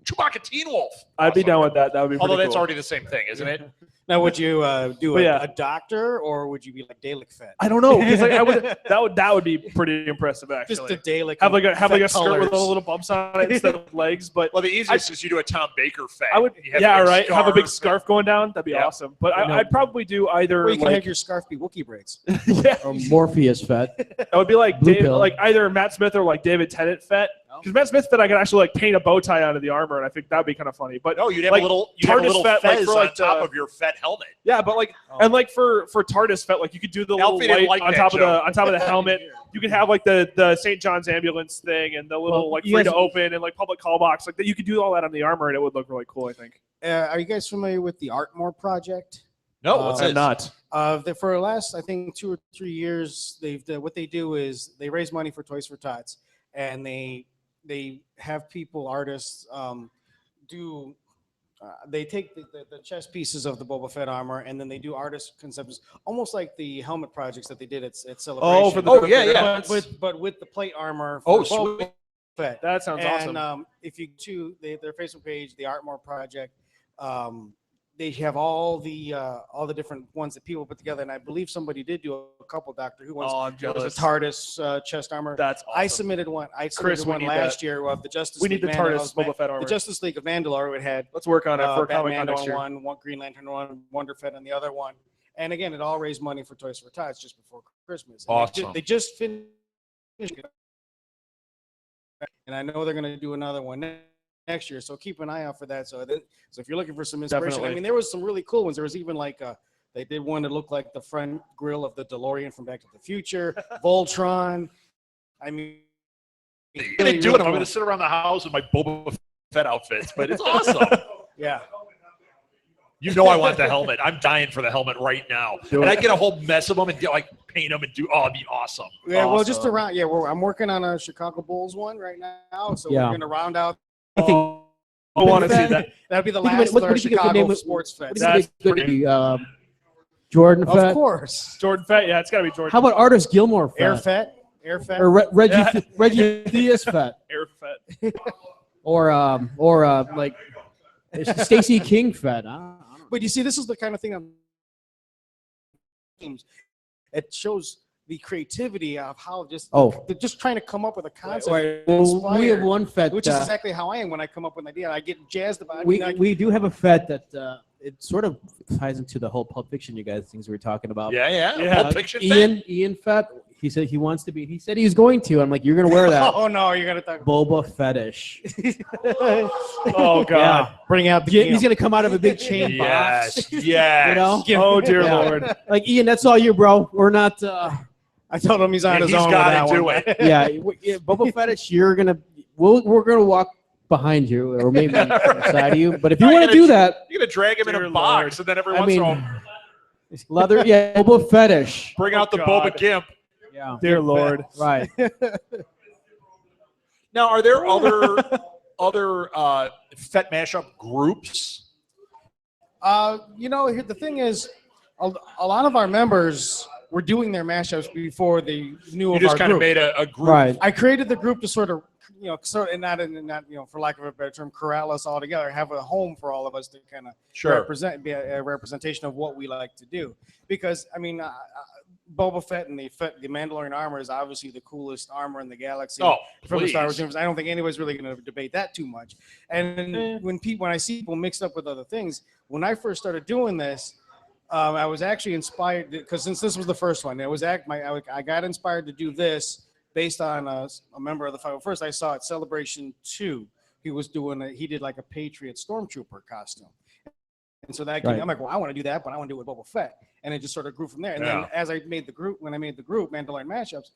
A: Chewbacca Teen Wolf.
F: I'd be
A: Awesome.
F: down with that. That would be
A: Although
F: pretty
A: that's
F: cool.
A: already the same thing, isn't it?
G: Now, would you do
F: But yeah.
G: a doctor, or would you be like Dalek Fett?
F: I don't know because like, that would be pretty impressive
G: Just
F: actually.
G: a Dalek.
F: have like a
G: Fett
F: skirt with
G: colors.
F: little bumps on it instead of legs. But
A: Well, the easiest is you do a Tom Baker Fett.
F: I would,
A: You have
F: yeah,
A: a big
F: right. Have a big
A: scarf.
F: scarf going down. That'd be
A: Yeah.
F: awesome. But
H: No.
F: I'd probably do either.
G: Or you can
F: like,
G: have your scarf be Wookiee braids.
F: yeah,
H: Or Morpheus Fett?
F: that would be like
H: Blue pill.
F: like either Matt Smith or like David Tennant Fett. Because Matt Smith said I could actually like paint a bow tie onto the armor, and I think that'd be kind of funny. But
A: No, you'd have
F: like,
A: a little, you'd have a
F: TARDIS
A: little
F: Fett, like,
A: fez
F: for, like,
A: on top
F: the-
A: of your Fett helmet.
F: yeah, but like and like for TARDIS Fett, like you could do the little
A: Alfie didn't
F: light
A: like
F: on
A: that
F: top of
A: joke.
F: the helmet. You could have like the St. John's ambulance thing and the little
H: Well,
F: like
H: you
F: free
H: guys-
F: to open and like public call box, like that. You could do all that on the armor, and it would look really cool. I think.
G: Are you guys familiar with the Artmore project?
A: No, what's
G: I'm
A: this?
F: not.
G: For the last, I think, 2 or 3 years, what they do is they raise money for Toys for Tots, and they have people, artists, do. They take the chest pieces of the Boba Fett armor, and then they do artist concepts, almost like the helmet projects that they did at Celebration.
F: Oh, for the
A: Oh, yeah, yeah.
G: But with the plate armor.
A: Oh,
G: for
A: sweet.
G: Boba Fett.
F: That sounds
G: And
F: awesome.
G: if you to their Facebook page, the Artmore Project, they have all the different ones that people put together, and I believe somebody did do a couple Doctor Who ones.
F: Oh, I'm
G: There was
F: jealous.
G: a TARDIS chest armor.
F: That's awesome.
G: I submitted one. I
F: Chris,
G: submitted
F: we
G: one
F: need
G: last
F: that.
G: year of the Justice.
F: We need
G: League
F: the
G: Mandalore.
F: TARDIS Boba Fett armor.
G: The Justice League of Mandalore. It had
F: Let's work on it for Comic
G: Batman
F: Con next
G: on
F: year.
G: one Green Lantern one, Wonder Fett on the other one, and again, it all raised money for Toys for Tots just before Christmas. And
A: Awesome.
G: They just finished, and I know they're going to do another one next year. So keep an eye out for that. So if you're looking for some inspiration,
F: Definitely.
G: I mean, there was some really cool ones. There was even like they did one that looked like the front grill of the DeLorean from Back to the Future, Voltron. I mean,
A: What are you gonna do it? I'm gonna sit around the house in my Boba Fett outfits, but it's awesome.
G: Yeah.
A: You know I want the helmet. I'm dying for the helmet right now.
F: Do
A: And
F: it.
A: I get a whole mess of them and get like paint them and do. Oh, it'd be awesome.
G: Yeah, well, just
F: Awesome.
G: around. Yeah, I'm working on a Chicago Bulls one right now, so
H: Yeah.
G: we're going to round out.
H: I think
F: I want to see that.
G: That'd be the
H: What do you
G: last
H: think- what
G: of
H: do
G: our
H: you think of the
G: Chicago
H: name of-
G: Sports Fest.
H: what do you think
F: That's
H: it could be? Jordan
G: Of
H: Fett.
G: course,
F: Jordan Fett, yeah, it's got to be Jordan.
H: How about Artist Gilmore
G: Air
H: Fett?
G: Fett.
H: Or Reggie
F: Yeah.
H: Reggie Theus Fett?
F: Air Fett?
H: Or like Stacey King Fett? I don't know.
G: But you see, this is the kind of thing it shows the creativity of how they're just trying to come up with a concept.
H: Well, we have
G: inspired,
H: one Fett.
G: which is exactly how I am when I come up with an idea. I get jazzed about it.
H: We do have a Fett that it sort of ties into the whole Pulp Fiction, you guys, things we were talking about.
A: Yeah, yeah.
F: Yeah.
A: Pulp Fiction fan.
H: Ian Fett. He said he wants to be. He said he was going to. I'm like, you're gonna wear that.
G: Oh no, you're gonna talk.
H: Boba Fetish.
F: Oh God.
G: Bring out the.
H: Yeah, he's gonna come out of a big chain
A: Yes,
H: box.
A: yes.
H: You know?
F: Oh dear
H: Yeah.
F: Lord.
H: Like Ian, that's all you, bro. We're not.
G: I told him he's on
A: Yeah,
G: his
A: he's
G: own.
A: gotta
G: with that
A: do
G: one.
A: it.
H: Yeah, Boba Fetish. We're gonna walk behind you, or maybe beside you. But if you
A: Right,
H: want
A: and
H: to do that,
A: You're gonna drag him in
F: Dear
A: a box,
F: Lord.
A: and then every
H: I
A: once in a
H: mean,
A: while,
H: leather. Yeah, Boba Fetish.
A: bring out the
F: Oh,
A: Boba
F: God.
A: Gimp.
H: Yeah.
F: Dear Lord.
H: Right.
A: Now, are there other Fett mashup groups?
G: The thing is, a lot of our members were doing their mashups before they knew
A: You
G: of
A: just
G: our
A: kind of
G: group.
A: made a group.
H: Right.
G: I created the group to sort of, and not, for lack of a better term, corral us all together, have a home for all of us to kind of
A: Sure.
G: be a representation of what we like to do. Because Boba Fett and the Mandalorian armor is obviously the coolest armor in the galaxy.
A: Oh,
G: From the Star Wars
A: please.
G: universe, I don't think anybody's really going to debate that too much. And when I see people mixed up with other things, when I first started doing this, I was actually inspired because since this was the first one, I got inspired to do this based on a member of the 501st. I saw at Celebration 2, he did like a Patriot Stormtrooper costume. And so that
H: Right.
G: I'm like, well, I want to do that, but I want to do it with Boba Fett. And it just sort of grew from there. And then
A: Yeah.
G: as I made the group, Mandalorian Mashups,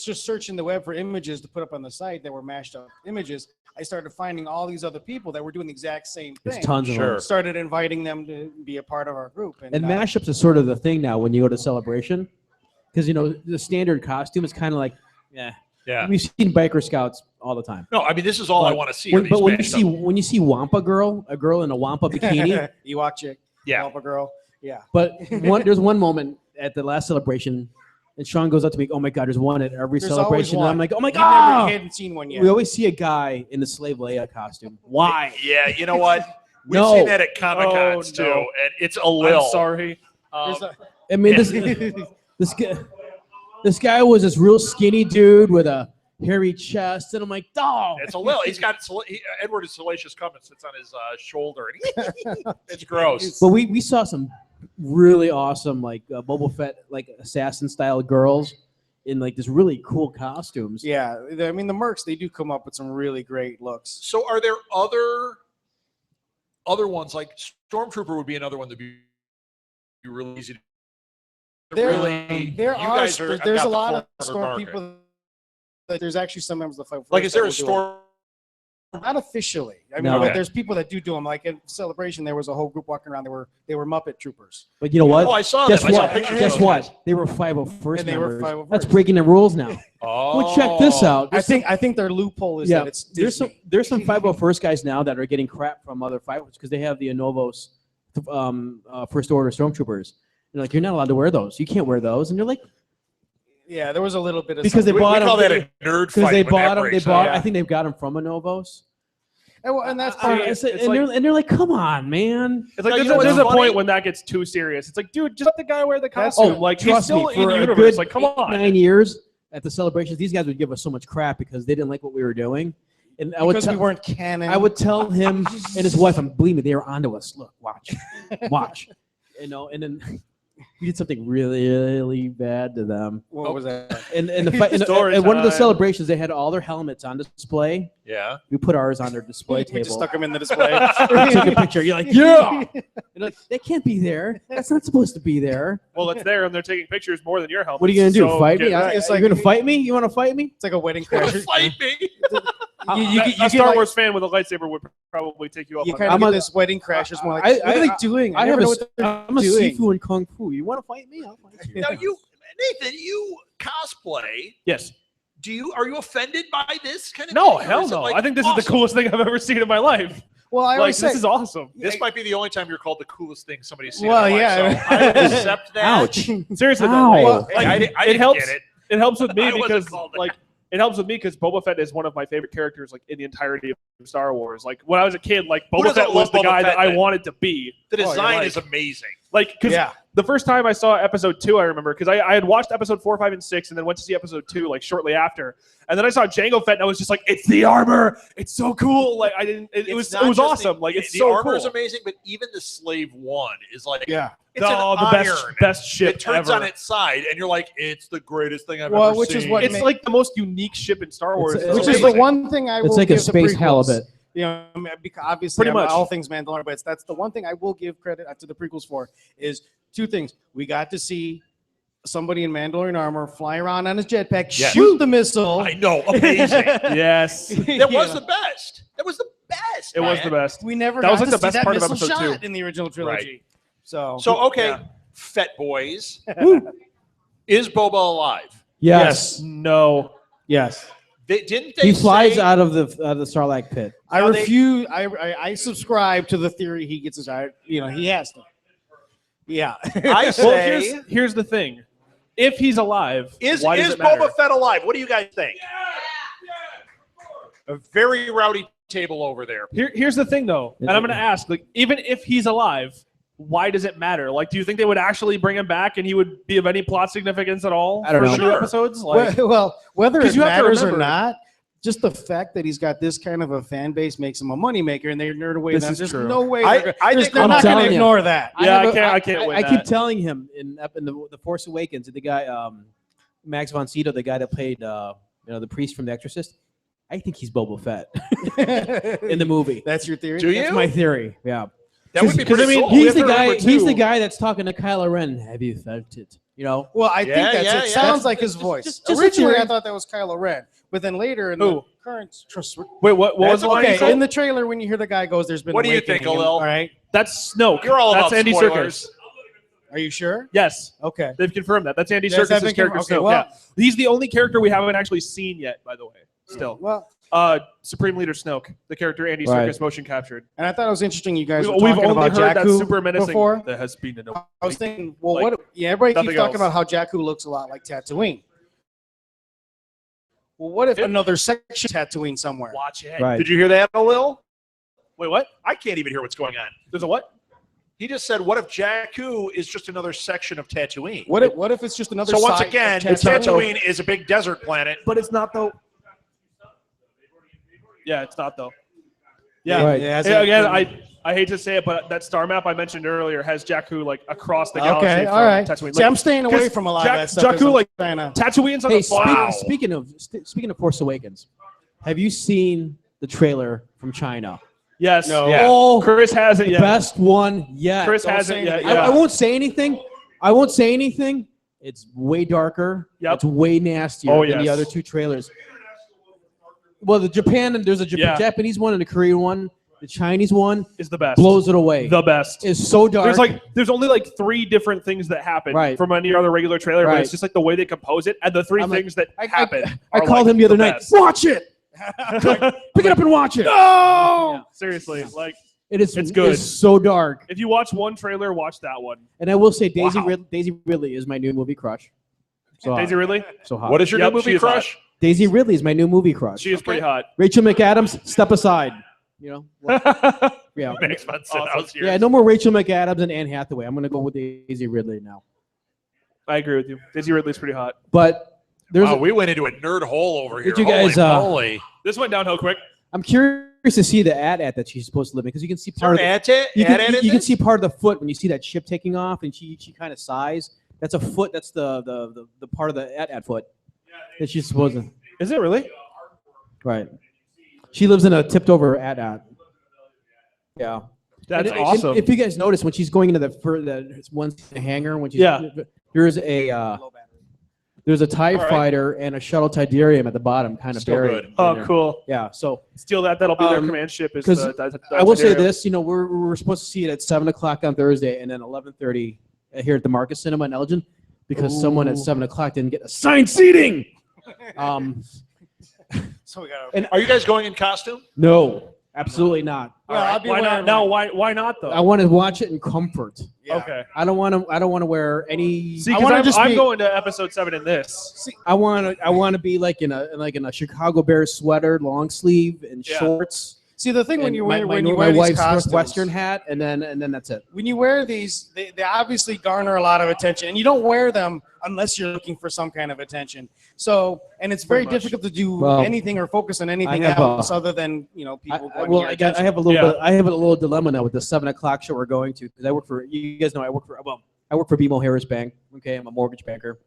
G: just searching the web for images to put up on the site that were mashed up images, I started finding all these other people that were doing the exact same
H: There's
G: thing.
H: tons of
A: Sure.
H: them.
G: Started inviting them to be a part of our group.
H: And mashups is sort of the thing now when you go to Celebration, because the standard costume is kind of like, yeah.
A: Yeah.
H: We've seen biker scouts all the time.
A: No, I mean, this is all I
H: But
A: want to see.
H: But when you see Wampa girl, a girl in a Wampa bikini,
G: Ewok chick,
A: Yeah.
G: Wampa girl, yeah.
H: but there's one moment at the last celebration, and Sean goes up to me, "Oh my God, there's one at every
G: There's always
H: celebration." And I'm
G: one.
H: like, "Oh my
G: He
H: God!"
G: hadn't seen one yet.
H: We always see a guy in the Slave Leia costume. Why?
A: Yeah, you know what? We've
H: No.
A: seen that at Comic Cons
F: Oh,
A: too,
F: no.
A: and it's a little.
F: I'm sorry.
G: There's a-
H: I mean, this guy was this real skinny dude with a hairy chest, and I'm like, "Dog."
A: It's a little. He's got Edward Salacious Cummins sits on his shoulder, and it's gross.
H: But we saw some really awesome like Boba Fett like assassin style girls, in like this really cool costumes.
G: Yeah, I mean the mercs, they do come up with some really great looks.
A: So are there other ones like Stormtrooper would be another one to be really easy to
G: There
A: you
G: are
A: guys are
G: there's
A: got
G: a
A: the
G: lot of
A: corner
G: storm
A: market.
G: people. There's actually some members of the fight.
A: Like, is there a
G: that will do it.
A: storm?
G: Not officially. I mean,
H: No.
G: but
A: Okay.
G: there's people that do them. Like in Celebration, there was a whole group walking around. They were Muppet Troopers.
H: But you know what?
A: Oh, I saw
H: Guess
A: them. I saw
H: what?
A: pictures
H: Guess
A: of those guys.
H: what? They were 501st
G: And they were
H: members.
G: 501st.
H: That's breaking the rules now.
A: Oh,
H: Well, check this out.
G: I think their loophole is that it's Disney.
H: there's some 501st guys now that are getting crap from other 501st because they have the Anovos First Order Stormtroopers. They're like, you're not allowed to wear those. You can't wear those. And you're like,
G: Yeah, there was a little bit of
H: because they
G: something.
H: bought
A: we call
H: them
A: that a nerd
H: because
A: fight.
H: they
A: when
H: bought
A: that
H: them. They
A: breaks
H: bought.
A: out.
H: I think they've got them from Anovos.
G: And that's
F: I-
G: part of
F: it's
G: it.
H: And they're like, come on, man.
F: It's like
A: Now, you
F: there's,
A: know
F: a, there's
A: what's
F: a
A: funny?
F: point when that gets too serious. It's like, dude, just let the guy wear the
G: That's-
F: costume. like he's
H: Trust
F: still
H: me,
F: in
H: for a
F: universe.
H: good
F: Like, come on.
H: 9 years at the celebrations, these guys would give us so much crap because they didn't like what we were doing. And I would
G: Because we
H: tell,
G: weren't canon.
H: I would tell him and his wife, and believe me, they were onto us. Look, watch, you know. And then we did something really, really bad to them.
G: What was that?
H: And the fight,
F: Story
H: at one of the
F: time.
H: celebrations, they had all their helmets on display.
A: Yeah.
H: We put ours on their display
G: We
H: table.
G: just stuck them in the display.
H: Took a picture. You're like, yeah. You're like, they can't be there. That's not supposed to be there.
F: Well, it's there, and they're taking pictures more than your helmet.
H: What are you gonna do?
F: So
H: Fight
F: get
H: me?
F: right.
G: It's
H: You're
G: like-
H: gonna fight me? You want to fight me?
G: It's like a wedding
A: Wanna
G: crasher.
A: fight me?
F: A Star Wars fan with a lightsaber would probably take you up
G: You
F: on
G: kind
F: that.
G: of
H: I'm
G: get
H: a-
G: this wedding crashers more like,
H: I-
G: what are they doing?
H: I
G: never
H: have
G: know
H: a,
G: what they're
H: I'm a
G: doing.
H: Sifu in Kung Fu. You want to fight me? I'll fight you.
A: Now Nathan, you cosplay.
F: Yes.
A: Are you offended by this kind of
F: No,
A: thing? Or
F: hell
A: is it,
F: no.
A: like,
F: I think this is the
A: awesome?
F: coolest thing I've ever seen in my life.
G: Well, I
F: Like,
G: always say,
F: this is awesome.
A: This might be the only time you're called the coolest thing somebody's seen.
G: Well,
A: in their life,
G: yeah.
A: so I would accept that.
H: Ouch.
F: Seriously, though.
H: Ow.
F: Like,
H: Well,
A: Hey, I didn't
F: it helps.
A: get it.
F: It helps with me
A: I wasn't
F: because,
A: called that.
F: like, it helps with me because Boba Fett is one of my favorite characters, like, in the entirety of Star Wars. Like, when I was a kid, like, Boba
A: doesn't
F: Fett was
A: love
F: the
A: Boba
F: guy
A: Fett,
F: that I
A: then?
F: wanted to be.
A: The
G: you're
A: design
G: like-
A: is amazing.
F: Like, because
G: Yeah.
F: the first time I saw episode 2, I remember, because I had watched episode 4, 5, and 6, and then went to see episode 2, like, shortly after. And then I saw Jango Fett, and I was just like, it's the armor. It's so cool. Like, I didn't, it was
A: not just
F: awesome. Like, it's
A: the
F: so
A: armor is
F: cool.
A: amazing, but even the Slave One is like,
G: yeah.
A: it's
F: Oh,
A: an
F: the
A: iron.
F: best ship
A: It turns
F: ever.
A: on its side, and you're like, it's the greatest thing I've
G: Well,
A: ever
G: which
A: seen.
G: is what
F: It's like the most unique ship in Star Wars.
H: It's-
F: It's
G: Which is
F: amazing.
G: the one thing I will
H: It's like a
G: give the
H: space
G: prequels.
H: halibut.
G: You know, I mean, because obviously,
F: Pretty much.
G: all things Mandalorian, but that's the one thing I will give credit to the prequels for is two things. We got to see somebody in Mandalorian armor fly around on his jetpack,
A: Yes.
G: shoot the missile.
A: I know, amazing.
F: Yes.
A: That was the best. That was the best.
F: It was
A: man.
F: the best.
G: We never
F: That
G: got
F: was like
G: to
F: the
G: see
F: best
G: that
F: part of
G: missile
F: episode
G: shot
F: 2.
G: in the original trilogy. So,
A: So okay,
F: Yeah.
A: Fett boys, is Boba alive?
H: Yes.
F: No.
G: yes.
A: Didn't they?
H: He flies
A: say,
H: out of the Sarlacc pit.
G: I
A: Now they-
G: refuse. I subscribe to the theory he gets his eye. You know, he has to. Yeah.
A: I
F: Well,
A: say,
F: here's the thing. If he's alive,
A: is
F: why does it
A: Boba
F: matter?
A: Fett alive? What do you guys think? A very rowdy table over there.
F: Here's the thing, though, and I'm going to ask, like, even if he's alive, why does it matter? Like, do you think they would actually bring him back and he would be of any plot significance at all
H: I don't
F: for
H: know.
F: the new
A: Sure.
F: episodes? Like,
G: well, whether
F: 'Cause
G: it
F: you have to
G: matters or
F: remember-
G: not, just the fact that he's got this kind of a fan base makes him a moneymaker, and they're nerd away.
F: This
G: There's
F: is true.
G: no way.
A: I
G: they're
A: think
G: they're
H: I'm
G: not going
H: telling
G: to
H: you.
G: ignore that.
F: Yeah,
H: have
F: I can't win
H: I keep
F: that.
H: telling him in the Force Awakens, the guy Max von Sydow, the guy that played the priest from The Exorcist. I think he's Boba Fett in the movie.
G: That's your theory.
A: Do you?
H: That's my theory. Yeah.
A: That would be
F: Because,
A: pretty
F: I mean,
A: cool.
F: we
H: He's
F: have
H: the
F: to
H: guy.
F: remember,
H: He's
F: too-
H: the guy that's talking to Kylo Ren. Have you felt it? You know.
G: Well, I
A: Yeah,
G: think that's
A: yeah,
G: it.
A: yeah.
G: Sounds like his voice.
H: just a
G: Originally, I
H: theory.
G: thought that was Kylo Ren, but then later in
F: Who?
G: the current.
F: Wait, what was the line you
G: Okay,
F: said?
G: in the trailer when you hear the guy goes, "There's been."
A: What do you think,
G: awakening,"
A: Alil?
G: All right.
F: That's Snoke.
A: You're all
F: That's
A: about
F: Andy
A: spoilers.
F: Serkis.
G: Are you sure?
F: Yes,
G: Okay.
F: they've confirmed that. That's Andy
G: Yes, I've
F: Serkis'
G: been
F: character,
G: okay,
F: Snoke.
G: well-
F: Yeah. He's the only character we haven't actually seen yet, by the way. Still.
G: Well,
F: Supreme Leader Snoke, the character Andy
H: Right.
F: Serkis motion captured.
G: and I thought it was interesting. You guys were
F: We've
G: talking
F: only
G: about
F: heard that
G: Jakku
F: super menacing.
G: before.
F: There has been an
G: I was thinking, well,
F: Like,
G: what? Yeah, everybody keeps
F: nothing
G: talking
F: else.
G: about how Jakku looks a lot like Tatooine. Well, what if
F: Yeah.
G: another section Tatooine somewhere?
A: Watch it.
H: Right.
A: Did you hear that, Alil?
F: Wait, what?
A: I can't even hear what's going on.
F: There's a what?
A: He just said, "What if Jakku is just another section of Tatooine?"
G: What if it's just another?
A: So once
G: side
A: again,
G: of Tatooine?
A: Tatooine is a big desert planet.
F: But it's not though. Yeah, it's not though. Yeah.
H: Right.
G: Yeah,
F: Yeah, again, I hate to say it, but that star map I mentioned earlier has Jakku like across the galaxy.
G: Okay,
F: from
G: all right.
F: Tatooine.
G: See,
F: Like,
G: I'm staying away
F: 'cause
G: from a lot of that stuff. 'cause
F: Jakku,
G: I'm
F: like
G: trying to-
F: Tatooine's on
H: Hey,
F: the far.
H: speaking of Force Awakens, have you seen the trailer from China?
F: Yes.
G: No.
A: Yeah.
H: Oh,
F: Chris hasn't
H: the
F: yet.
H: best one yet.
F: Chris
G: Don't
F: hasn't
G: say
F: yet.
G: anything.
F: Yeah.
H: I won't say anything. I won't say anything. It's way darker.
F: Yep.
H: It's way nastier
F: Oh,
H: than the
F: yes.
H: other two trailers. Well, the Japan and there's a
F: Yeah.
H: Japanese one and a Korean one. The Chinese one
F: Is the best.
H: blows it away.
F: The best.
H: It's so dark.
F: There's only like 3 different things that happen
H: Right.
F: from any other regular trailer, but
H: Right.
F: it's just like the way they compose it, and the 3
H: I'm like-
F: things that
H: I
F: happen.
H: called him the other night.
F: best.
H: Watch it. Pick it up and watch it.
F: No, seriously, like
H: It's
F: good.
H: It's so dark.
F: if you watch one trailer, watch that one.
H: And I will say, Daisy
F: Wow.
H: Daisy Ridley is my new movie crush. So
F: Daisy
H: hot.
F: Ridley,
H: So hot.
A: What is your
F: Yep,
A: new
F: she
A: movie
F: is hot.
A: crush?
H: Daisy Ridley is my new movie crush.
F: she is pretty hot.
H: Rachel McAdams, step aside. You know. Yeah.
A: Makes sense.
F: Awesome.
A: I was here.
H: Yeah. No more Rachel McAdams and Anne Hathaway. I'm gonna go with Daisy Ridley now.
F: I agree with you. Daisy Ridley's pretty hot.
H: But there's.
A: Wow, we went into a nerd hole over here.
H: Did you guys,
A: Holy
F: This went downhill quick.
H: I'm curious to see the ad that she's supposed to live in because you can see part of the, you can see part of the foot when you see that ship taking off and she kind of sighs. That's a foot. That's the part of the ad foot that she's supposed to.
F: Is it really?
H: Right. She lives in a tipped over ad. Yeah.
F: That's
H: And
F: awesome.
H: If you guys notice, when she's going into the one hangar, when she's there's a TIE
F: All right.
H: fighter and a shuttle Tidarium at the bottom, kind of
A: Still
H: buried.
A: good.
H: in
F: Oh,
H: there.
F: cool.
H: Yeah. So
F: Steal that. That'll be their command ship. Is the,
H: 'cause
F: the
H: I will say
F: Tidarium.
H: this. You know, we're supposed to see it at 7:00 on Thursday, and then 11:30 here at the Marcus Cinema in Elgin, because someone at 7:00 didn't get assigned seating.
G: So we got.
A: Are you guys going in costume?
H: No, absolutely not.
G: Well, I'll be
F: Why not?
G: wearing
F: No,
G: my-
F: why not though?
H: I want to watch it in comfort.
G: Yeah.
F: Okay.
H: I don't want to wear any.
F: See,
G: I
F: because
G: wanna just
F: I'm
G: be-
F: going to episode 7 in this.
H: I want to be like in a Chicago Bears sweater, long sleeve, and
F: Yeah.
H: shorts.
G: See, the thing when
H: and
G: you
H: my,
G: wear
H: my,
G: when you
H: my
G: wear these
H: wife's
G: costumes,
H: Northwestern hat, and then that's it.
G: when you wear these, they obviously garner a lot of attention, and you don't wear them unless you're looking for some kind of attention. So, and it's very
F: Pretty much.
G: difficult to do
H: Well,
G: anything or focus on anything
H: have
G: else
H: a-
G: other than people.
H: I
G: wanting
H: well,
G: your
H: I
G: attention.
H: have a little
F: Yeah.
H: bit. I have a little dilemma now with the 7:00 show we're going to because I work for. You guys know I work for. Well, I work for BMO Harris Bank. Okay, I'm a mortgage banker.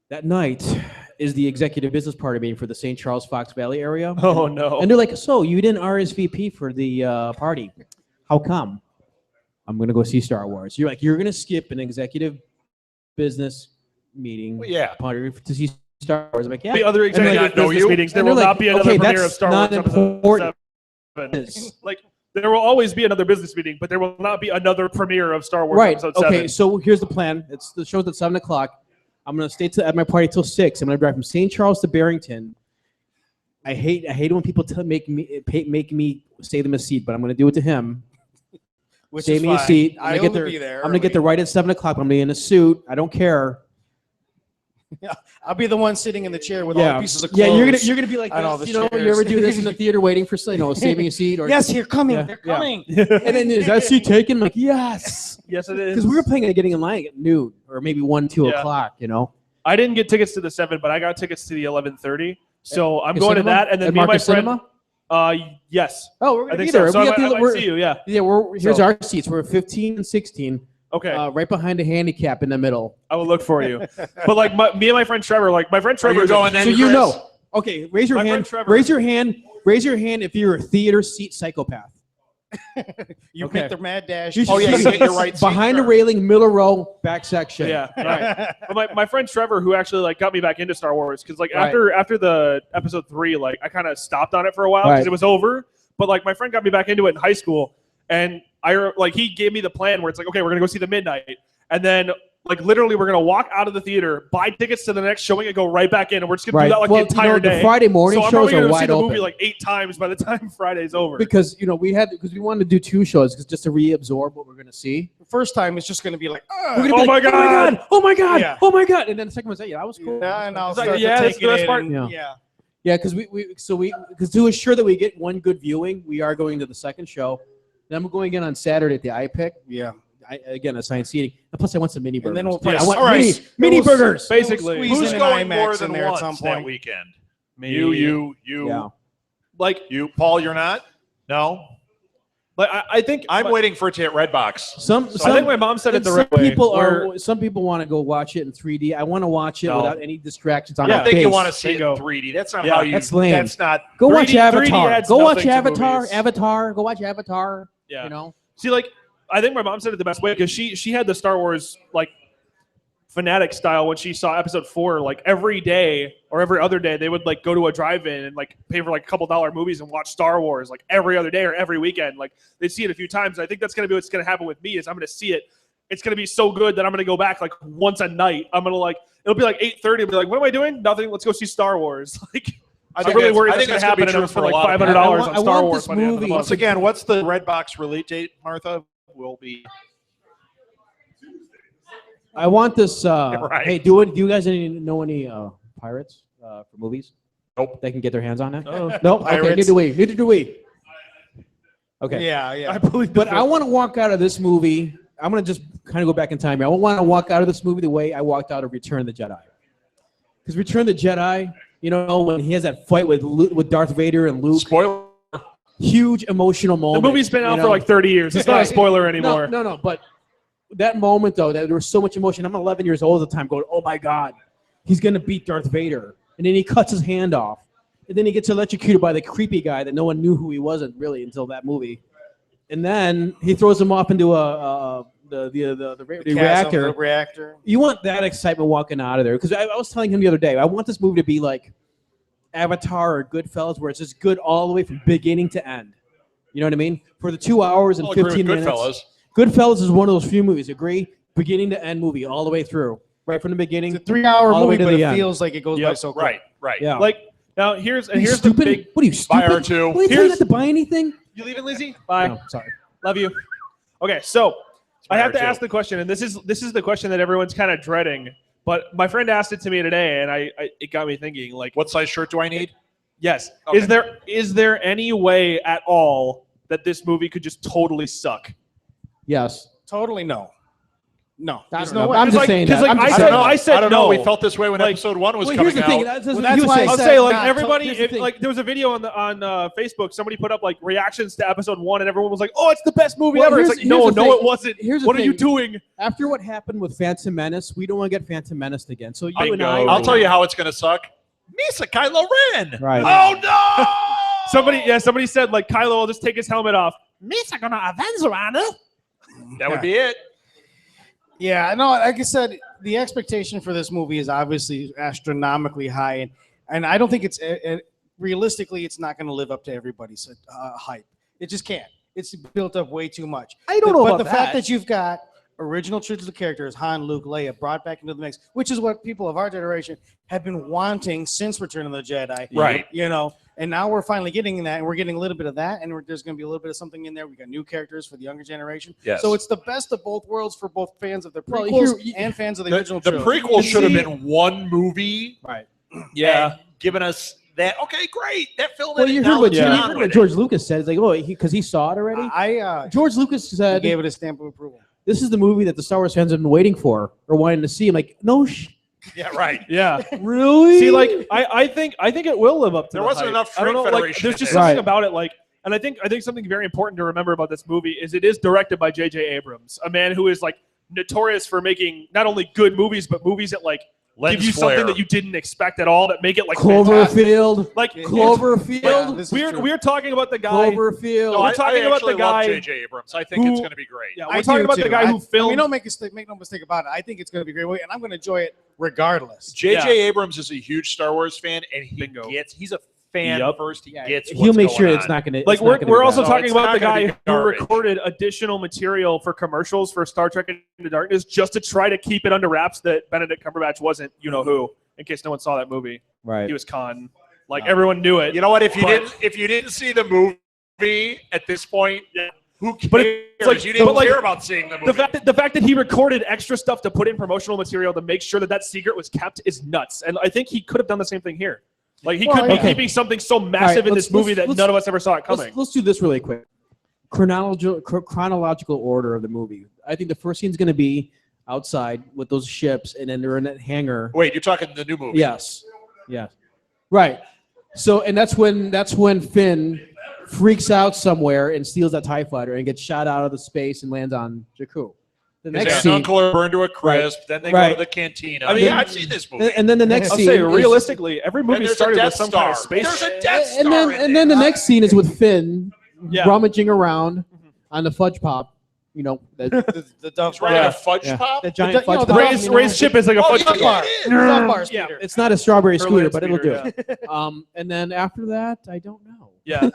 H: That night is the executive business party meeting for the St. Charles Fox Valley area.
F: Oh no.
H: And they're like, so you didn't RSVP for the party. How come? I'm going to go see Star Wars. You're like, you're going to skip an executive business meeting
A: Well, yeah.
H: party to see Star Wars. I'm like, yeah.
F: The other
H: And they're
F: executive
H: like,
A: know
F: business
A: you?
F: meetings, there
H: And they're
F: will
H: like,
F: not be another
H: okay,
F: premiere
H: that's
F: of Star
H: not
F: Wars episode
H: important.
F: 7. Like, there will always be another business meeting, but there will not be another premiere of Star Wars
H: Right.
F: episode 7.
H: Okay, so here's the plan. It's the show's at 7:00. I'm going to stay at my party till 6. I'm going to drive from St. Charles to Barrington. I hate when people make me save them a seat, but I'm going to do it to him.
G: Which
H: Save
G: is
H: me a
G: fine.
H: seat.
G: I
H: I'm gonna
G: will be there.
H: I'm gonna get there right at 7:00. I'm gonna be in a suit. I don't care.
G: I'll be the one sitting in the chair with all
H: Yeah,
G: the pieces of
H: yeah.
G: clothes.
H: You're gonna be like
G: on all
H: this,
G: the
H: you know.
G: chairs.
H: You ever do this in the theater, waiting for saving a seat? Or
G: Yes, they're coming.
H: Yeah,
G: They're
H: yeah.
G: coming.
H: And then is that seat taken? I'm like, yes,
F: Yes, it is.
H: because we were planning on getting in line at noon or maybe 2
F: Yeah.
H: o'clock. You know.
F: I didn't get tickets to the 7, but I got tickets to the 11:30. So I'm
H: The
F: going
H: cinema?
F: to that, and then
H: At
F: me and my
H: Marcus
F: friend.
H: Cinema?
F: Yes,
H: Oh, we're
F: I
H: gonna be
F: think
H: there.
F: so. So
H: We
F: I
H: got
F: might,
H: the-
F: I might
H: we're-
F: see you. Yeah.
H: Yeah, here's
F: So-
H: our seats. We're 15 and 16,
F: Okay.
H: right behind the handicap in the middle.
F: I will look for you. But like me and my friend Trevor, like my friend
A: Are
F: Trevor.
A: you going then,
H: So you
A: Chris?
H: know. Okay, raise your
F: My friend
H: hand.
F: Trevor-
H: Raise your hand. Raise your hand if you're a theater seat psychopath.
G: You
H: Okay.
G: make the mad dash.
H: You
A: Oh, yeah, you get your right seat,
H: behind the
A: sure.
H: railing, middle row, back section.
F: Yeah. Right. But my friend Trevor, who actually like got me back into Star Wars, because like
H: Right.
F: after the episode 3, like I kind of stopped on it for a while because
H: Right.
F: it was over. But like my friend got me back into it in high school, and he gave me the plan where it's like, okay, we're gonna go see the midnight, and then like literally we're gonna walk out of the theater, buy tickets to the next showing, and go right back in, and we're just gonna
H: Right.
F: do that like
H: Well,
F: the entire
H: the
F: day.
H: Friday morning
F: so I'm
H: shows
F: probably
H: are
F: gonna see
H: wide
F: the
H: open
F: movie like 8 times by the time Friday's over.
H: because we wanted to do 2 shows just to reabsorb what we're gonna see.
G: The first time it's just going to be like,
H: We're gonna be
F: Oh
H: like,
F: my
H: oh my
F: God!
H: god, oh my god,
G: Yeah.
H: oh my god, and then the second one say, yeah, that was cool.
G: yeah, and I'll
F: It's like,
G: start
F: yeah,
G: to
F: that's
G: take
F: the best
G: it
F: part.
G: in.
H: Yeah.
G: Yeah.
H: Yeah, because to assure that we get one good viewing, we are going to the second show. Then I'm going again on Saturday at the iPick.
G: Yeah.
H: Again, assigned seating. And plus, I want some mini burgers.
G: And then we'll
F: Yes.
H: I want
A: All right.
H: mini burgers.
F: Basically,
G: We'll squeeze
A: Who's
G: in
A: going
G: an
A: more
G: IMAX
A: than
G: in there at
A: once
G: some
A: that
G: point.
A: weekend?
F: Me.
A: You.
H: Yeah.
A: You, Paul, you're not? No,
F: Like I think
A: I'm waiting for it to hit Redbox.
F: I think my mom said it the right way.
H: Some people want to go watch it in 3D. I want to watch it
B: No.
H: without any distractions on
A: I don't
H: my
A: think
H: face.
A: you want to see it in
F: Bingo.
A: 3D. That's not
F: Yeah.
A: how you.
H: That's lame.
A: That's not.
H: Go watch
F: 3D
H: Avatar.
F: adds
H: Go watch
F: nothing to
H: Avatar.
F: movies.
H: Avatar. Go watch Avatar.
F: Yeah.
H: You know.
F: See, like, I think my mom said it the best way because she had the Star Wars like fanatic style when she saw Episode 4. Like every day or every other day, they would like go to a drive-in and like pay for like a couple $1 movies and watch Star Wars like every other day or every weekend. Like they'd see it a few times. I think that's gonna be what's gonna happen with me. Is I'm gonna see it. It's gonna be so good that I'm gonna go back like once a night. I'm gonna like it'll be like 8:30. I'll be like, what am I doing? Nothing. Let's go see Star Wars. Like. I'm really worried that's going to happen, and I'm spend like $500 on Star Wars by the end of the month.
A: Once again, what's the Redbox release date, Martha? Will be.
H: I want this.
A: Right.
H: Hey, do you guys know any pirates for movies?
A: Nope.
H: They can get their hands on it.
F: Oh.
H: Nope. Okay.
G: Pirates.
H: Neither do we. Okay.
G: Yeah.
F: I believe
H: But I want to walk out of this movie. I'm going to just kind of go back in time here. I want to walk out of this movie the way I walked out of Return of the Jedi. Because Return of the Jedi, you know, when he has that fight with Darth Vader and Luke.
A: Spoiler.
H: Huge emotional moment.
F: The movie's been out
H: you
F: for
H: know?
F: like 30 years. It's not a spoiler anymore.
H: No. But that moment, though, that there was so much emotion. I'm 11 years old at the time going, oh, my God, he's going to beat Darth Vader. And then he cuts his hand off. And then he gets electrocuted by the creepy guy that no one knew who he wasn't really until that movie. And then he throws him off into the reactor.
G: Reactor.
H: You want that excitement walking out of there. Because I was telling him the other day, I want this movie to be like Avatar or Goodfellas, where it's just good all the way from beginning to end. You know what I mean? For the 2 hours and
A: I'll agree
H: 15
A: with
H: minutes.
A: Goodfellas.
H: Goodfellas is one of those few movies. Agree? Beginning to end movie all the way through. Right from the beginning.
G: It's a 3-hour
H: all the way
G: movie,
H: to
G: but
H: the
G: it
H: end.
G: feels like it goes by so quick.
A: Right.
H: Yeah.
F: Like now, here's
H: Are you
F: the
H: stupid?
F: big.
H: What are you stupid?
A: Buy R2.
H: What are you telling you not to buy anything?
F: You leaving, Lizzie? Bye.
H: No, sorry.
F: Love you. Okay, so I have to
A: R2.
F: ask the question, and this is the question that everyone's kind of dreading. But my friend asked it to me today, and it got me thinking. Like,
A: What size shirt do I need?
F: yes,
A: Okay.
F: is there any way at all that this movie could just totally suck?
H: Yes.
G: Totally no. No.
H: I
G: There's
H: don't
G: no
H: know.
G: way.
H: I'm just saying that.
F: Like,
H: I'm just
F: I
H: saying
F: said
A: I don't know.
F: no.
A: We felt this way when
F: Like,
A: episode 1 was
H: Well,
A: coming
H: here's the thing.
A: out.
H: That's
G: Well,
H: you
G: that's why
H: say.
G: I
F: I'll
G: said
F: say like
G: not
F: everybody,
H: here's the thing.
F: like there was a video on Facebook. Somebody put up like reactions to episode 1, and everyone was like, "Oh, it's the best movie
H: Well,
F: ever." It's
H: here's-
F: like, no,
H: here's the thing.
F: it wasn't.
H: Here's the
F: What are you
H: thing.
F: doing?
H: After what happened with Phantom Menace, we don't want to get Phantom Menace again. So you and
F: Bingo.
H: I.
A: I'll tell you how it's going to suck. Misa Kylo Ren.
H: Right.
A: Oh no!
F: Somebody said like Kylo will just take his helmet off.
H: Misa gonna avenge Rana.
A: That would be it.
G: Yeah, no, like I said, the expectation for this movie is obviously astronomically high, and I don't think it's realistically, it's not going to live up to everybody's hype. It just can't. It's built up way too much.
H: I don't know
G: but
H: about
G: the fact
H: that.
G: that you've got original trilogy characters, Han, Luke, Leia, brought back into the mix, which is what people of our generation have been wanting since Return of the Jedi.
A: Right.
G: You know, and now we're finally getting that, and we're getting a little bit of that, and there's going to be a little bit of something in there. We got new characters for the younger generation.
A: Yes.
G: So it's the best of both worlds for both fans of the
H: Well,
G: prequels
H: here-
G: and fans of the
A: The
G: original trilogy.
A: prequel should have been one movie.
H: Right.
F: Yeah.
A: and given us that. Okay, great. That filled
H: Well,
A: it.
H: you
A: Now
H: heard what,
A: let's
H: you
A: get on
H: heard
A: with
H: what
A: it.
H: George Lucas said. It's like, oh, because he saw it already.
G: I
H: George Lucas said,
G: gave it a stamp of approval.
H: "This is the movie that the Star Wars fans have been waiting for or wanting to see." I'm like, no,
A: Yeah, right.
F: Yeah.
H: really?
F: See, like I think it will live up to.
A: There
F: the
A: wasn't
F: hype.
A: enough
F: I don't know.
A: Trade
F: Like,
A: Federation
F: there's
A: in
F: just
A: it.
F: something
H: Right.
F: about it. Like, and I think something very important to remember about this movie is it is directed by J.J. Abrams, a man who is like notorious for making not only good movies but movies that like
A: Lens
F: give you
A: flare.
F: something that you didn't expect at all, that make it like fantastic.
H: Cloverfield.
F: Like
H: Cloverfield.
G: This is
F: we're
G: true.
F: we're talking about the guy.
H: Cloverfield.
A: No,
F: We're talking about
A: actually
F: the guy
A: love J.J. Abrams. I think
F: who-
A: it's going to be great.
F: Yeah,
G: I
F: we're talking
G: do
F: about the
G: too.
F: guy who filmed.
G: Make no mistake about it. I think it's going to be a great movie, and I'm going to enjoy it regardless.
A: J.J. Abrams is a huge Star Wars fan, and
F: Bingo.
A: he's a fan
F: Yep.
A: first. He
H: Yeah,
A: gets
H: he'll
A: what's
H: make
A: going
H: sure
A: on.
H: it's not going to.
F: Like we're also
A: No,
F: talking
A: it's
F: about
A: not
F: the
A: gonna
F: guy
A: be
F: who
A: garbage.
F: recorded additional material for commercials for Star Trek Into Darkness just to try to keep it under wraps that Benedict Cumberbatch wasn't you know who, in case no one saw that movie.
H: Right.
F: He was Khan. Like everyone knew it.
A: You know what? If you
F: But-
A: didn't see the movie at this point, who cares?
F: But it's like-
A: you didn't
F: but like-
A: care about seeing the movie.
F: The fact that he recorded extra stuff to put in promotional material to make sure that secret was kept is nuts. And I think he could have done the same thing here. Like he could be
H: okay.
F: keeping something so massive in
H: let's-
F: this movie
H: let's-
F: that none of us ever saw it coming.
H: Let's do this really quick. Chronological order of the movie. I think the first scene's going to be outside with those ships, and then they're in that hangar.
A: Wait, you're talking the new movie?
H: Yes. Yeah. Right. So, and that's when freaks out somewhere and steals that TIE fighter and gets shot out of the space and lands on Jakku. The
A: His
H: next
A: aunt
H: scene,
A: and uncle are burned to a crisp. Then they go
H: Right.
A: to the cantina.
F: I mean,
A: yeah, I've seen this movie.
H: and then the next
F: I'll
H: scene
F: say
H: is-
F: realistically, every movie
A: there's a
F: started with
A: Death
F: some kind of
A: Star.
F: space.
A: There's a Death Star.
H: and then the next scene is with Finn
F: Yeah.
H: rummaging around on the fudge pop. You know,
G: The Dove
A: He's riding
G: bar.
A: a fudge
H: Yeah.
A: pop.
H: the giant
G: you know,
H: fudge
G: the
H: pop.
F: Ray's, Ray's ship is like a
A: Oh,
F: fudge
A: yeah,
F: bar.
A: yeah, it is.
G: Dove bar
F: Yeah.
G: speeder.
H: It's not a strawberry
F: Her
H: scooter,
F: land
H: but it'll do
F: speeder,
H: it. And then after that, I don't know.
F: Yeah.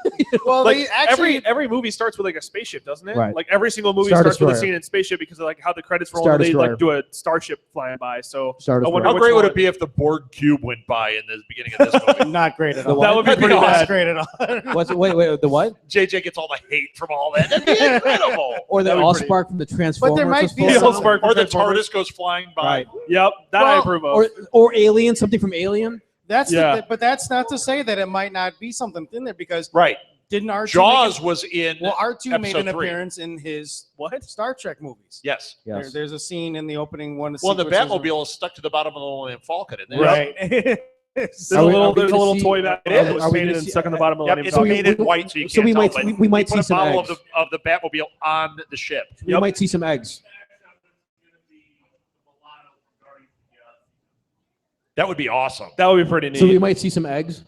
G: Well,
F: Like
G: they actually
F: every movie starts with like a spaceship, doesn't it?
H: Right.
F: Like every single movie
H: Star
F: starts with a
H: Destroyer.
F: scene in spaceship because of like how the credits roll
H: Star
F: and they
H: Destroyer.
F: like do a starship flying by. So
H: Star
F: I wonder
H: Destroyer.
A: How
F: which
A: great would
F: one-
A: it be if the Borg cube went by in the beginning of this movie?
G: not great at all.
F: That would be
A: That'd be
F: pretty
A: awesome.
F: bad.
G: Not great at all.
H: Wait, the what?
A: JJ gets all the hate from all that. That'd be incredible.
H: Or the
F: That'd be pretty-
H: Allspark from the Transformers.
G: might
H: was
G: be
H: supposed
F: some-
H: to-
F: Allspark
A: Or the
F: Transformers.
A: TARDIS goes flying by.
H: Right.
F: Yep, that I
G: Well,
F: approve of.
H: Or Alien, something from Alien.
G: That's
F: Yeah.
G: but that's not to say that it might not be something in there because
A: Right.
G: didn't R2
A: Jaws was in.
G: well R2 made an
A: episode 3.
G: appearance in his
F: What?
G: Star Trek movies.
A: Yes.
H: Yes.
G: There's a scene in the opening one.
A: Well, the Batmobile is stuck to the bottom of the Millennium Falcon in there.
G: Right.
F: There's
H: Are
F: a
H: we-
F: little,
H: are we
F: there's a
H: gonna
F: little
H: see-
F: toy back
A: It
F: that
A: is.
F: was
H: Are we
F: painted
H: gonna
F: and
H: see-
F: stuck in the bottom of
A: Yep,
F: the
A: it's
F: Millennium
A: painted
H: we-
A: white, so you
H: so
A: can't
H: we
A: tell.
H: might-
A: but
H: we might
A: they put
H: see
A: a
H: some
A: model
H: eggs.
A: of the Batmobile on the ship.
H: We might see some eggs.
A: That would be awesome.
F: That would be pretty neat.
H: So we might see some eggs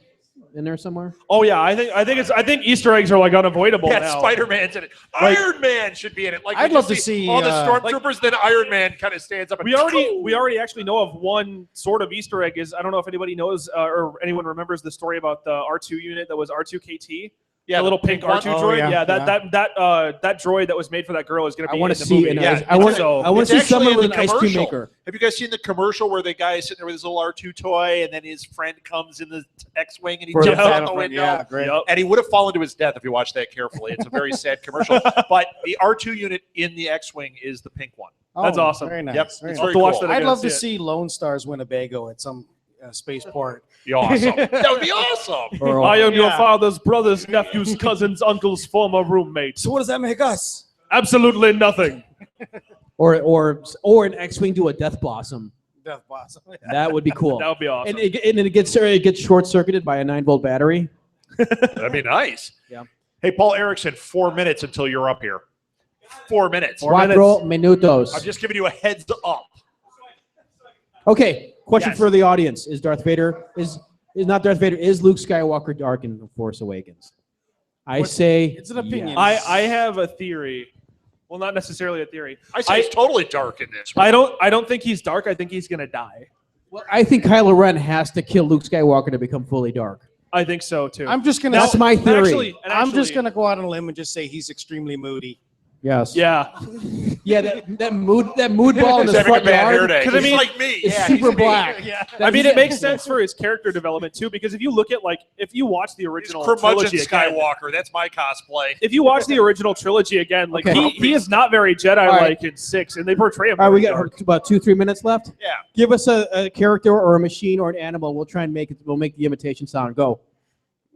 H: in there somewhere.
F: Oh yeah, I think Easter eggs are like unavoidable
A: Yeah,
F: now.
A: Spider-Man's in it.
F: Like-
A: Iron Man should be in it. Like
G: I'd
A: we
G: love
A: just
G: to see,
A: all the
G: like-
A: stormtroopers. Then Iron Man kind of stands up. And
F: We already actually know of one sort of Easter egg. Is I don't know if anybody knows or anyone remembers the story about the R2 unit that was R2KT.
A: yeah,
F: The little pink
A: one.
F: R2
G: Oh,
F: droid.
G: yeah,
F: Yeah,
G: yeah.
F: that droid that was made for that girl is going to
H: I
F: be
H: want
F: in
H: to
F: the
H: see
F: movie.
H: an
A: Yeah,
H: egg. I want
F: so-
H: to
A: It's
H: see
A: actually
H: someone
A: in
H: with
A: the
H: an ice cream
A: commercial.
H: maker.
A: Have you guys seen the commercial where the guy is sitting there with his little R2 toy, and then his friend comes in the X-wing and he
G: For the
A: jumps out the
G: Battlefront,
A: window?
G: yeah, great.
F: Yep.
A: And he would have fallen to his death if you watched that carefully. It's a very sad commercial. But the R2 unit in the X-wing is the pink one.
F: That's
G: Oh,
F: awesome.
G: Very nice.
A: Yep,
G: very
A: it's
G: nice.
A: very
F: to watch
A: cool.
F: that
G: I'd
F: again,
G: love to
F: it.
G: see Lone Stars Winnebago at some spaceport.
A: Be awesome. That would be awesome.
H: Or,
F: I am your
G: Yeah.
F: father's brother's nephew's cousin's uncle's former roommate.
G: So what does that make us?
F: Absolutely nothing.
H: or an X-wing do a Death Blossom.
G: Death Blossom.
H: That would be cool.
F: That would be awesome.
H: And it gets short circuited by a 9-volt battery.
A: That'd be nice.
H: Yeah.
A: Hey, Paul Erickson, 4 minutes until you're up here. 4 minutes.
F: 4 minutes.
H: 4 minutos.
A: I'm just giving you a heads up.
H: Okay, question
A: Yes.
H: for the audience: Is Darth Vader is not Darth Vader? Is Luke Skywalker dark in The Force Awakens? I say
G: It's an opinion.
H: yes.
F: I have a theory. Well, not necessarily a theory.
A: I say it's totally dark in this.
F: I don't think he's dark. I think he's gonna die.
H: Well, I think Kylo Ren has to kill Luke Skywalker to become fully dark.
F: I think so too.
G: I'm just gonna.
H: That's my theory.
G: I'm just gonna go out on a limb and just say he's extremely moody.
H: Yes.
F: Yeah.
H: Yeah. That mood ball in
A: He's
H: his
A: having a
H: front
A: bad hair
H: yard
A: day.
F: Because I
A: He's
F: mean,
A: like me.
H: is
A: Yeah,
H: super
A: he's me.
H: black.
G: Yeah.
F: I mean, it makes sense for his character development too. Because if you look at if you watch the
A: He's
F: original
A: curmudgeon
F: trilogy again,
A: Skywalker. That's my cosplay.
F: if you watch the original trilogy again, like
H: Okay.
F: he is not very Jedi-like in 6, and they portray him.
H: All right, we
F: very
H: got
F: dark.
H: about 2-3 minutes left.
A: Yeah.
H: Give us a character or a machine or an animal. We'll try and make it. We'll make the imitation sound. Go.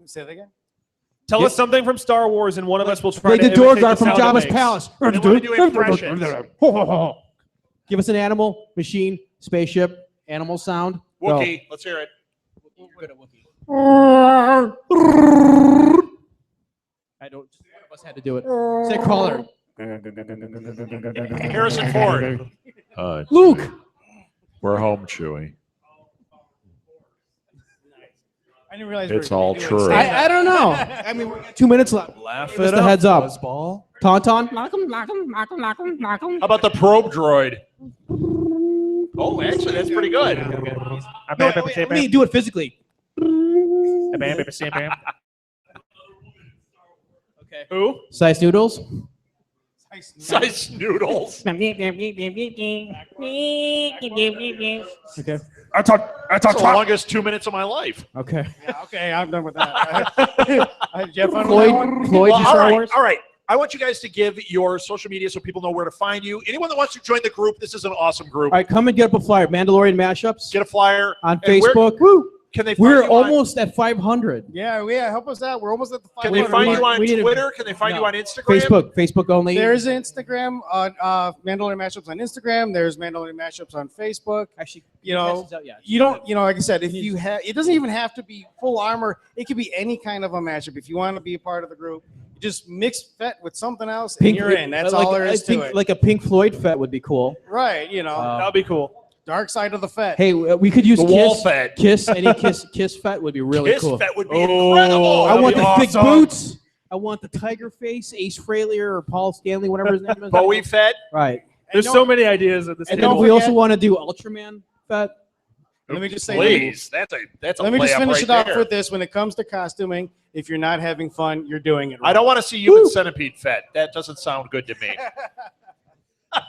G: Say that again.
F: Tell us something from Star Wars, and one of us will try
H: Like
F: to
H: the Jar
F: imitate
H: Jar
F: the
H: from
F: sound it
H: Jabba's
F: makes.
H: palace.
A: They want to do impressions.
H: Give us an animal, machine, spaceship, animal sound. Go.
A: Wookiee. Let's hear it.
H: I don't. One of us had to do it. Say crawler.
A: Harrison Ford.
H: Luke.
A: We're home, Chewie.
G: I didn't realize
A: It's
G: we were
A: all
G: doing
A: true.
G: stand-up.
H: I don't know. I mean, we got 2 minutes left.
F: Laugh
H: Give us the heads up. Tauntaun.
A: How about the probe droid? Oh, actually, that's pretty good.
H: Let me do it physically.
F: Okay. Who?
H: Size noodles.
A: Size noodles.
H: Okay.
F: That's
A: That's the longest 2 minutes of my life.
H: Okay.
G: Yeah, okay, I'm done with that. Did you have fun with that
H: Floyd.
G: one?
H: Floyd.
A: Well,
H: Star Wars.
A: all right. I want you guys to give your social media so people know where to find you. Anyone that wants to join the group, this is an awesome group.
H: All right, come and get up a flyer. Mandalorian mashups
A: Get a flyer.
H: on
A: And
H: Facebook.
A: Can they?
H: We're almost at 500.
G: Yeah, help us out. We're almost at the 500.
A: Can they find you on
H: we need to-
A: Twitter? Can they find you on Instagram?
H: Facebook only.
G: There's Instagram on Mandalorian Mashups on Instagram. There's Mandalorian Mashups on Facebook.
H: Actually,
G: You know, you don't, like I said, if you have, it doesn't even have to be full armor. It could be any kind of a mashup. If you want to be a part of the group, you just mix Fett with something else, and you're in. That's all there is to it.
H: Like a Pink Floyd Fett would be cool.
G: Right?
F: That'd be cool.
G: Dark side of the Fett.
H: Hey, we could use
A: The wall Fett.
H: Kiss. Any Kiss Fett would be really cool.
A: Kiss Fett would be incredible.
H: I want the
F: That'd be
H: thick
F: awesome.
H: boots. I want the tiger face, Ace Frehley or Paul Stanley, whatever his name is.
A: Bowie Fett.
H: Right.
F: There's so many ideas at this
H: And
F: table.
H: then we also want to do Ultraman Fett.
G: Let me just say,
A: Please, that's a
G: let me just
A: layup
G: finish
A: right
G: it off
A: there.
G: with this. When it comes to costuming, if you're not having fun, you're doing it wrong.
A: I don't want to see human centipede Fett. That doesn't sound good to me. I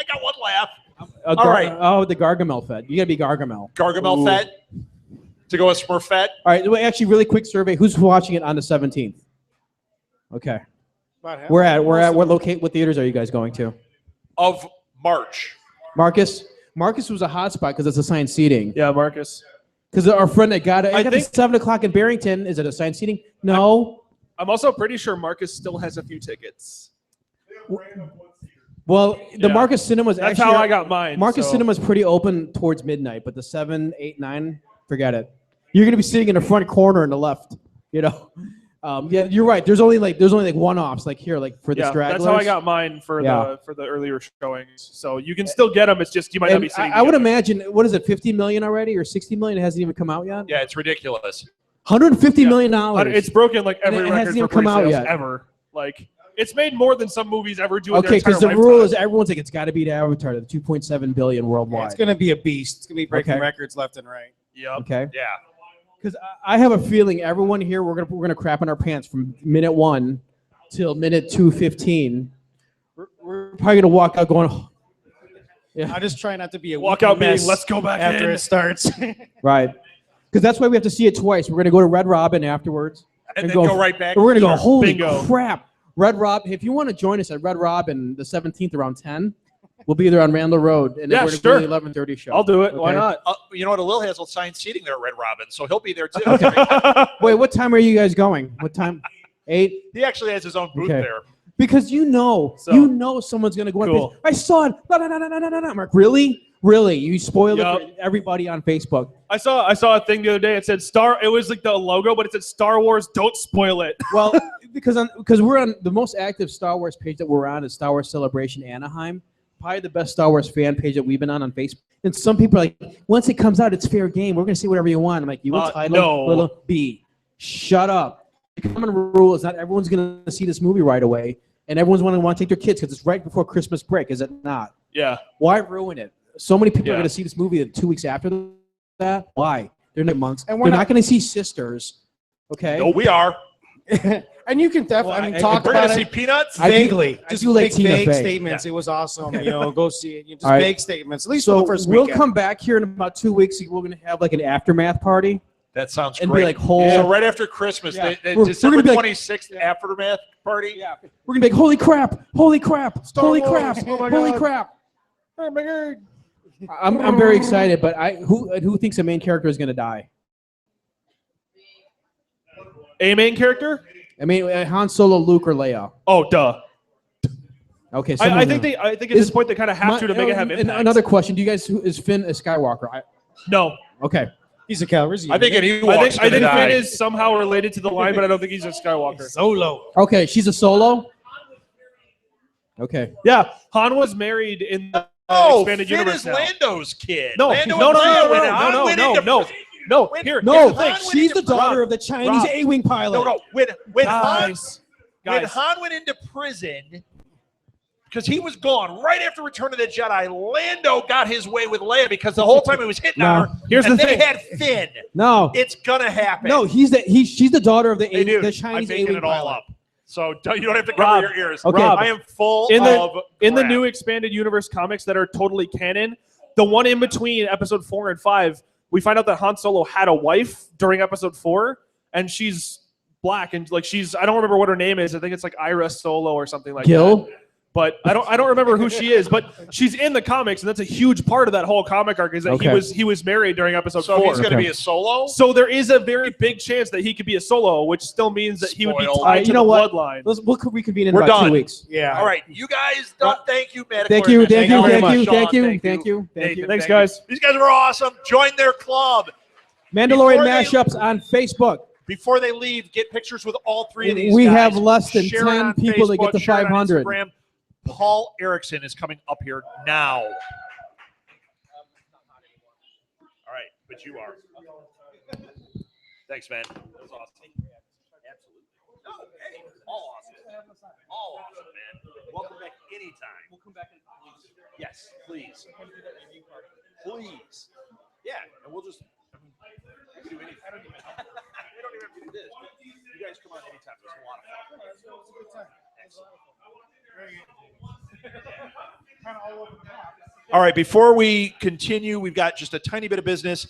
A: got one laugh. All right.
H: Oh, the Gargamel Fett. You got to be Gargamel.
A: Gargamel Fett to go with Smurf Fett.
H: All right. Well, actually, really quick survey. Who's watching it on the 17th? Okay.
G: About half.
H: What theaters are you guys going to?
A: Of March.
H: Marcus was a hot spot because it's assigned seating.
F: Yeah, Marcus.
H: Because our friend that got it,
F: I
H: got
F: think-
H: the 7 o'clock in Barrington. Is it assigned seating? No.
F: I'm also pretty sure Marcus still has a few tickets.
H: Well, the
F: Yeah.
H: Marcus Cinema's
F: That's
H: actually
F: how I got mine.
H: Marcus
F: so.
H: Cinema's pretty open towards midnight, but the 7, 8, 9, forget it. You're gonna be sitting in the front corner on the left. Yeah, you're right. There's only like one-offs like here, like for the stragglers.
F: that's how I got mine for
H: Yeah.
F: the earlier showings. So you can still get them. It's just you might not
H: And
F: be sitting.
H: I would
F: together.
H: imagine, what is it, 50 million already or 60 million? It hasn't even come out yet.
A: Yeah, it's ridiculous.
H: $150 million.
F: It's broken like
H: And
F: every
H: it
F: record
H: hasn't
F: for
H: even come out
F: pre-sales
H: yet.
F: ever. Like it's made more than some movies ever do. In
H: Okay,
F: their
H: because
F: entire
H: the rule is
F: lifetime.
H: everyone's like, it's got to beat Avatar, the 2.7 billion worldwide.
G: It's gonna be a beast. It's gonna be breaking
H: Okay.
G: records left and right.
F: Yep.
H: Okay.
A: Yeah.
H: Because I have a feeling everyone here, we're gonna crap in our pants from minute 1 till minute 2:15. We're probably gonna walk out going, "Oh."
G: I just try not to be a
F: Walk
G: weeping
F: out being,
G: mess
F: "Let's go back
G: after
F: in."
G: it starts.
H: right? Because that's why we have to see it twice. We're gonna go to Red Robin afterwards.
A: And
H: and
A: then go right back.
H: We're gonna go,
A: Sure.
H: holy
F: Bingo.
H: crap! Red Robin. If you want to join us at Red Robin the 17th around 10, we'll be there on Randall Road, and then
F: Yeah,
H: we're gonna
F: sure.
H: do the 11:30 show.
F: I'll do it. Why
H: Okay.
F: not?
A: You know what? Lil has assigned seating there at Red Robin, so he'll be there too.
H: Wait, what time are you guys going? What time? 8?
A: He actually has his own booth
H: Okay.
A: there.
H: Because
F: So-
H: someone's gonna go on
F: Cool.
H: Facebook. I saw it. No. I'm like, really? You spoiled it
F: Yup.
H: for everybody on Facebook.
F: I saw a thing the other day. It said It was like the logo, but it said Star Wars. Don't spoil it.
H: Well, because we're on the most active Star Wars page that we're on is Star Wars Celebration Anaheim. Probably the best Star Wars fan page that we've been on Facebook. And some people are like, once it comes out, it's fair game. We're gonna say whatever you want. I'm like, you entitled
F: no.
H: little B. Shut up. The common rule is not everyone's gonna see this movie right away, and everyone's gonna want to take their kids because it's right before Christmas break, is it not?
F: Yeah.
H: Why ruin it? So many people are
F: Yeah.
H: going to see this movie 2 weeks after that. Why? They're not months.
G: And
H: They're
G: we're
H: not
G: not-
H: going to see Sisters. Okay.
A: No, we are.
G: And you can definitely
H: Well,
G: talk
A: We're
G: about
A: going to
G: it
A: see Peanuts.
H: I do-
G: vaguely.
H: I
G: Just
H: do like
G: make
H: Tina
G: vague
H: Fey.
G: statements. It was awesome. Go see it. Just
H: All right.
G: vague statements. At least
H: So
G: for the first
H: we'll
G: weekend.
H: come back here in about 2 weeks. We're going to have like an aftermath party
A: That sounds
H: and
A: great.
H: be like whole.
A: So right after Christmas,
H: Yeah.
A: the
H: We're
A: December
H: gonna be like-
A: 26th aftermath party.
H: Yeah. We're going to be like, holy crap, holy crap,
G: Star
H: holy
G: Wars,
H: crap,
G: oh my
H: holy
G: God.
H: crap.
G: Oh my God.
H: I'm very excited, but who thinks the main character is going to die?
F: A main character?
H: I mean, Han Solo, Luke, or Leia.
F: Oh, duh.
H: Okay.
F: I think at this point they kind of have to make it have
H: and
F: impact.
H: another question: do you guys is Finn a Skywalker?
F: No.
H: Okay.
G: He's a Calrissian.
A: I think an
F: I
A: Ewok's
F: think
A: going to die.
F: Finn is somehow related to the line, but I don't think he's a Skywalker.
G: Solo.
H: Okay, she's a Solo. Okay.
F: Yeah, Han was married in the
A: Oh,
F: expanded
A: Finn
F: universe
A: is
F: now.
A: Lando's kid.
F: No,
A: Lando
F: no,
A: and
F: no,
A: Leia
F: no,
A: went
F: no,
A: on,
F: no,
A: went
F: no,
A: into-
F: no. No,
A: When-
F: here.
H: No,
A: Han went
H: she's the
A: into-
H: daughter of the Chinese
F: Rob.
H: A-wing pilot.
A: No. When Han
F: Guys.
A: went into prison, because he was gone right after Return of the Jedi, Lando got his way with Leia because the whole time he was hitting on her.
F: Here's
A: and
F: the
A: they
F: thing.
A: had Finn.
H: No.
A: It's gonna happen.
H: No, she's the daughter of the
A: Hey, dude,
H: the
A: I'm
H: Chinese
A: making
H: A-wing
A: it all
H: pilot.
A: up. So you don't have to cover
F: Rob,
A: your ears.
H: Okay.
F: Rob,
A: I am full
F: in
A: of
F: the
A: crap.
F: new expanded universe comics that are totally canon, the one in between episode 4 and 5, we find out that Han Solo had a wife during episode 4, and she's black and like I don't remember what her name is. I think it's like Ira Solo or something like
H: Gil?
F: that. but I don't remember who she is. But she's in the comics, and that's a huge part of that whole comic arc. Is that he was married during episode 4.
A: So he's going to be a solo.
F: So there is a very big chance that he could be a solo, which still means that he would be
A: Spoiled.
F: tied to the bloodline.
H: We'll reconvene in
A: We're
H: about
A: done.
H: 2 weeks.
G: Yeah.
A: All right, you guys done. Thank you, Matt.
H: Thank you.
F: Thank you very much.
H: Thank you.
F: Thanks, guys.
A: These guys are awesome. Join their club.
H: Mandalorian
A: Before they-
H: mashups on Facebook.
A: Before they leave, get pictures with all 3 of these
H: We
A: guys.
H: have less than
A: Share it
H: 10
A: on
H: people to get
A: Facebook,
H: to
A: share it on
H: 500.
A: Instagram. Paul Erickson is coming up here now. All right, but you are. Thanks, man. That was awesome. Absolutely. No, hey, all awesome. All awesome, man. Welcome back anytime. We'll come back. Yes, please. Please. Yeah, and we'll just. We can do anything. We don't even have to do this. You guys come on anytime. It's a lot of fun. Excellent. All right, before we continue, we've got just a tiny bit of business.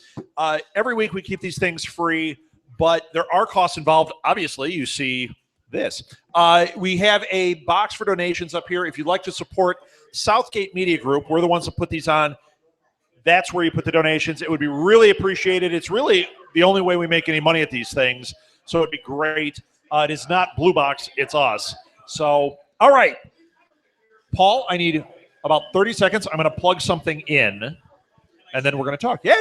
A: Every week we keep these things free, but there are costs involved. Obviously, you see this. We have a box for donations up here. If you'd like to support Southgate Media Group, we're the ones that put these on. That's where you put the donations. It would be really appreciated. It's really the only way we make any money at these things, so it'd be great. It is not Blue Box, it's us. So, all right. Paul, I need about 30 seconds. I'm going to plug something in, and then we're going to talk. Yeah.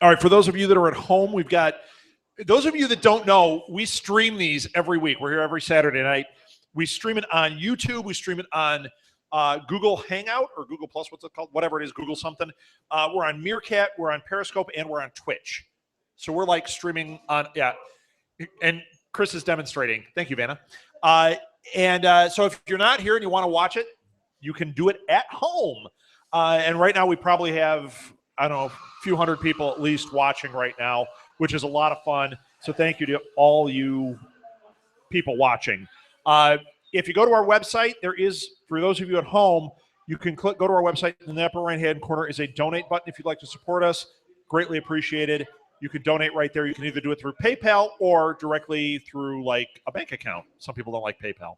A: All right, for those of you that are at home, we've got those of you that don't know, we stream these every week. We're here every Saturday night. We stream it on YouTube. We stream it on Google Hangout or Google Plus, what's it called? Whatever it is, Google something. We're on Meerkat, we're on Periscope, and we're on Twitch. So we're like streaming on, yeah. And Chris is demonstrating. Thank you, Vanna. So if you're not here and you want to watch it, you can do it at home. And right now we probably have, I don't know, a few hundred people at least watching right now, which is a lot of fun. So thank you to all you people watching. If you go to our website, there is, for those of you at home, you can go to our website. In the upper right-hand corner is a donate button if you'd like to support us. Greatly appreciated. You can donate right there. You can either do it through PayPal or directly through like a bank account. Some people don't like PayPal.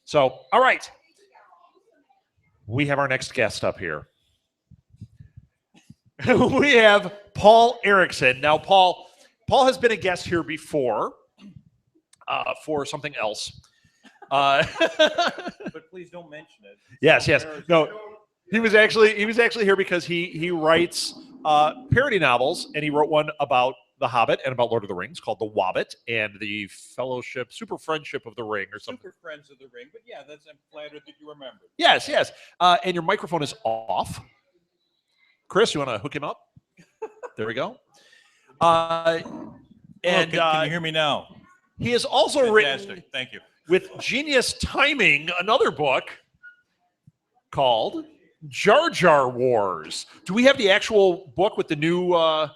A: So, all right. We have our next guest up here. We have Paul Erickson. Now, Paul has been a guest here before for something else.
I: But please don't mention it.
A: Yes. No, he was actually here because he writes parody novels, and he wrote one about The Hobbit and about Lord of the Rings called The Wobbit and the Fellowship, Super Friendship of the Ring or something.
I: Super Friends of the Ring, but yeah, I'm flattered that you remembered.
A: Yes. And your microphone is off. Chris, you want to hook him up? There we go.
I: Can you hear me now?
A: He has also
I: Fantastic.
A: written,
I: Thank you.
A: with genius timing, another book called Jar Jar Wars. Do we have the actual book with the new? Oh,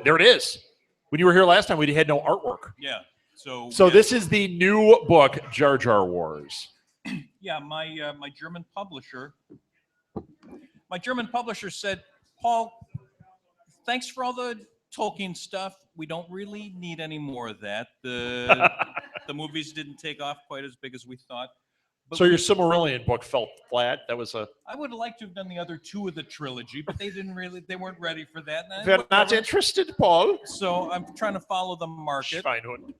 A: there it is. When you were here last time, we had no artwork.
I: Yeah. So yeah.
A: This is the new book, Jar Jar Wars.
I: Yeah, my German publisher. My German publisher said, Paul, thanks for all the Tolkien stuff. We don't really need any more of that. The movies didn't take off quite as big as we thought. But
A: So your Silmarillion book fell flat. That was a.
I: I would have liked to have done the other two of the trilogy, but they weren't ready for that. And
A: They're not
I: whatever.
A: interested, Paul.
I: So I'm trying to follow the market.
A: Schweinhund.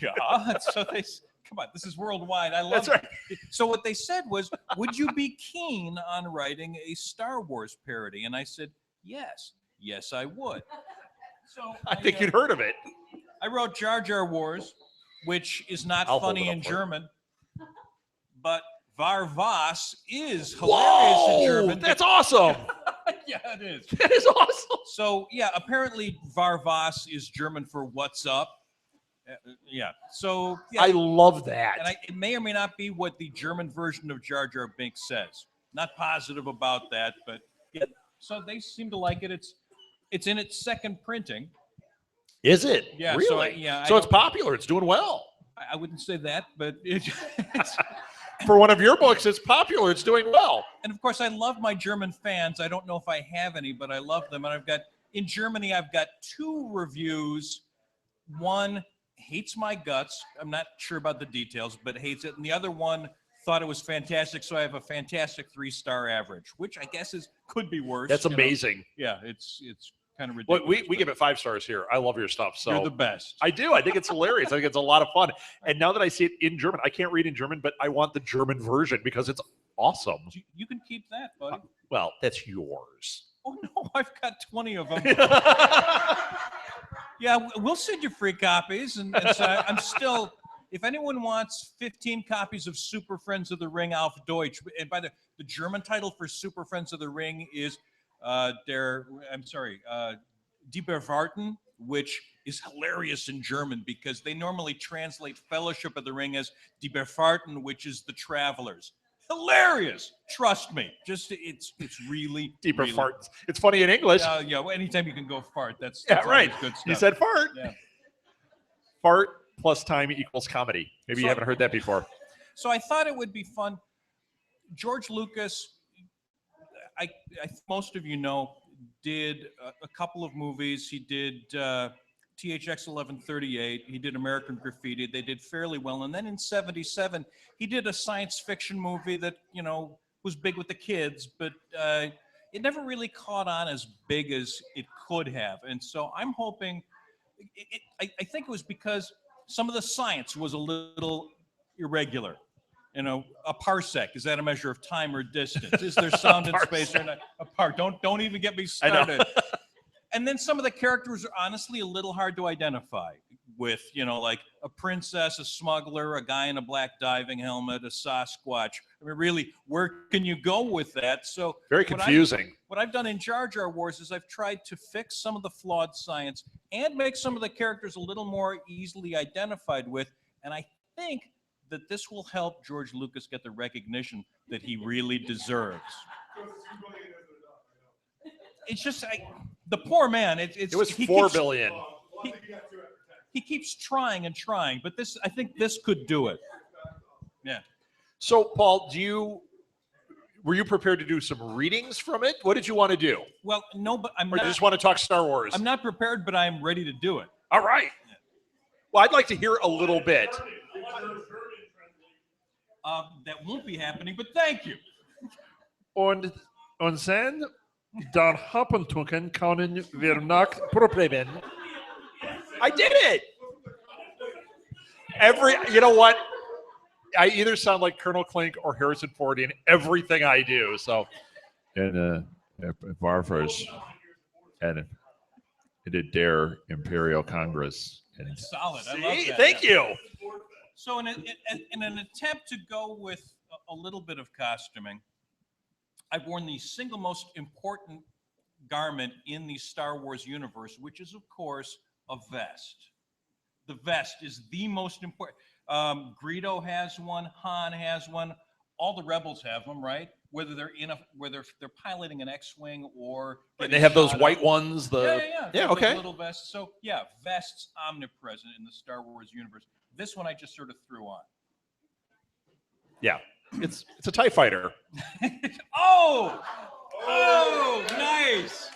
I: Yeah. So Come on, this is worldwide. I love
A: That's right.
I: it. So what they said was, would you be keen on writing a Star Wars parody? And I said, yes. Yes, I would. So
A: I think you'd heard of it.
I: I wrote Jar Jar Wars, which is not
A: I'll hold
I: funny
A: it
I: in
A: up for you.
I: German, but Var was is hilarious
A: Whoa,
I: in German.
A: that's awesome.
I: Yeah, it is.
A: That is awesome.
I: So yeah, apparently Var was is German for what's up. Yeah. So yeah,
A: I love that.
I: and it may or may not be what the German version of Jar Jar Binks says. Not positive about that, but yeah. So they seem to like it. It's in its second printing.
A: Is it?
I: Yeah.
A: Really?
I: So, yeah.
A: So it's popular. It's doing well.
I: I wouldn't say that, but it's
A: For one of your books, it's popular. It's doing well.
I: and of course I love my German fans. I don't know if I have any, but I love them. And in Germany, I've got 2 reviews. One hates my guts. I'm not sure about the details, but hates it. And the other one thought it was fantastic. So I have a fantastic 3-star average, which I guess could be worse.
A: That's
I: you know.
A: amazing.
I: Yeah, it's kind of
A: Well,
I: ridiculous.
A: we give it 5 stars here. I love your stuff. So
I: You're the best.
A: I do. I think it's hilarious. I think it's a lot of fun. And now that I see it in German, I can't read in German, but I want the German version because it's awesome.
I: You can keep that, buddy.
A: Well, that's yours.
I: Oh no, I've got 20 of them. Yeah, we'll send you free copies, and so I'm still. If anyone wants 15 copies of Super Friends of the Ring auf Deutsch, and by the German title for Super Friends of the Ring is Die Bewahrten, which is hilarious in German because they normally translate Fellowship of the Ring as Die Bewahrten, which is the Travelers. Hilarious, trust me. Just it's really
A: Deeper
I: really,
A: farts. It's funny in English.
I: yeah, well, anytime you can go fart, that's
A: Yeah,
I: always
A: right.
I: Good stuff.
A: You said fart.
I: Yeah.
A: Fart plus time equals comedy. Maybe you haven't heard that before.
I: So I thought it would be fun. George Lucas, I most of you know, did a couple of movies. He did THX 1138. He did American Graffiti. They did fairly well. And then in '77, he did a science fiction movie that, was big with the kids, but it never really caught on as big as it could have. And so I'm hoping, I think it was because some of the science was a little irregular. A parsec, is that a measure of time or distance? Is there sound in space or not? Don't even get me started. And then some of the characters are honestly a little hard to identify with, like a princess, a smuggler, a guy in a black diving helmet, a Sasquatch. I mean, really, where can you go with that? So
A: Very confusing.
I: What I've done in Jar Jar Wars is I've tried to fix some of the flawed science and make some of the characters a little more easily identified with. And I think that this will help George Lucas get the recognition that he really deserves. It's just the poor man.
A: It was $4 billion.
I: He keeps trying and trying, but I think this could do it. Yeah.
A: So, Paul, were you prepared to do some readings from it? What did you want to do?
I: Well, no, but
A: Or you just want to talk Star Wars?
I: I'm not prepared, but I'm ready to do it.
A: All right. Well, I'd like to hear a little bit.
I: That won't be happening, but thank you.
A: Und dann Happentucken können wir noch probieren. I did it. You know what? I either sound like Colonel Klink or Harrison Ford in everything I do. So, and Varfors and it did dare Imperial Congress. And
I: Solid. I love that.
A: Thank you.
I: So in an attempt to go with a little bit of costuming, I've worn the single most important garment in the Star Wars universe, which is, of course, a vest. The vest is the most important. Greedo has one. Han has one. All the rebels have them, right? Whether they're piloting an X-wing or
A: And they have those white ones.
I: Yeah,
A: Yeah, okay.
I: Little vests. So yeah, vests omnipresent in the Star Wars universe. This one I just sort of threw on.
A: Yeah, it's a TIE fighter.
I: Oh, nice.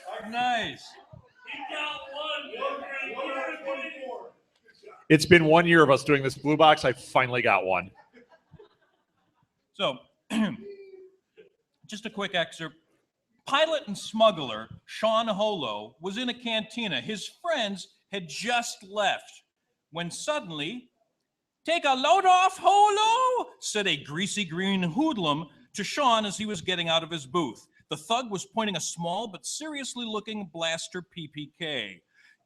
A: It's been 1 year of us doing this blue box. I finally got one.
I: So, just a quick excerpt. Pilot and smuggler Sean Holo was in a cantina. His friends had just left when suddenly Take a load off, Holo, said a greasy green hoodlum to Sean as he was getting out of his booth. The thug was pointing a small but seriously looking blaster PPK.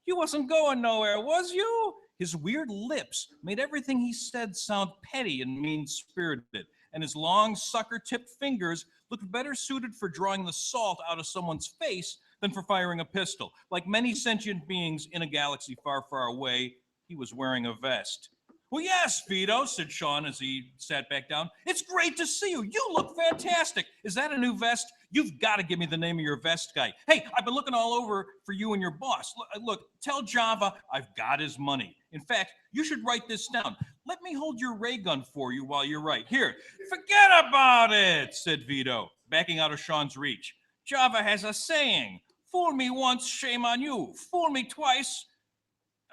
I: You wasn't going nowhere, was you? His weird lips made everything he said sound petty and mean-spirited, and his long sucker-tipped fingers looked better suited for drawing the salt out of someone's face than for firing a pistol. Like many sentient beings in a galaxy far, far away, he was wearing a vest. Well, yes, Vito, said Sean as he sat back down. It's great to see you. You look fantastic. Is that a new vest? You've got to give me the name of your vest guy. Hey, I've been looking all over for you and your boss. Look, tell Java I've got his money. In fact, you should write this down. Let me hold your ray gun for you while you're right. Here, forget about it, said Vito, backing out of Sean's reach. Java has a saying, fool me once, shame on you. Fool me twice,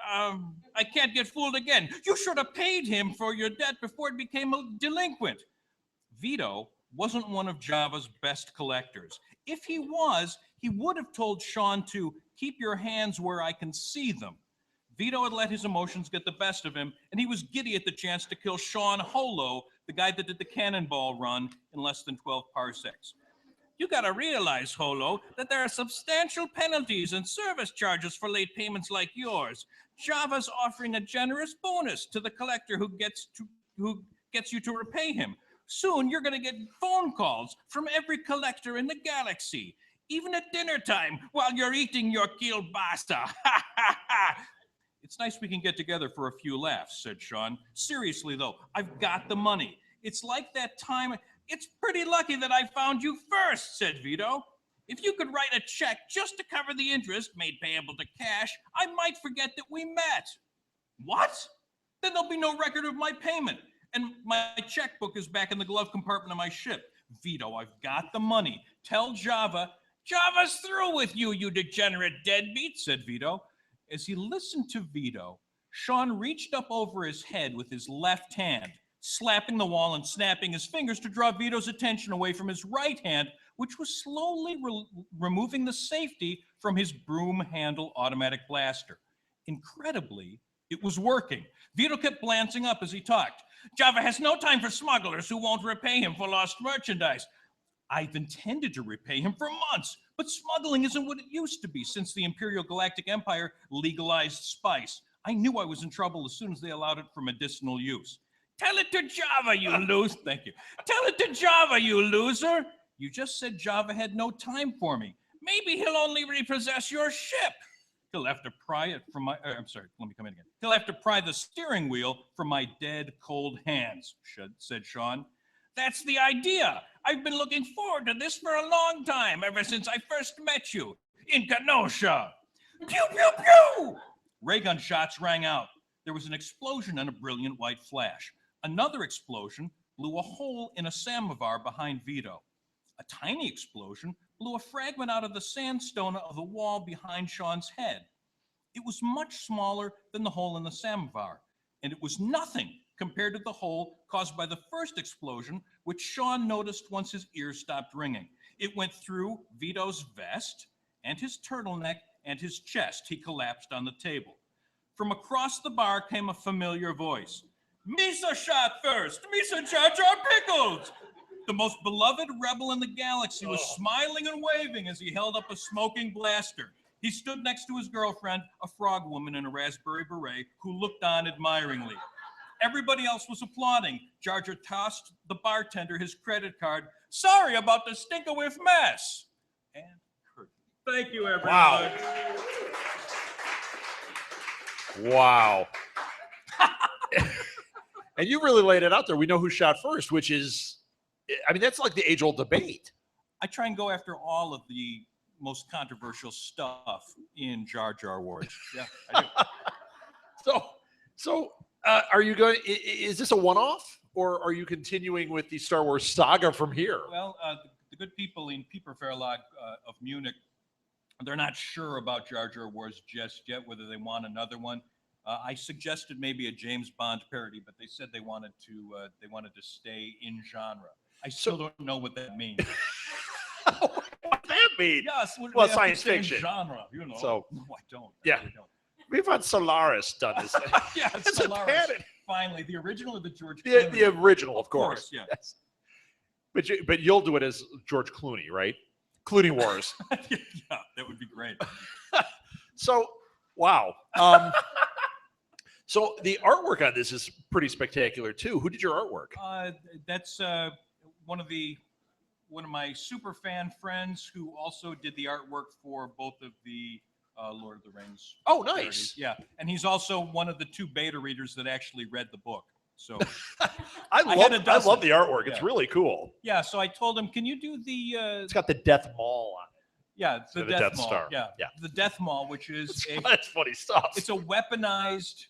I: I can't get fooled again. You should have paid him for your debt before it became a delinquent. Vito wasn't one of Java's best collectors. If he was, he would have told Sean to keep your hands where I can see them. Vito had let his emotions get the best of him, and he was giddy at the chance to kill Sean Holo, the guy that did the cannonball run in less than 12 parsecs. You gotta realize, Holo, that there are substantial penalties and service charges for late payments like yours. Java's offering a generous bonus to the collector who gets you to repay him. Soon you're gonna get phone calls from every collector in the galaxy, even at dinner time while you're eating your kielbasa. It's nice we can get together for a few laughs, said Sean. Seriously though, I've got the money. It's like that time. It's pretty lucky that I found you first, said Vito. If you could write a check just to cover the interest made payable to cash, I might forget that we met. What? Then there'll be no record of my payment. And my checkbook is back in the glove compartment of my ship. Vito, I've got the money. Tell Java, Java's through with you, you degenerate deadbeat, said Vito. As he listened to Vito, Sean reached up over his head with his left hand, slapping the wall and snapping his fingers to draw Vito's attention away from his right hand, which was slowly removing the safety from his broom handle automatic blaster. Incredibly, it was working. Vito kept glancing up as he talked. Java has no time for smugglers who won't repay him for lost merchandise. I've intended to repay him for months, but smuggling isn't what it used to be since the Imperial Galactic Empire legalized spice. I knew I was in trouble as soon as they allowed it for medicinal use. Tell it to Java, you loser. Thank you. Tell it to Java, you loser. You just said Java had no time for me. Maybe he'll only repossess your ship. He'll have to pry it from my, I'm sorry, let me come in again. He'll have to pry the steering wheel from my dead, cold hands, said Sean. That's the idea. I've been looking forward to this for a long time, ever since I first met you in Kenosha. Pew, pew, pew! Ray gun shots rang out. There was an explosion and a brilliant white flash. Another explosion blew a hole in a samovar behind Vito. A tiny explosion blew a fragment out of the sandstone of the wall behind Sean's head. It was much smaller than the hole in the samovar, and it was nothing compared to the hole caused by the first explosion, which Sean noticed once his ears stopped ringing. It went through Vito's vest and his turtleneck and his chest. He collapsed on the table. From across the bar came a familiar voice. Misa shot first. Misa Jar Jar Pickles. The most beloved rebel in the galaxy was smiling and waving as he held up a smoking blaster. He stood next to his girlfriend, a frog woman in a raspberry beret, who looked on admiringly. Everybody else was applauding. Jar Jar tossed the bartender his credit card. Sorry about the stink-a-whiff mess. And curtain. Thank you, everyone.
A: Wow. And you really laid it out there. We know who shot first, which is, I mean, that's like the age-old debate.
I: I try and go after all of the most controversial stuff in Jar Jar Wars. Yeah, I do.
A: So are you going, is this a one-off, or are you continuing with the Star Wars saga from here?
I: Well, the good people in Pieper Verlag of Munich, they're not sure about Jar Jar Wars just yet, whether they want another one. I suggested maybe a James Bond parody, but they said they wanted to stay in genre. I still don't know what that means.
A: What does that mean?
I: Yes,
A: well, science fiction
I: genre, you know.
A: So
I: no, I don't.
A: Yeah.
I: I really don't.
A: We've had Solaris done this.
I: Yeah,
A: It's
I: Solaris. Finally, the original of the George
A: The
I: Clooney?
A: original, of course.
I: yeah.
A: Yes. But you'll do it as George Clooney, right? Clooney Wars.
I: Yeah, that would be great.
A: So, wow. So the artwork on this is pretty spectacular too. Who did your artwork?
I: That's one of my super fan friends who also did the artwork for both of the Lord of the Rings.
A: Oh, nice.
I: parodies. Yeah, and he's also one of the 2 beta readers that actually read the book. So
A: I love the artwork. It's
I: Yeah.
A: really cool.
I: yeah, so I told him, can you do the
A: It's got the Death Maul on it.
I: yeah the
A: the
I: Death
A: Death
I: Maul.
A: Star.
I: Yeah,
A: Yeah.
I: the Death Maul, which is
A: That's funny stuff.
I: it's a weaponized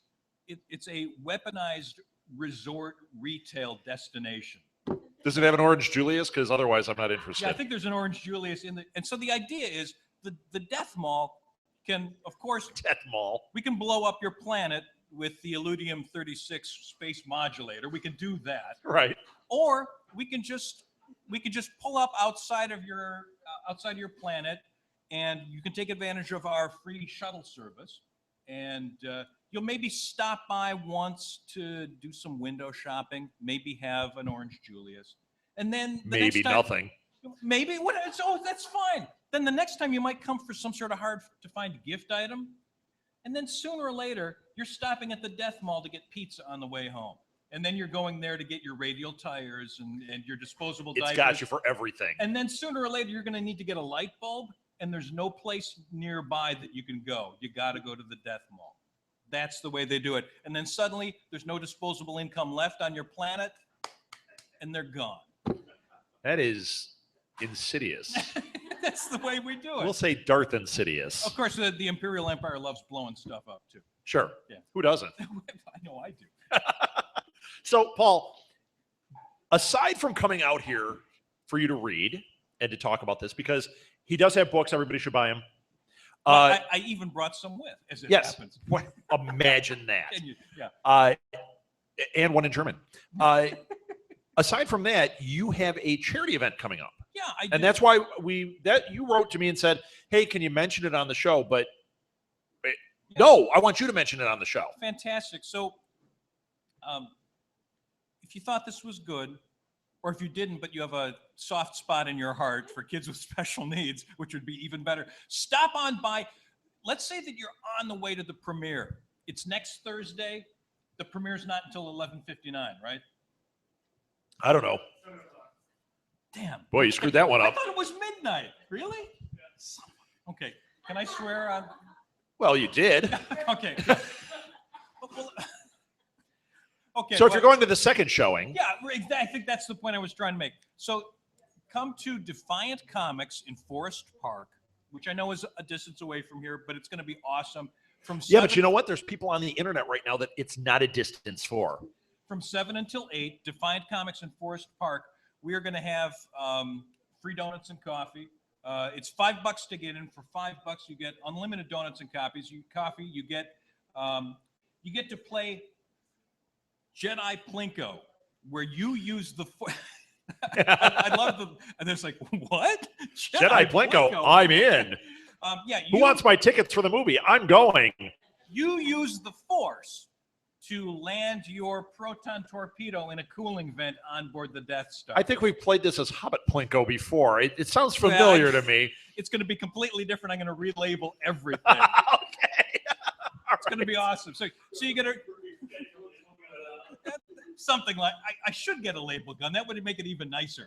I: it's a weaponized resort retail destination.
A: Does it have an Orange Julius? Because otherwise, I'm not interested.
I: Yeah, I think there's an Orange Julius in the, and so the idea is the Death Maul can, of course,
A: Death Maul.
I: we can blow up your planet with the Illudium-36 space modulator. We can do that,
A: Right.
I: or we can just pull up outside of your planet, and you can take advantage of our free shuttle service, and you'll maybe stop by once to do some window shopping, maybe have an Orange Julius, and then
A: Maybe nothing.
I: Maybe what? Oh, that's fine. Then the next time you might come for some sort of hard to find gift item, and then sooner or later you're stopping at the Death Mall to get pizza on the way home, and then you're going there to get your radial tires and your disposable
A: It's
I: diapers.
A: got you for everything.
I: And then sooner or later you're going to need to get a light bulb, and there's no place nearby that you can go. You got to go to the Death Mall. That's the way they do it. And then suddenly there's no disposable income left on your planet, and they're gone.
A: That is insidious.
I: That's the way we do it.
A: We'll say Darth Insidious.
I: Of course, the Imperial Empire loves blowing stuff up too.
A: Sure.
I: Yeah.
A: Who doesn't?
I: I know I do.
A: So, Paul, aside from coming out here for you to read and to talk about this, because he does have books, everybody should buy them.
I: Well, I even brought some with, as it
A: Yes.
I: happens.
A: Imagine that.
I: Yeah.
A: And one in German. Aside from that, you have a charity event coming up.
I: Yeah, I do.
A: And that's why you wrote to me and said, hey, can you mention it on the show? But no, I want you to mention it on the show.
I: Fantastic. So, if you thought this was good, or if you didn't, but you have a soft spot in your heart for kids with special needs, which would be even better, stop on by. Let's say that you're on the way to the premiere. It's next Thursday. The premiere's not until 11:59, right?
A: I don't know.
I: Damn.
A: Boy, you screwed that one
I: I
A: up.
I: thought it was midnight. Really? Okay. Can I swear on?
A: Well, you did.
I: Okay. Well, okay.
A: So if you're going to the second showing.
I: Yeah, I think that's the point I was trying to make. So come to Defiant Comics in Forest Park, which I know is a distance away from here, but it's going to be awesome.
A: Yeah, but you know what? There's people on the internet right now that it's not a distance for.
I: From 7 until 8, Defiant Comics in Forest Park. We are going to have free donuts and coffee. It's $5 to get in. For $5, you get unlimited donuts and coffee. You get to play Jedi Plinko, where you use the. I love the. And there's like, what?
A: Jedi Plinko, I'm in.
I: Yeah.
A: Who wants my tickets for the movie? I'm going.
I: You use the Force to land your proton torpedo in a cooling vent on board the Death Star.
A: I think we've played this as Hobbit Plinko before. It sounds familiar to me.
I: It's going to be completely different. I'm going to relabel everything.
A: Okay.
I: It's going to be awesome. So you get to something like I should get a label gun. That would make it even nicer.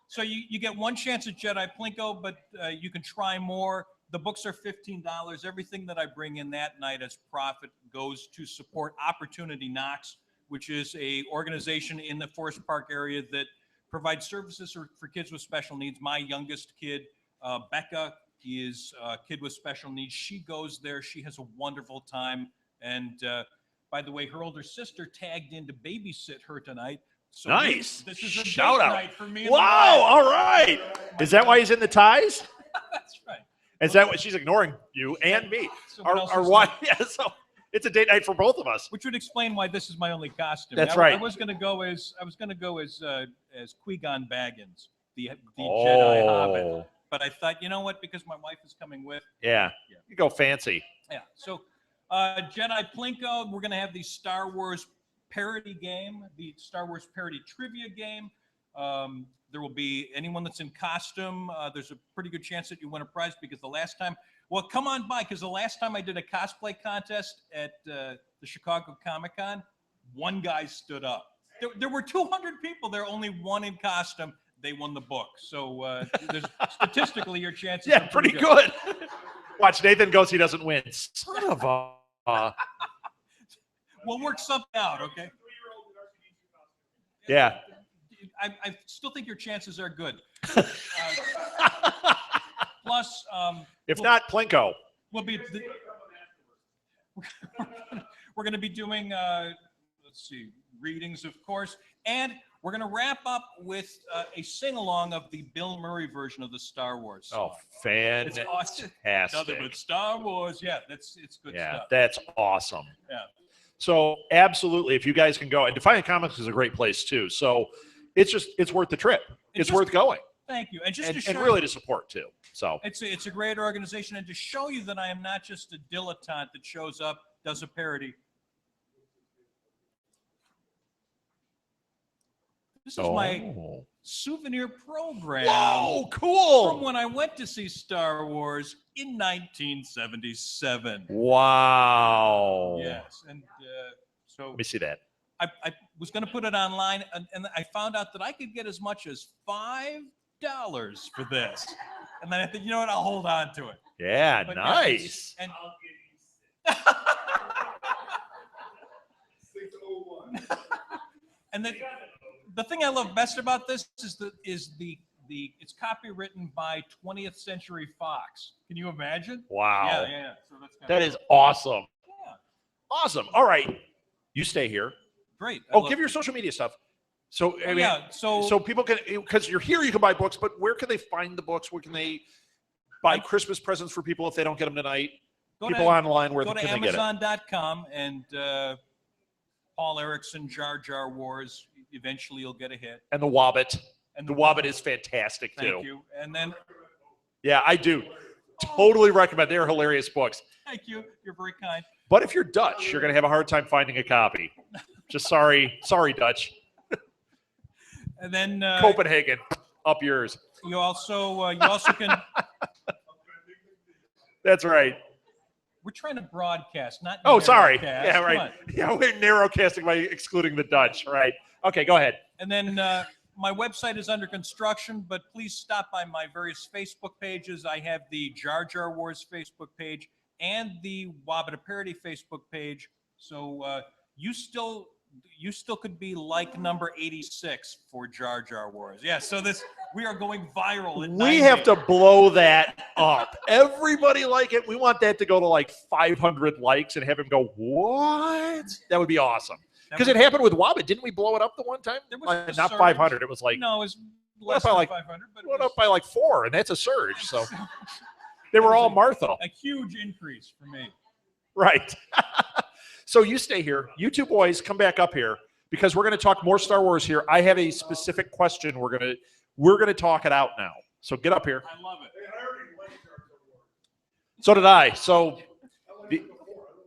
I: So you get one chance at Jedi Plinko, but you can try more. The books are $15. Everything that I bring in that night as profit goes to support Opportunity Knocks, which is a organization in the Forest Park area that provides services for kids with special needs. My youngest kid, Becca, is a kid with special needs. She goes there. She has a wonderful time. And by the way, her older sister tagged in to babysit her tonight. So
A: nice.
I: This is a
A: shout
I: date
A: out.
I: night for me.
A: Wow. All right. Is that why he's in the ties?
I: That's right.
A: Is that what she's ignoring you and me?
I: So what else
A: Or
I: is
A: why?
I: there?
A: Yeah, so it's a date night for both of us.
I: Which would explain why this is my only costume.
A: That's
I: I
A: right.
I: was going to go as Qui-Gon Baggins, the Jedi Hobbit. But I thought, you know what? Because my wife is coming with.
A: Yeah. You go fancy.
I: Yeah. So Jedi Plinko, we're going to have the Star Wars parody game, the Star Wars parody trivia game. There will be anyone that's in costume. There's a pretty good chance that you win a prize because the last time, well, come on by, because the last time I did a cosplay contest at the Chicago Comic-Con, one guy stood up. There were 200 people there, only one in costume. They won the book. So statistically, your chances are
A: pretty good. Watch, Nathan goes, he doesn't win. Son of a...
I: We'll work something out, okay?
A: Yeah.
I: I still think your chances are good. Plus,
A: if not, Plinko.
I: We'll be. We're going to be doing, let's see, readings, of course, and we're going to wrap up with a sing-along of the Bill Murray version of the Star Wars song.
A: Oh, fantastic!
I: Nothing but Star Wars. Yeah, it's good stuff.
A: Yeah, that's awesome.
I: Yeah.
A: So absolutely, if you guys can go, and Defiant Comics is a great place too. So it's worth the trip. It's worth going.
I: Thank you, and just to show
A: and really to support too. So
I: it's a great organization, and to show you that I am not just a dilettante that shows up, does a parody. This is my souvenir program.
A: Whoa, cool!
I: From when I went to see Star Wars in 1977.
A: Wow.
I: Yes, and so
A: let me see that.
I: I was going to put it online, and I found out that I could get as much as $5 for this. And then I think, you know what? I'll hold on to it.
A: Yeah,
I: but
A: nice.
I: And and the thing I love best about this is the it's copywritten by 20th Century Fox. Can you imagine?
A: Wow.
I: Yeah. So
A: that is awesome.
I: Yeah.
A: Awesome. All right. You stay here.
I: Great.
A: Give your social media stuff. So I mean,
I: so
A: people can, because you're here, you can buy books, but where can they find the books? Where can they buy Christmas presents for people if they don't get them tonight? People online, where can they get it?
I: Go to Amazon.com and Paul Erickson, Jar Jar Wars. Eventually, you'll get a hit.
A: And the Wobbit. And the Wobbit is fantastic too.
I: Thank you. And then,
A: yeah, I do totally recommend. They're hilarious books.
I: Thank you. You're very kind.
A: But if you're Dutch, you're going to have a hard time finding a copy. Just sorry, Dutch.
I: And then
A: Copenhagen, up yours.
I: You also can.
A: That's right.
I: We're trying to broadcast, not.
A: Oh, sorry.
I: Narrowcast.
A: Yeah, right. Yeah, we're narrowcasting by excluding the Dutch. Right. Okay, go ahead.
I: And then my website is under construction, but please stop by my various Facebook pages. I have the Jar Jar Wars Facebook page and the Wobbit Parody Facebook page. So you still could be like number 86 for Jar Jar Wars. Yeah. So we are going viral. At 90.
A: We have to blow that up. Everybody like it. We want that to go to like 500 likes and have him go, what? That would be awesome. Because it happened with Wobbit. Didn't we blow it up the one time? Not 500. It was like.
I: No, it was less than 500. But
A: it went up by like 4, and that's a surge. So they were all Martha.
I: A huge increase for me.
A: Right. So you stay here. You two boys come back up here because we're going to talk more Star Wars here. I have a specific question. We're going to talk it out now. So get up here.
I: I love it.
A: So did I. So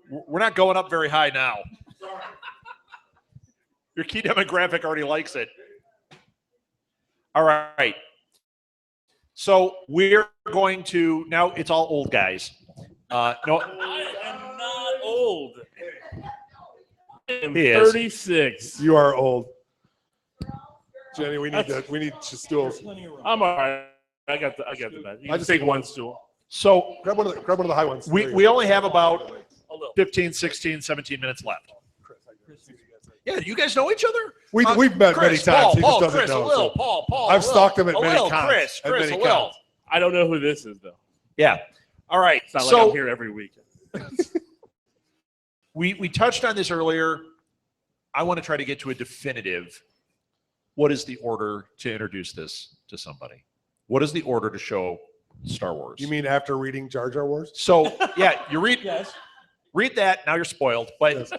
A: we're not going up very high now. Your key demographic already likes it. All right. So we're going to now. It's all old guys. No,
B: I am not old. I am
A: He is.
B: 36.
E: You are old. Jenny, we need stools.
B: I'm all right. I got the bed. You can
E: just
B: take
E: need
B: one
E: one.
B: stool.
A: So
E: Grab one of the high ones. There you
A: we
E: go.
A: only have about
B: A little.
A: 15, 16, 17 minutes left. Yeah, you guys know each other?
E: We've met many
A: Chris,
E: times.
A: Paul,
E: He just
A: Paul,
E: doesn't
A: Chris,
E: know.
A: a little,
E: so.
A: Paul,
E: I've
A: a
E: stalked
A: little,
E: him at
A: a
E: many
A: little,
E: cons.
A: Chris,
E: At many
A: a little.
E: cons.
B: I don't know who this is though.
A: Yeah. All right.
B: It's not like
A: So
B: I'm here every weekend.
A: we touched on this earlier. I want to try to get to a definitive. What is the order to introduce this to somebody? What is the order to show Star Wars?
E: You mean after reading Jar Jar Wars?
A: So yeah, you read
I: Yes.
A: read that. Now you're spoiled. But
E: Yes.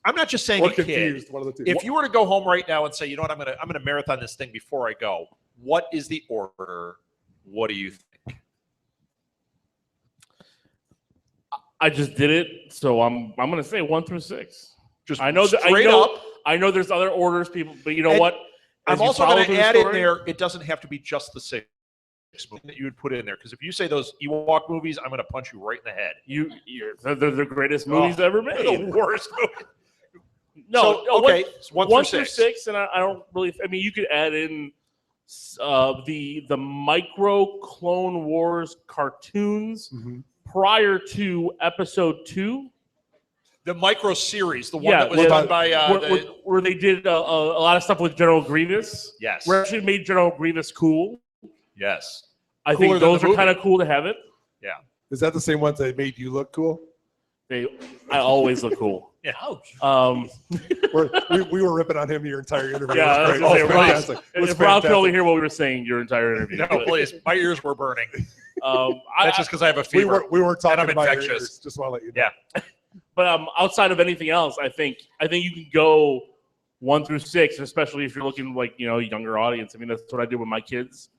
A: I'm not just saying
E: Or
A: a kid.
E: confused, one of the two.
A: If you were to go home right now and say, you know what, I'm gonna marathon this thing before I go. What is the order? What do you think?
B: I just did it, so I'm gonna say 1 through 6.
A: Just
B: I know that
A: straight up.
B: I know there's other orders, people, but you know
A: And
B: what?
A: I'm
B: As you
A: also
B: follow
A: going
B: through
A: to
B: the
A: add in
B: story-
A: there. It doesn't have to be just the 6 movie that you would put in there, because if you say those Ewok movies, I'm going to punch you right in the head.
B: They're the greatest movies ever made.
A: The worst movie.
B: No,
A: So, okay, it's 1 through 6.
B: and I don't really. I mean, you could add in the micro Clone Wars cartoons prior to Episode 2.
A: The micro series, the one that was done by
B: where they did a lot of stuff with General Grievous.
A: Yes.
B: Where actually made General Grievous cool.
A: Yes.
B: I
E: Cooler
B: think
E: than
B: those
E: the
B: are
E: movie.
B: kind of cool to have it.
A: Yeah.
E: Is that the same ones that made you look cool?
B: I always look cool.
A: Yeah.
E: We were ripping on him your entire interview.
B: Yeah,
E: It was
B: I was
E: great.
B: gonna say,
E: Fantastic. It was
B: if Rob could only
E: fantastic.
B: hear what we were saying your entire interview.
A: No, please. My ears were burning.
B: That's
A: That's just because I have a fever.
E: We weren't talking
A: I'm
E: about your
A: infectious.
E: ears. Just want to let you know.
A: Yeah.
B: But outside of anything else, I think you can go 1 through 6, especially if you're looking like younger audience. I mean, that's what I did with my kids,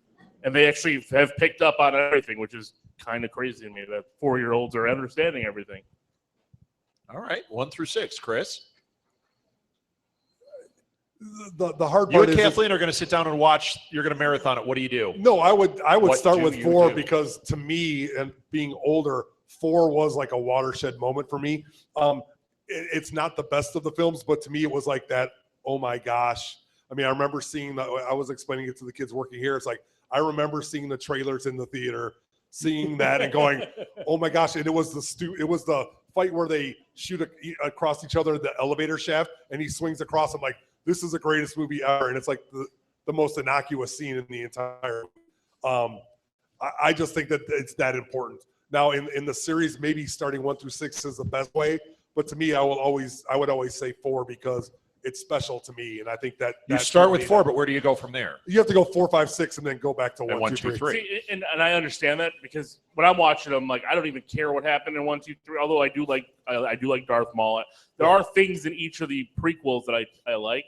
B: and they actually have picked up on everything, which is kind of crazy to me that 4-year-olds are understanding everything.
A: All right, 1 through 6, Chris.
E: The hard
A: You
E: part
A: and
E: is
A: Kathleen are going to sit down and watch. You're going to marathon it. What do you do?
E: no. I would
A: What
E: start
A: do
E: with
A: you
E: 4
A: do?
E: because to me, and being older, 4 was like a watershed moment for me. It's not the best of the films, but to me, it was like that. Oh my gosh! I mean, I remember seeing that. I was explaining it to the kids working here. It's like I remember seeing the trailers in the theater, seeing that, and going, "Oh my gosh!" And it was the fight where they shoot across each other the elevator shaft, and he swings across. I'm like, this is the greatest movie ever, and it's like the most innocuous scene in the entire. I just think that it's that important. Now, in the series, maybe starting 1 through 6 is the best way, but to me, I would always say 4 because it's special to me, and I think that
A: You start with 4, but where do you go from there?
E: You have to go 4, 5, 6, and then go back to
A: And
E: 1, 2, 3.
B: See, and I understand that because when I'm watching them, like I don't even care what happened in 1, 2, 3. Although I do like Darth Maul. There are things in each of the prequels that I like.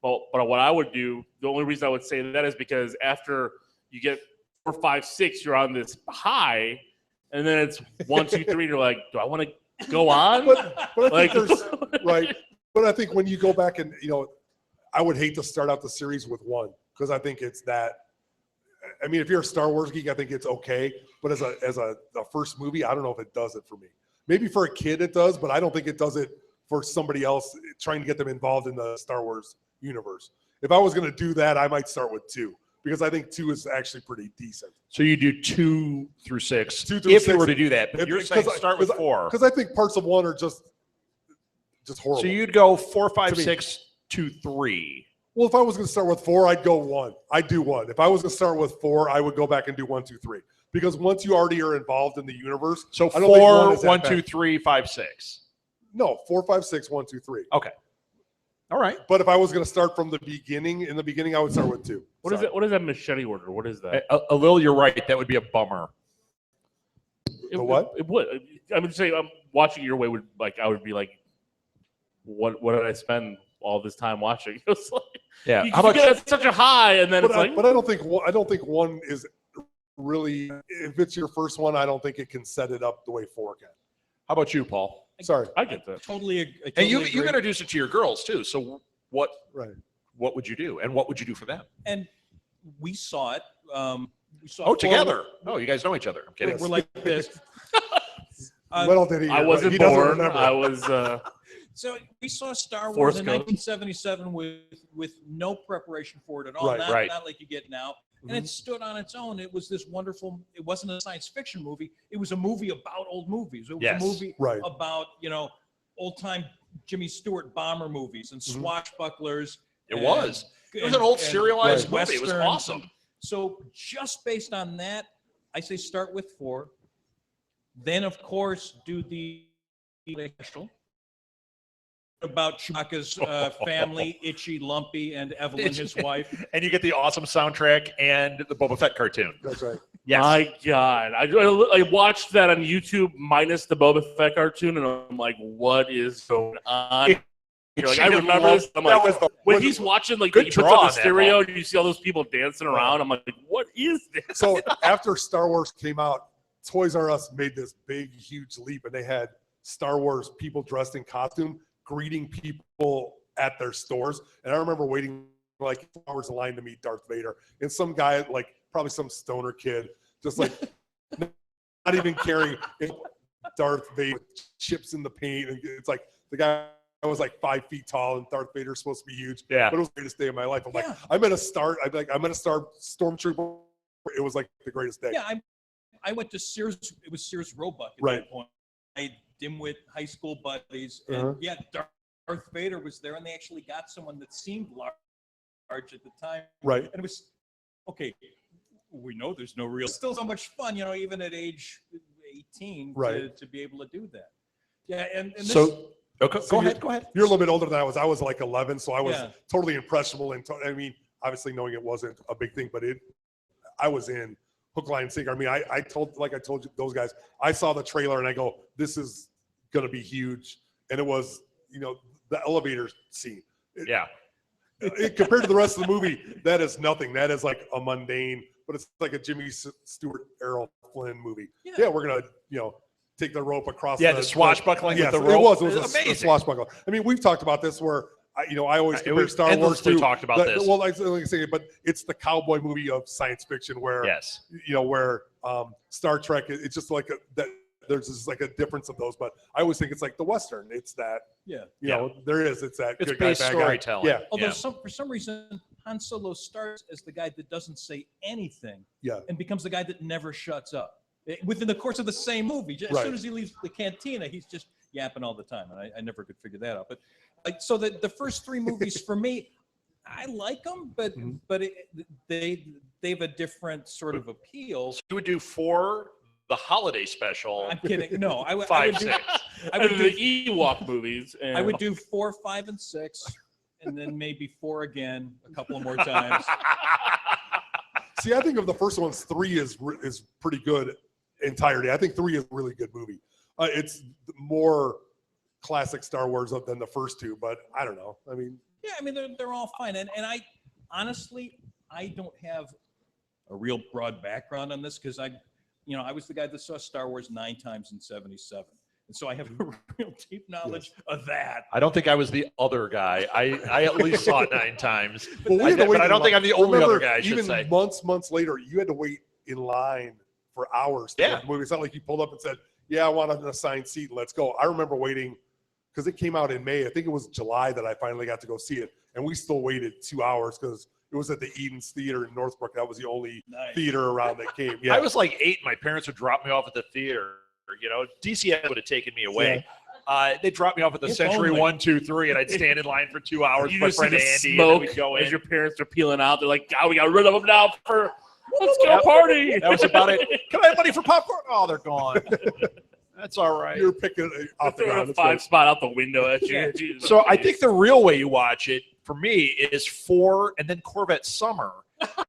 B: But what I would do, the only reason I would say that is because after you get 4, 5, 6, you're on this high, and then it's 1, 2, 3. You're like, do I want to go on?
E: But I
B: Like-
E: think there's right. But I think when you go back and I would hate to start out the series with 1 because I think it's that. I mean, if you're a Star Wars geek, I think it's okay. But as a first movie, I don't know if it does it for me. Maybe for a kid it does, but I don't think it does it for somebody else trying to get them involved in the Star Wars universe. If I was going to do that, I might start with 2 because I think 2 is actually pretty decent.
A: So you do 2 through 6
E: 2 through
A: if
E: 6.
A: you were to do that. But you're saying start with 4.
E: Because I think parts of 1 are just horrible.
A: So you'd go 4, 5,
E: To me.
A: 6, 2, 3.
E: Well, if I was going to start with 4, I'd go 1. I'd do 1. If I was going to start with 4, I would go back and do 1, 2, 3. Because once you already are involved in the universe,
A: So
E: I don't think
A: 4,
E: is that
A: 1,
E: bad.
A: 2, 3, 5, 6.
E: No, 4, 5, 6, 1, 2, 3.
A: Okay. All right.
E: But if I was going to start from the beginning, I would start with 2.
B: What is it? What is that machete order? What is that?
A: A little, you're right. That would be a bummer.
E: The what?
B: It would. I would say I'm watching your way would I would be like, what did I spend all this time watching? It's like,
A: Yeah.
B: you
A: How about
B: get such a high, and then
E: But
B: it's like,
E: I don't think 1 is really. If it's your first one, I don't think it can set it up the way 4 can.
A: how about you, Paul?
E: Sorry.
B: I get that.
I: Totally.
A: And you introduce it to your girls too. So what
E: Right.
A: would you do, and what would you do for them?
I: And we saw it. We saw
A: Oh,
I: four-
A: together. Oh, you guys know each other. I'm kidding.
I: We're like this.
E: Well, did he?
B: I wasn't
E: he doesn't
B: born.
E: remember.
B: I was.
I: So we saw Star Wars
B: Force
I: in
B: Ghost.
I: 1977 with no preparation for it at all.
E: Right,
I: not,
A: right.
I: not like you get now. And it stood on its own. It was this wonderful. It wasn't a science fiction movie. It was a movie about old movies. It was
A: Yes.
I: a movie
E: Right.
I: about old time Jimmy Stewart bomber movies and swashbucklers.
A: It
I: and-
A: was. It was
I: and-
A: an old
I: and
A: serialized movie. It was
I: westerns.
A: awesome.
I: So just based on that, I say start with 4. Then of course do the special about Chewbacca's family, Itchy, Lumpy, and Evelyn, his wife.
A: And you get the awesome soundtrack and the Boba Fett cartoon.
E: That's right.
A: Yes.
B: My God, I watched that on YouTube minus the Boba Fett cartoon, and I'm like, what is going on? You're like, I remember this. I'm like, when he's watching, like,
A: Good
B: he puts
A: draw
B: on
A: on
B: the
A: that,
B: stereo, and you see all those people dancing around. I'm like, what is this?
E: So after Star Wars came out, Toys R Us made this big, huge leap, and they had Star Wars people dressed in costume greeting people at their stores. And I remember waiting like hours in line to meet Darth Vader, and some guy, like probably some stoner kid, just like not even carrying Darth Vader with chips in the paint. And it's like the guy was like 5 feet tall, and Darth Vader's supposed to be huge.
A: Yeah.
E: But it was the greatest day of my life. I'm like, I'm gonna start Stormtrooper. It was like the greatest day.
I: Yeah, I went to Sears. It was Sears Roebuck at that point. I had dimwit high school buddies, and yeah, Darth Vader was there, and they actually got someone that seemed large at the time.
E: Right.
I: And it was okay. We know there's no real. It's still so much fun, you know, even at age 18, to be able to do that. Yeah, and this,
A: so go ahead.
E: You're a little bit older than I was. I was like 11, so I was totally impressionable. And I mean, obviously knowing it wasn't a big thing, but I was in hook, line, and sinker. I mean, I told you, those guys, I saw the trailer and I go, this is going to be huge. And it was, you know, the elevator scene. Compared to the rest of the movie, that is nothing. That is like a mundane, but it's like a Jimmy Stewart, Errol Flynn movie. Yeah, we're going to, you know, take the rope across.
A: The swashbuckling with the rope.
E: It was amazing. A swashbuckle. I mean, we've talked about this where, I always compare Star Wars to.
A: Talked about this.
E: Well, like I say, but it's the cowboy movie of science fiction where, where Star Trek, it's just like that. There's just like a difference of those, but I always think it's like the Western. It's that, you know, there is. It's that.
A: It's
E: good guy, bad
A: storytelling.
E: Guy.
I: Although for some reason, Han Solo starts as the guy that doesn't say anything, and becomes the guy that never shuts up. Within the course of the same movie, as soon as he leaves the cantina, he's just yapping all the time, and I never could figure that out. But like, so the first 3 movies for me, I like them, but they have a different sort of appeal.
A: So you would do 4. The holiday special.
I: I'm kidding. No, I would
B: 5,
I: do
B: 6. I would do the Ewok movies. And
I: I would do 4, 5, and 6, and then maybe 4 again a couple of more times.
E: See, I think of the first ones, 3 is pretty good entirety. I think 3 is a really good movie. It's more classic Star Wars than the first 2, but I don't know. I mean,
I: they're all fine, and I honestly I don't have a real broad background on this because I was the guy that saw Star Wars 9 times in '77. And so I have a real deep knowledge of that.
A: I don't think I was the other guy. I at least saw it 9 times.
E: But
A: I don't think I'm the only other guy, I should say.
E: Even months later, you had to wait in line for hours to get the movie. It's not like you pulled up and said, I want an assigned seat, let's go. I remember waiting because it came out in May. I think it was July that I finally got to go see it. And we still waited 2 hours because it was at the Eden's Theater in Northbrook. That was the only theater around that came. Yeah.
A: I was like 8. My parents would drop me off at the theater. You know, DCS would have taken me away. They dropped me off at the Century 1, 2, 3, and I'd stand in line for 2 hours.
B: You
A: My
B: just
A: friend
B: see the
A: Andy,
B: smoke
A: and we'd go in.
B: as your parents are peeling out. They're like, we got rid of them now let's go party.
A: That was about it. Can I have money for popcorn? Oh, they're gone. That's all right.
E: You're picking off the ground.
B: A 5 spot out the window at you. Jesus,
A: so I think the real way you watch it, for me, is 4 and then Corvette Summer.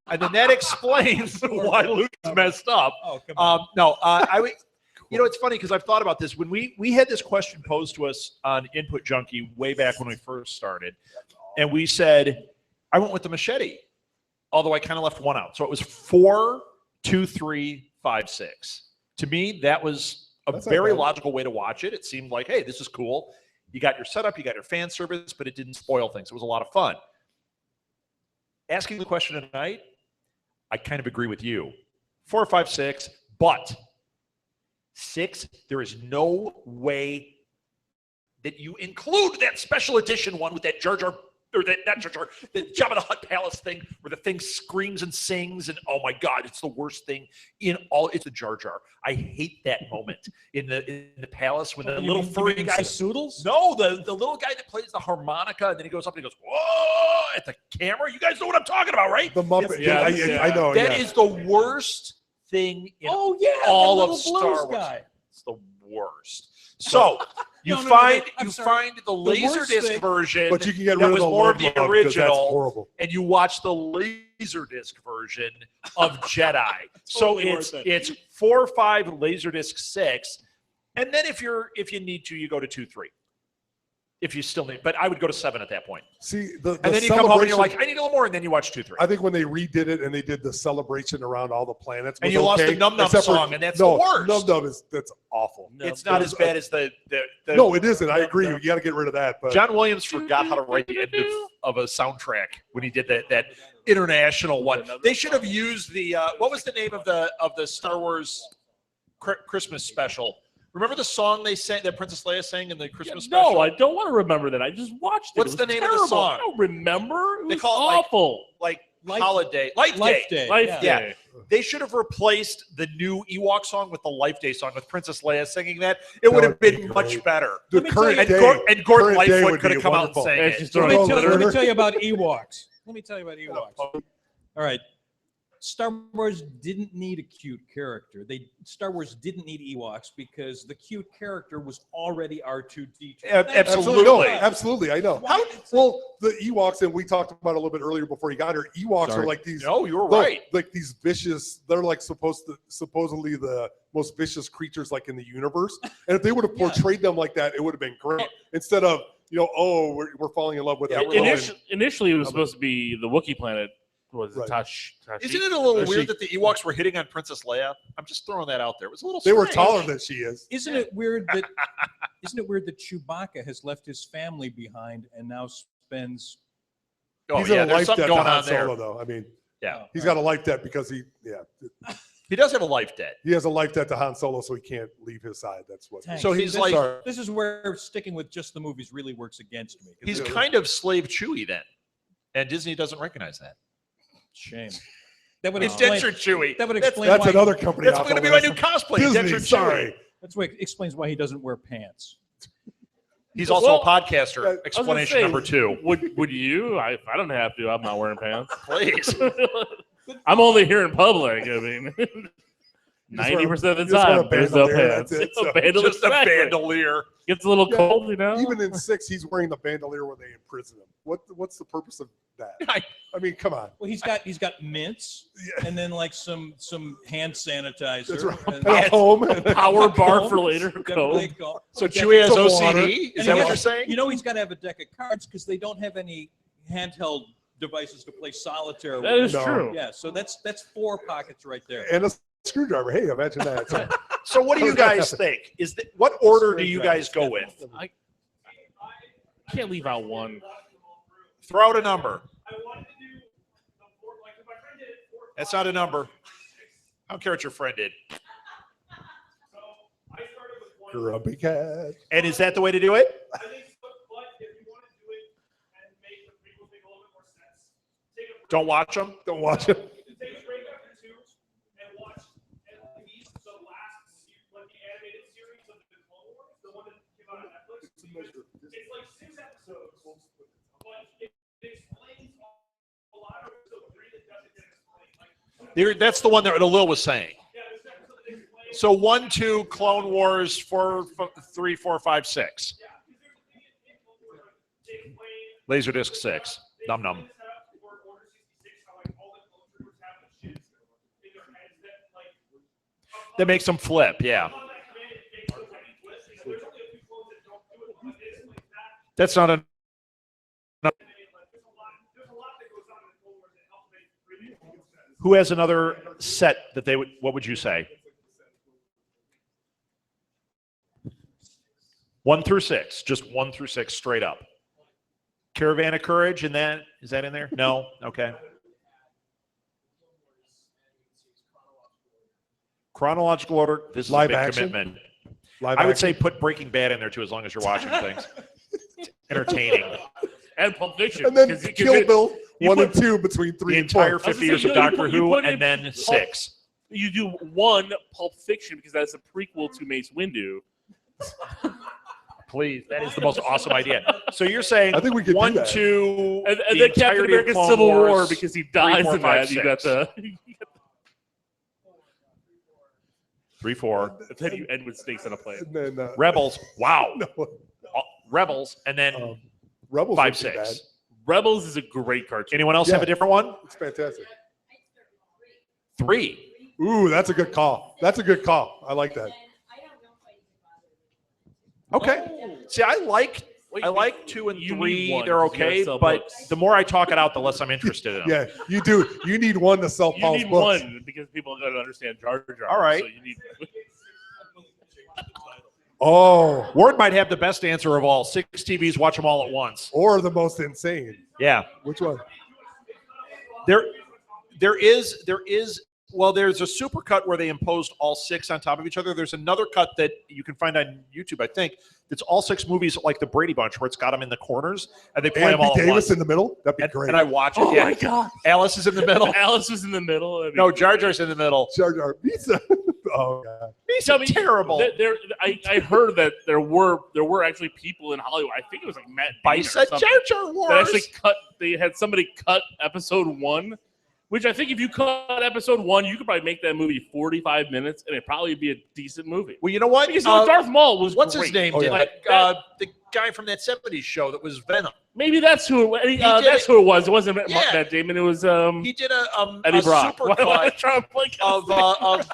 A: And then that explains why Luke is messed up.
I: Oh, come on.
A: I would. You know, it's funny because I've thought about this. When we had this question posed to us on Input Junkie way back when we first started, and we said, I went with the machete, although I kind of left 1 out. So it was 4, 2, 3, 5, 6. To me, that was a very logical way to watch it. It seemed like, hey, this is cool. You got your setup, you got your fan service, but it didn't spoil things. It was a lot of fun. Asking the question tonight, I kind of agree with you. 4, 5, 6, but 6, there is no way that you include that special edition one with that Jar Jar, or that not Jar Jar, the Jabba the Hutt Palace thing where the thing screams and sings, and oh my God, it's the worst thing in all. It's the Jar Jar. I hate that moment in the palace when the little furry guy.
I: Soodles?
A: No, the little guy that plays the harmonica, and then he goes up and he goes, whoa, at the camera. You guys know what I'm talking about, right?
E: The Muppet. I know.
A: That is the worst thing in all of Star Wars.
I: Guy.
A: It's the worst. So you find the Laserdisc version,
E: but you can get
A: that
E: rid of
A: was
E: the
A: more of the
E: Love,
A: original,
E: that's horrible.
A: And you watch the Laserdisc version of Jedi. So it's 4, 5, Laserdisc 6, and then if you need to, you go to 2, 3. if you still need. But I would go to 7 at that point.
E: See, the
A: And then you come home and you're
E: celebration-
A: like, I need a little more, and then you watch 2, 3.
E: I think when they redid it and they did the celebration around all the planets,
A: And
E: was
A: you lost the
E: okay,
A: Num Num
E: except for-
A: song, and that's
E: no,
A: the worst.
E: Num Num that's awful.
A: It's not as bad as the
E: No, it isn't. I agree. You got to get rid of that. But
A: John Williams forgot how to write the end of a soundtrack when he did that international one. They should have used the what was the name of the Star Wars Christmas special? Remember the song they sang that Princess Leia sang in the Christmas special?
B: No, I don't want to remember that. I just watched it.
A: What's
B: It was
A: the name of the
B: terrible.
A: song?
B: I don't remember. It
A: They
B: was
A: call it, like,
B: awful.
A: Like
I: Life-
A: Holiday,
I: Life Day.
B: Life
A: Yeah.
B: Day.
A: They should have replaced the new Ewok song with the Life Day song with Princess Leia singing that. It would have
E: would be
A: been much
E: great.
A: better.
E: the
I: Let me tell
E: current
I: you-
E: day,
A: And Gordon
E: current day
A: Lightfoot
E: would
A: could
E: be
A: have come out and
B: Yeah,
A: sang
E: wonderful.
A: it.
B: she's
I: Let
B: throwing
I: me,
B: it
I: tell,
B: to
I: let
B: her.
I: me tell you about Ewoks. Let me tell you about Ewoks. All right. Star Wars didn't need a cute character. Star Wars didn't need Ewoks because the cute character was already R2D2.
A: Absolutely.
E: No, absolutely. I know.
I: Why-
E: Well, the Ewoks, and we talked about it a little bit earlier before you got here. Ewoks
H: Sorry.
E: are like these.
A: No, you were
E: no,
A: right.
E: Like these vicious. They're like supposedly the most vicious creatures like in the universe. And if they would have
I: Yeah.
E: portrayed them like that, it would have been great. Instead of oh, we're falling in love with that.
B: Initially, it was supposed to be the Wookiee planet. Was
E: Right.
B: Tashi?
A: Isn't it a little
E: She-
A: weird that the Ewoks were hitting on Princess Leia? I'm just throwing that out there. It was a little.
E: They were
A: strange.
E: taller than she is.
I: Isn't it weird that Chewbacca has left his family behind and now spends
A: Oh,
E: He's
A: yeah,
E: in a
A: there's
E: life
A: something
E: debt to
A: going
E: Han
A: on there.
E: Solo, though. I mean,
A: Yeah,
E: he's got a life debt because he
A: he does have a life debt.
E: he has a life debt to Han Solo, so he can't leave his side. That's what.
I: tanks.
A: So
I: See,
A: he's
I: this
A: like-
I: is- this is where sticking with just the movies really works against me. 'cause
A: He's
I: it's a
A: kind of slave Chewie then, and Disney doesn't recognize that.
I: shame. That would
A: It's
I: explain.
A: Indentured Chewie.
I: That would
A: That's-
I: explain
E: That's
I: why.
E: another company.
A: That's
E: off
A: going to
E: the
A: be my new
E: list.
A: cosplay.
E: Disney.
A: Indentured
E: Sorry.
A: Chewie.
I: That's what explains why he doesn't wear pants.
A: He's also
B: Well,
A: a podcaster.
E: I
B: I was gonna
A: Explanation
B: say,
A: number 2.
B: Would you? If I don't have to, I'm not wearing pants.
A: Please.
B: I'm only here in public. I mean, 90% of the time, there's no pants.
E: That's it. So
B: A bandolier.
A: Just a bandolier.
B: Gets a little
E: Yeah,
B: cold, you know.
E: even in 6, he's wearing the bandolier when they imprison him. What's the purpose of that? I mean, come on.
I: Well, he's got mints
E: Yeah.
I: and then like some hand sanitizer.
E: That's right.
I: and-
E: And a home.
A: Power bar for
I: Comb.
A: later.
I: Got a
A: Coke.
I: big comb.
A: So
I: Yeah,
A: Chewie has
E: some water.
A: OCD? Is
I: And
A: that
I: he
A: what
I: has-
A: you're saying?
I: You know he's got to have a deck of cards because they don't have any handheld devices to play solitaire with.
B: That is
E: No.
B: true.
I: Yeah, so that's 4 pockets right there.
E: And a screwdriver. Hey, imagine that. So,
A: So what do you guys think? What order do you guys go with?
B: Can't leave out one.
A: Throw out a number. That's not a number. I don't care what your friend did.
E: Grumpy cat.
A: And is that the way to do it? Don't watch them.
E: Don't watch it.
A: That's the one that Lil was saying. So 1, 2, Clone Wars, 4, 3, 4, 5, 6. Laserdisc 6. Num num. That makes them flip, yeah. That's not a. Who has another set that they would? What would you say? 1 through 6, just 1 through 6, straight up. Caravan of Courage, and then is that in there? No. Okay. Chronological order. This is
E: Live
A: a big
E: action?
A: commitment.
E: Live
A: I would
E: action?
A: say put Breaking Bad in there too, as long as you're watching things. It's entertaining.
B: And Pulp Fiction.
E: And then
B: 'cause you-
E: Kill Bill
B: you
E: 1
B: put-
E: and 2 between 3
A: The
E: and 4.
A: entire
B: was gonna
A: 50
B: say,
A: years
B: you
A: of
B: know, you
A: Doctor
B: put- you
A: Who,
B: put in
A: and then
B: Pulp-
A: 6.
B: You do 1 Pulp Fiction because that's a prequel to Mace Windu.
A: Please, that is the most awesome idea. So you're saying
E: I think we could do
A: 1,
E: that.
A: 2,
B: And
A: the
B: then Captain
A: entirety of
B: America
A: Clone
B: Civil War
A: Wars,
B: because he dies
A: 4,
B: in
A: 5,
B: that. You got
A: 6.
B: the.
A: 3, 4.
B: That's how you end with snakes on a plane.
E: And then
A: Rebels. Wow.
E: no,
A: Rebels, and then
E: Rebels
A: 5,
E: would be bad.
A: 6.
B: Rebels is a great cartoon.
A: Anyone else
E: Yeah.
A: have a different one?
E: It's fantastic.
A: 3.
E: Ooh, that's a good call. That's a good call. I like that.
A: Okay. See, I like I like 2 and
B: You
A: 3.
B: need one,
A: They're
B: 'cause you gotta
A: okay,
B: sell
A: but
B: books.
A: the more I talk it out, the less I'm interested in them.
E: Yeah, you do. You need one to sell
B: You
E: Paul's
B: need
E: books.
B: one because people don't understand Jar Jar.
A: All right.
B: So you need.
E: Oh,
A: Ward might have the best answer of all. 6 TVs, watch them all at once.
E: or the most insane.
A: Yeah.
E: Which one?
A: There is well, there's a super cut where they imposed all 6 on top of each other. There's another cut that you can find on YouTube, I think, that's all 6 movies like the Brady Bunch, where it's got them in the corners and they play them
E: Andy
A: all at
E: Davis
A: once.
E: in the middle? That'd be great.
A: And I watch it.
B: Oh
A: yeah.
B: my God!
A: Alice is in the middle.
B: Alice was in the middle. That'd be
A: No, Jar
B: great.
A: Jar's in the middle.
E: Jar Jar Pizza. Oh, God.
A: He's
B: Tell me,
A: terrible.
B: I heard that there were actually people in Hollywood. I think it was like Matt Damon or
A: Bicep
B: something,
A: Jar Jar
B: that
A: Wars.
B: actually cut. They had somebody cut episode 1, which I think if you cut episode 1, you could probably make that movie 45 minutes, and it'd probably be a decent movie.
A: Well, you know what?
B: Because Darth Maul was
A: what's
B: great.
A: his name?
E: Oh,
A: did
E: yeah.
A: like,
B: That-
A: the guy from that 70s show that was Venom.
B: Maybe that's who.
A: did
B: That's
A: it-
B: who it was. It wasn't
A: Yeah.
B: Matt Damon. It was
A: He did a
B: Eddie Brock.
A: super
B: Why am I
A: cut
B: trying to play
A: of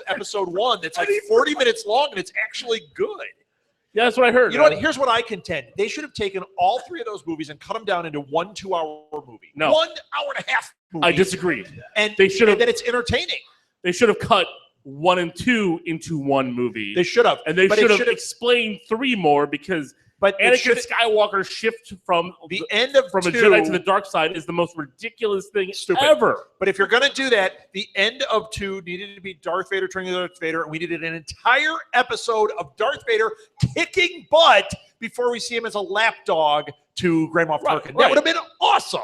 A: episode 1 that's like 40 minutes long, and it's actually good.
B: Yeah, that's what I heard.
A: You know what? Here's what I contend. They should have taken all 3 of those movies and cut them down into 1 2-hour movie.
B: No.
A: 1 hour and a half movie.
B: I disagree.
A: And
B: They should have.
A: and then it's entertaining.
B: They should have cut 1 and 2 into one movie.
A: They should have.
B: and they
A: but it
B: should have
A: should have-
B: explained 3 more because
A: But it
B: Anakin
A: should
B: Skywalker's shift from
A: the end of
B: from a
A: 2,
B: Jedi to the dark side is the most ridiculous thing
A: Stupid.
B: ever.
A: But if you're going to do that, the end of 2 needed to be Darth Vader turning to Darth Vader, and we needed an entire episode of Darth Vader kicking butt before we see him as a lapdog to Grand Moff
B: Right,
A: Tarkin.
B: right.
A: That would have been awesome.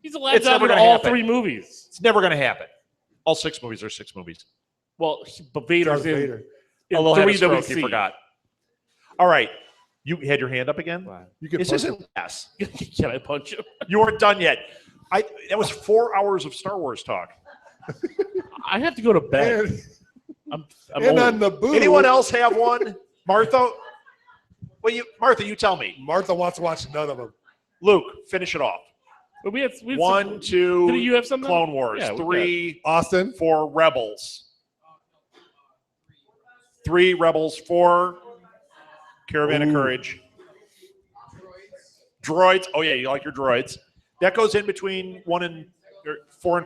B: He's a lapdog
A: never
B: in
A: gonna
B: all
A: happen.
B: 3 movies.
A: It's never going to happen. All 6 movies are 6 movies.
B: Well, but Vader's
E: Darth
B: in,
E: Vader.
B: in
A: Although
B: 3 that we
A: he
B: see.
A: forgot. All right. You had your hand up again?
E: You can
A: This
E: punch
A: isn't yes.
B: Can I punch him?
A: You weren't done yet. That was 4 hours of Star Wars talk.
B: I have to go to bed.
E: And,
B: I'm
E: and
B: old.
E: on the boo.
A: Anyone else have one? Martha? Well, Martha, you tell me.
E: Martha wants to watch none of them.
A: Luke, finish it off.
B: But we had
A: 1, 2,
B: Did you have something?
A: Clone Wars.
B: Yeah, we
A: 3,
E: Austin.
A: 4, Rebels. 3, Rebels. 4, Caravan of
E: Ooh.
A: Courage. Droids. Oh, yeah, you like your droids. That goes in between 4 and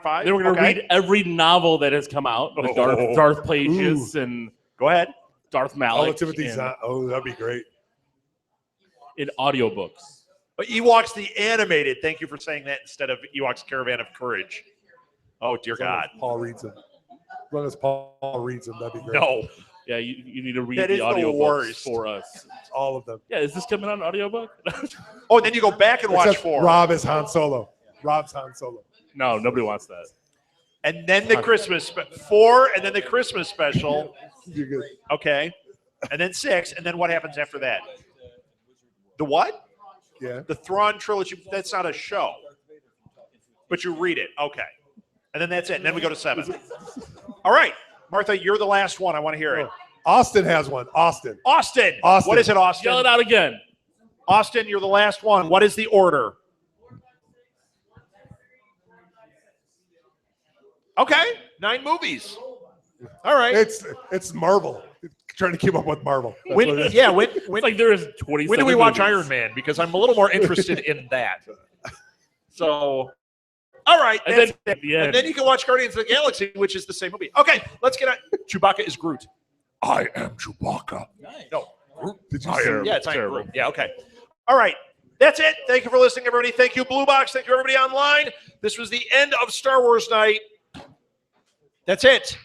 A: 5.
B: Then we're going to
A: Okay.
B: read every novel that has come out. The
A: Oh.
B: Darth Plagueis and
A: Go ahead.
B: Darth
E: All
B: Malak.
E: of Timothy
B: and-
E: Zahn. Oh, that'd be great.
B: in audiobooks.
A: Ewoks the Animated. Thank you for saying that instead of Ewoks Caravan of Courage. Oh, dear
E: As long
A: God.
E: as Paul reads them. As long as Paul reads them, that'd be great.
A: No.
B: Yeah, you need to read
A: That
B: the
A: is the
B: audiobooks
A: worst.
B: for us.
E: All of them.
B: Yeah, is this coming on audiobook?
A: Oh, and then you go back and watch
E: Except
A: 4.
E: Rob is Han Solo. Rob's Han Solo.
B: No, nobody wants that.
A: And then the Christmas 4, and then the Christmas special.
E: You're good.
A: Okay. And then 6, and then what happens after that? The what?
E: Yeah.
A: The Thrawn trilogy. That's not a show. But you read it. Okay. And then that's it. And then we go to 7. All right. Martha, you're the last one. I want to hear it.
E: Austin has one. Austin.
A: Austin.
E: Austin.
A: What is it, Austin?
B: Yell it out again.
A: Austin, you're the last one. What is the order? Okay. 9 movies. All right.
E: It's Marvel. Trying to keep up with Marvel. That's
A: When,
E: what it is.
A: yeah, when,
B: It's like there is 20.
A: when do we watch Iron Man? Because I'm a little more interested in that. So, all right.
B: And
A: that's
B: then
A: it.
B: at the end,
A: And then you can watch Guardians of the Galaxy, which is the same movie. Okay, let's get on. Chewbacca is Groot.
E: I am Chewbacca.
A: No,
E: Groot. Did you
A: I
E: see?
A: am. Yeah, it's not
B: terrible.
A: Groot. Yeah, okay. All right. That's it. Thank you for listening, everybody. Thank you, Blue Box. Thank you, everybody online. This was the end of Star Wars Night. That's it.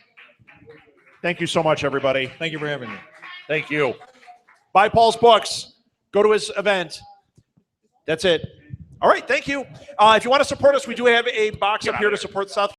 A: Thank you so much, everybody.
I: Thank you for having me.
A: Thank you. Buy Paul's books. Go to his event. That's it. All right. Thank you. If you want to support us, we do have a box up here to support South